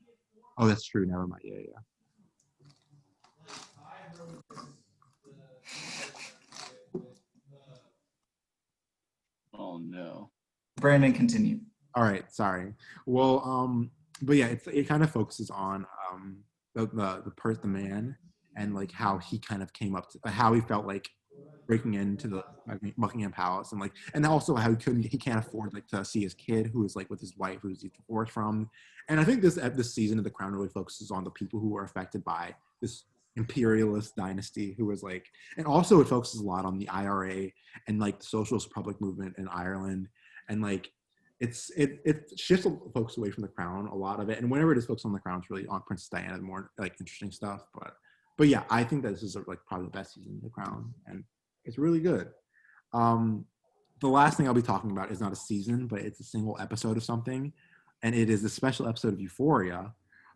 Oh, that's true. Never mind. Yeah. Oh no. Brandon, continue. All right, sorry. Well, but yeah, it kind of focuses on the man and like how he kind of came up to how he felt like breaking into the Buckingham Palace and also how he can't afford like to see his kid who is like with his wife who's divorced from. And I think this season of The Crown really focuses on the people who are affected by this imperialist dynasty who was like, and also it focuses a lot on the IRA and like the Socialist Republic movement in Ireland, and like it shifts folks away from the crown, a lot of it, and whenever it is focused on the crown, it's really on Princess Diana and more like interesting stuff. But yeah, I think that this is like probably the best season of The Crown, and it's really good. The last thing I'll be talking about is not a season, but it's a single episode of something, and it is a special episode of Euphoria.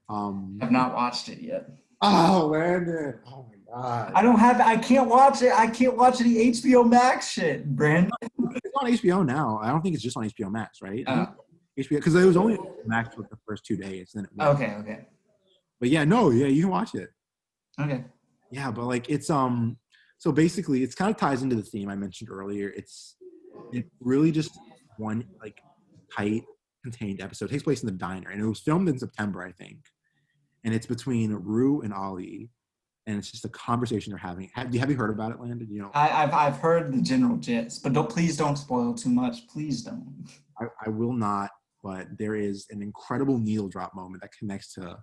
I've not watched it yet. Oh, Landon! Oh my god! I can't watch it. I can't watch any HBO Max shit, Brandon. It's on HBO now. I don't think it's just on HBO Max, right? HBO, because it was only on Max for the first 2 days, then it went. Okay. But yeah, you can watch it. Okay. Yeah, but like it's so basically it's kind of ties into the theme I mentioned earlier. It's really just one like tight, contained episode. It takes place in the diner, and it was filmed in September, I think. And it's between Rue and Ollie, and it's just a conversation they're having. Have you heard about it, Landon? You know, I've heard the general gist, but please don't spoil too much. Please don't. I will not. But there is an incredible needle drop moment that connects to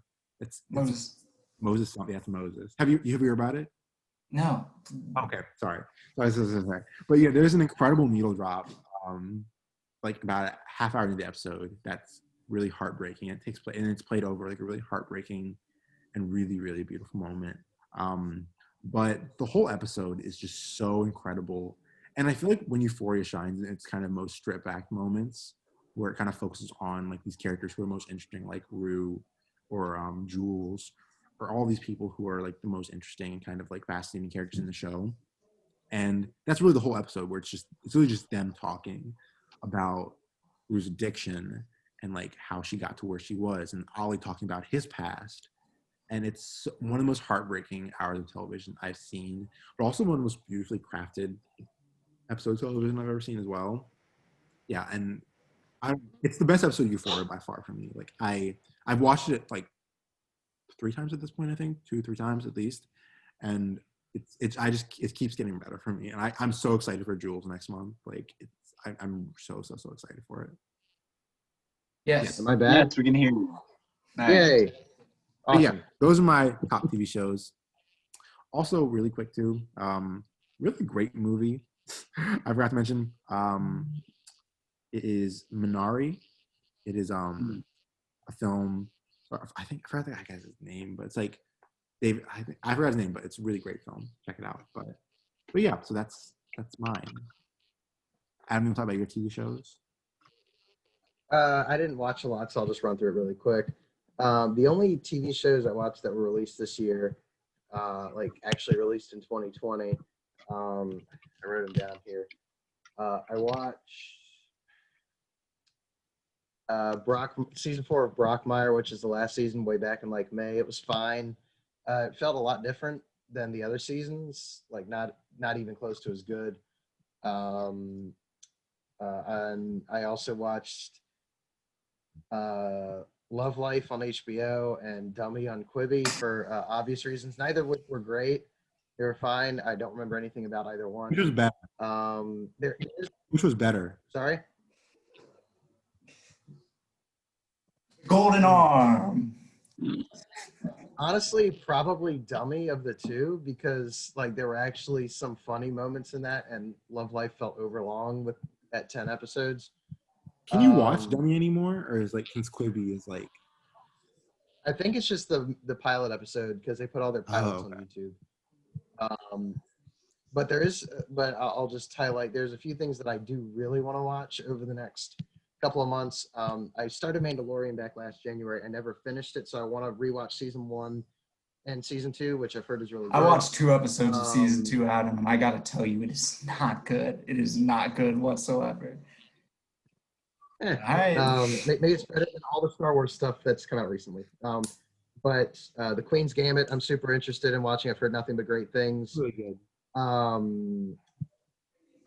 Moses. Moses. Yeah, it's Moses. Have you heard about it? No. Okay, sorry. But yeah, there's an incredible needle drop, like about a half hour into the episode. That's really heartbreaking. It takes place and it's played over like a really heartbreaking and really, really beautiful moment. But the whole episode is just so incredible. And I feel like when Euphoria shines in its kind of most stripped back moments, where it kind of focuses on like these characters who are most interesting, like Rue or Jules, or all these people who are like the most interesting and kind of like fascinating characters in the show. And that's really the whole episode, where it's really just them talking about Rue's addiction and like how she got to where she was, and Ollie talking about his past. And it's one of the most heartbreaking hours of television I've seen, but also one of the most beautifully crafted episodes of television I've ever seen as well. Yeah, and it's the best episode of Euphoria by far for me. Like I've watched it like 3 times at this point, I think 2-3 times at least, and it keeps getting better for me, and I'm so excited for Jules next month. Like I'm so excited for it. Yes. Am I bad? Yes, we can hear you. Nice. Yay. Awesome. Yeah, those are my top TV shows. Also, really quick too, really great movie. I forgot to mention. It is Minari. It is a film. I forgot the guy's name, but it's like David. I forgot his name, but it's a really great film. Check it out. But yeah, so that's mine. Adam, you want to talk about your TV shows? I didn't watch a lot, so I'll just run through it really quick. The only TV shows I watched that were released this year, like actually released in 2020, I wrote them down here. I watched season 4 of Brockmire, which is the last season, way back in like May. It was fine. It felt a lot different than the other seasons, like not even close to as good. And I also watched Love Life on HBO and Dummy on Quibi for obvious reasons, neither of which were great. They were fine. I don't remember anything about either one. Which was better? Which was better? Sorry? Golden Arm. Honestly, probably Dummy of the two, because like there were actually some funny moments in that, and Love Life felt overlong at 10 episodes. Can you watch Dummy anymore, or is like since Quibi is like? I think it's just the pilot episode, because they put all their pilots on YouTube. But I'll just highlight. There's a few things that I do really want to watch over the next couple of months. I started Mandalorian back last January. I never finished it, so I want to rewatch season 1 and season 2, which I've heard is really good. I watched 2 episodes of season 2, Adam, and I got to tell you, it is not good. It is not good whatsoever. Maybe it's better than all the Star Wars stuff that's come out recently. But The Queen's Gambit, I'm super interested in watching. I've heard nothing but great things. Really good.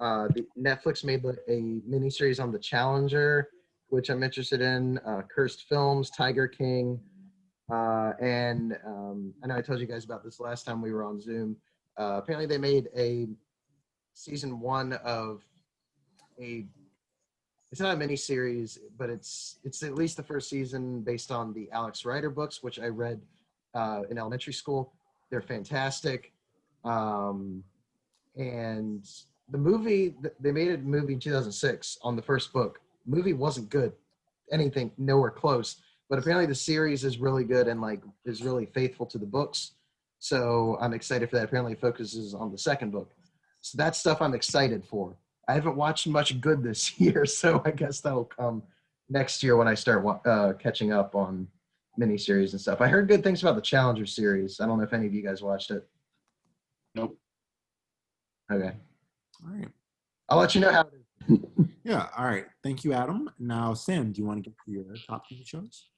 The Netflix made a miniseries on The Challenger, which I'm interested in. Cursed Films, Tiger King, and I know I told you guys about this last time we were on Zoom. Apparently, they made a season 1 of a. It's not a mini series, but it's at least the first season based on the Alex Rider books, which I read in elementary school. They're fantastic. And the movie, they made a movie in 2006 on the first book. The movie wasn't good, anything nowhere close. But apparently the series is really good and like is really faithful to the books. So I'm excited for that. Apparently it focuses on the second book. So that's stuff I'm excited for. I haven't watched much good this year, so I guess that'll come next year when I start catching up on miniseries and stuff. I heard good things about the Challenger series. I don't know if any of you guys watched it. Nope. Okay. All right. I'll let you know how it is. Yeah. All right. Thank you, Adam. Now, Sam, do you want to get to your top TV shows?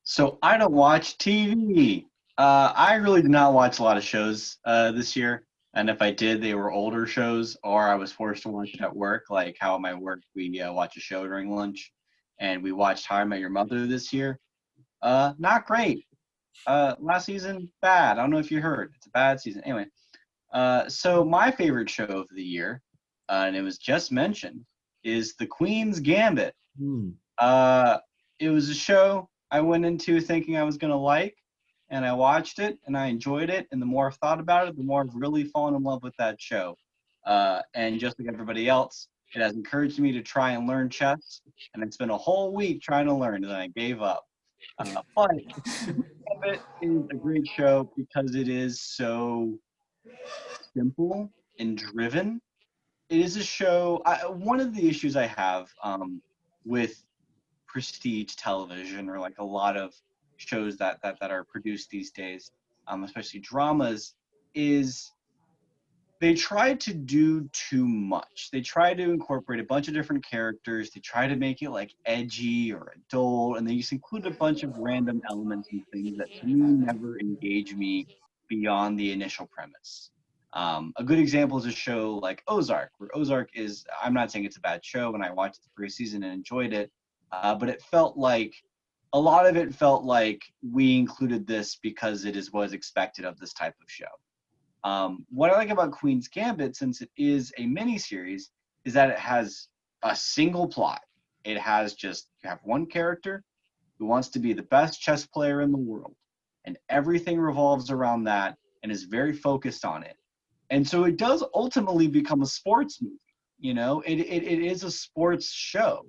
So I don't watch TV. I really did not watch a lot of shows this year. And if I did, they were older shows, or I was forced to watch it at work. Like how at my work, we watch a show during lunch. And we watched How I Met Your Mother this year. Not great. Last season, bad. I don't know if you heard. It's a bad season. Anyway, so my favorite show of the year, and it was just mentioned, is The Queen's Gambit. It was a show I went into thinking I was going to like, and I watched it, and I enjoyed it, and the more I've thought about it, the more I've really fallen in love with that show. And just like everybody else, it has encouraged me to try and learn chess, and I spent a whole week trying to learn, and then I gave up. But it is a great show because it is so simple and driven. It is a show. One of the issues I have with prestige television, or like a lot of shows that are produced these days, especially dramas, is they try to do too much. They try to incorporate a bunch of different characters. They try to make it like edgy or adult, and they just include a bunch of random elements and things that to me never engage me beyond the initial premise. A good example is a show like Ozark, where Ozark is, I'm not saying it's a bad show, and I watched the first season and enjoyed it, but it felt like, a lot of it felt like we included this because it was expected of this type of show. What I like about Queen's Gambit, since it is a miniseries, is that it has a single plot. It has just, you have one character who wants to be the best chess player in the world, and everything revolves around that and is very focused on it. And so it does ultimately become a sports movie. You know, it is a sports show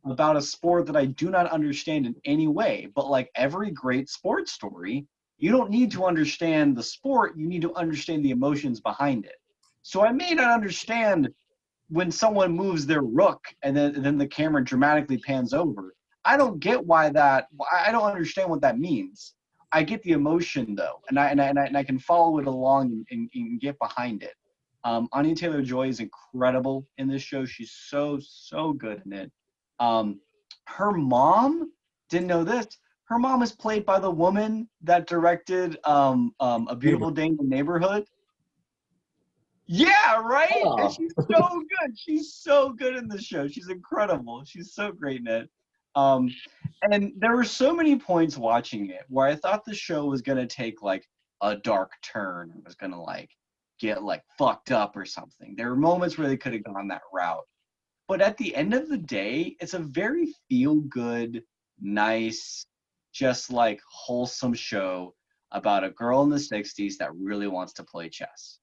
about a sport that I do not understand in any way. But like every great sports story, you don't need to understand the sport, you need to understand the emotions behind it. So I may not understand when someone moves their rook and then the camera dramatically pans over. I don't get why that, I don't understand what that means. I get the emotion though, and I can follow it along and get behind it. Anya Taylor-Joy is incredible in this show. She's so good in it. Her mom, didn't know this, her mom is played by the woman that directed A Beautiful Day in the Neighborhood. Yeah, right? Oh. And she's so good. She's so good in the show. She's incredible. She's so great in it. And there were so many points watching it where I thought the show was going to take like a dark turn. It was going to like get like fucked up or something. There were moments where they could have gone that route. But at the end of the day, it's a very feel-good, nice, just like wholesome show about a girl in the 60s that really wants to play chess.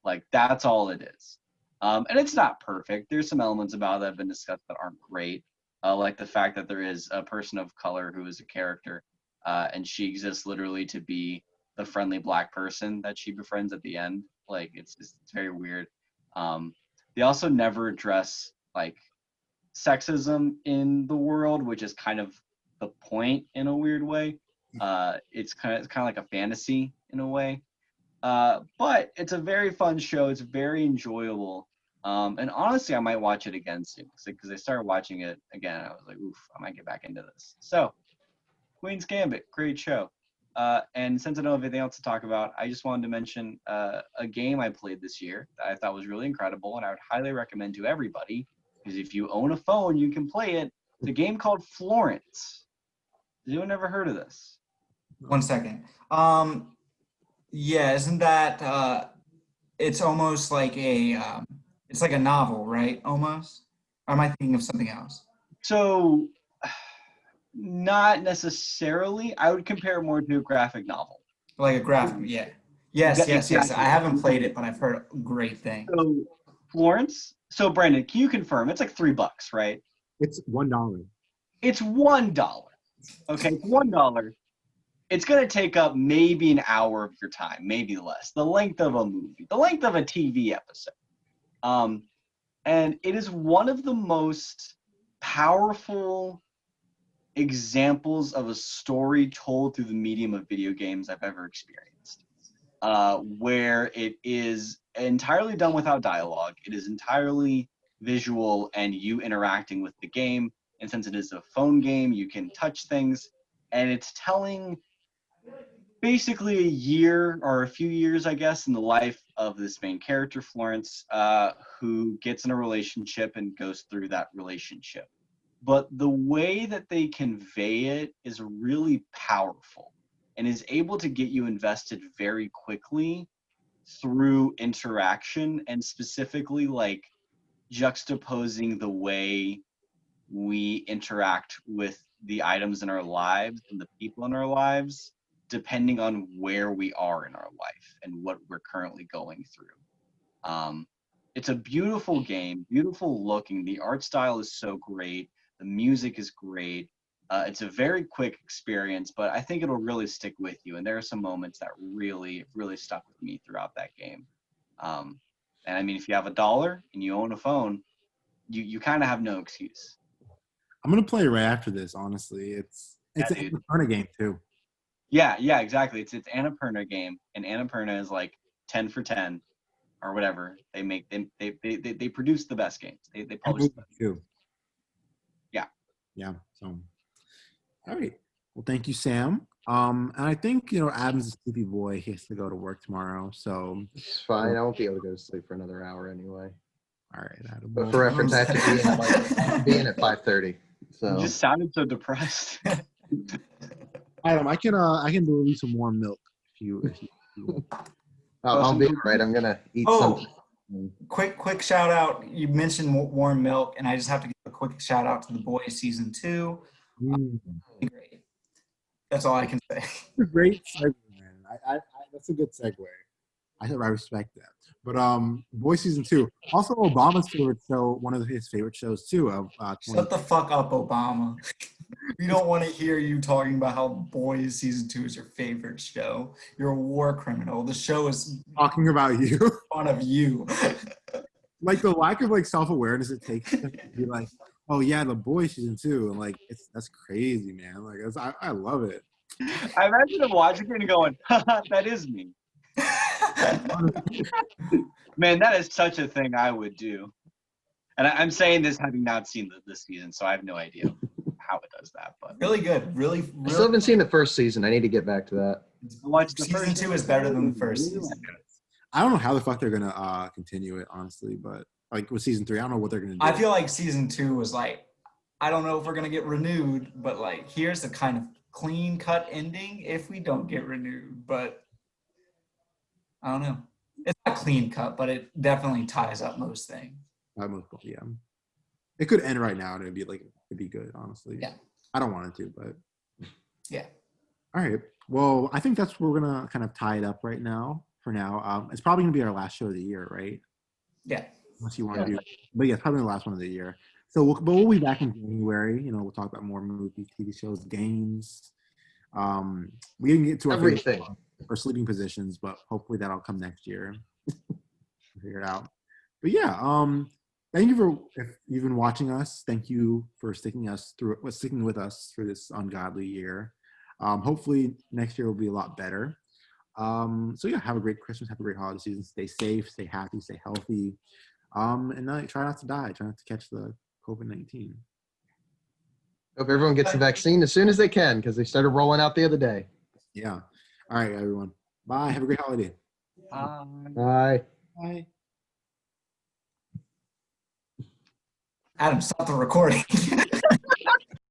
Like, that's all it is. And it's not perfect. There's some elements about it that have been discussed that aren't great. Like the fact that there is a person of color who is a character, and she exists literally to be the friendly black person that she befriends at the end. Like, it's very weird. They also never address like sexism in the world, which is kind of the point in a weird way. It's kind of like a fantasy in a way. But it's a very fun show. It's very enjoyable. And honestly, I might watch it again soon because I started watching it again. I was like, oof, I might get back into this. So, Queen's Gambit, great show. And since I don't have anything else to talk about, I just wanted to mention a game I played this year that I thought was really incredible, and I would highly recommend to everybody, because if you own a phone, you can play it. It's a game called Florence. Has anyone ever heard of this? 1 second. Yeah, isn't that it's almost like it's like a novel, right? Almost. Or am I thinking of something else? So, not necessarily. I would compare it more to a graphic novel. Like a graphic, yeah. Yes. Exactly. I haven't played it, but I've heard great things. So, Florence. So, Brandon, can you confirm? It's like $3, right? It's $1. It's $1. Okay, it's $1. It's going to take up maybe an hour of your time, maybe less. The length of a movie, the length of a TV episode. And it is one of the most powerful examples of a story told through the medium of video games I've ever experienced. Where it is entirely done without dialogue. It is entirely visual and you interacting with the game. And since it is a phone game, you can touch things. And it's telling basically a year or a few years, I guess, in the life of this main character, Florence, who gets in a relationship and goes through that relationship. But the way that they convey it is really powerful and is able to get you invested very quickly through interaction, and specifically like juxtaposing the way we interact with the items in our lives and the people in our lives, depending on where we are in our life and what we're currently going through. It's a beautiful game, beautiful looking. The art style is so great. The music is great. It's a very quick experience, but I think it'll really stick with you. And there are some moments that really, really stuck with me throughout that game. And I mean, if you have $1 and you own a phone, you kind of have no excuse. I'm gonna play right after this. Honestly, it's an Annapurna game too. Yeah, exactly. It's Annapurna game, and Annapurna is like 10 for 10 or whatever. They make they produce the best games. They publish them too. Yeah. So, all right. Well, thank you, Sam. And I think Adam's a sleepy boy. He has to go to work tomorrow. So It's fine. I won't be able to go to sleep for another hour anyway. all right, Adam. But for reference, I have to be in at 5:30. So You just sounded so depressed. Adam, I can do you some warm milk if you I'll be all right. I'm gonna eat something. Quick shout out. You mentioned warm milk, and I just have to give a quick shout out to The Boys season 2. Great. That's all I can say. It's a great segue, man. I that's a good segue. I respect that. But Boys season 2, also Obama's favorite show, one of his favorite shows too. Of Shut the fuck up, Obama. We don't want to hear you talking about how Boys season 2 is your favorite show. You're a war criminal. The show is talking about you. Fun of you. Like the lack of self-awareness it takes to be like, oh yeah, The Boys season 2, and that's crazy, man. I love it. I imagine him watching it and going, that is me. Man, that is such a thing I would do. And I'm saying this having not seen this season, so I have no idea how it does that. But really good, really. I still haven't seen the first season. I need to get back to that. Season 2 is better than the first season. I don't know how the fuck they're gonna continue it, honestly. But with season 3, I don't know what they're gonna do. I feel like season 2 was I don't know if we're gonna get renewed, but here's the kind of clean cut ending if we don't get renewed. But I don't know. It's not clean cut, but it definitely ties up most things. Yeah. It could end right now and it'd be good, honestly. Yeah. I don't want it to, but yeah. All right. Well, I think that's where we're gonna kind of tie it up right now. For now, it's probably gonna be our last show of the year, right? Yeah. Unless you want to do, but yeah, it's probably the last one of the year. So we'll be back in January. We'll talk about more movies, TV shows, games. We didn't get to everything. Our sleeping positions, but hopefully that'll come next year. Figure it out. But yeah, thank you for if you've been watching us. Thank you for sticking with us through this ungodly year. Hopefully next year will be a lot better. So yeah, have a great Christmas, have a great holiday season. Stay safe, stay happy, stay healthy, and try not to die. Try not to catch the COVID-19. Hope everyone gets the vaccine as soon as they can because they started rolling out the other day. Yeah. All right, everyone. Bye. Have a great holiday. Bye. Bye. Adam, stop the recording.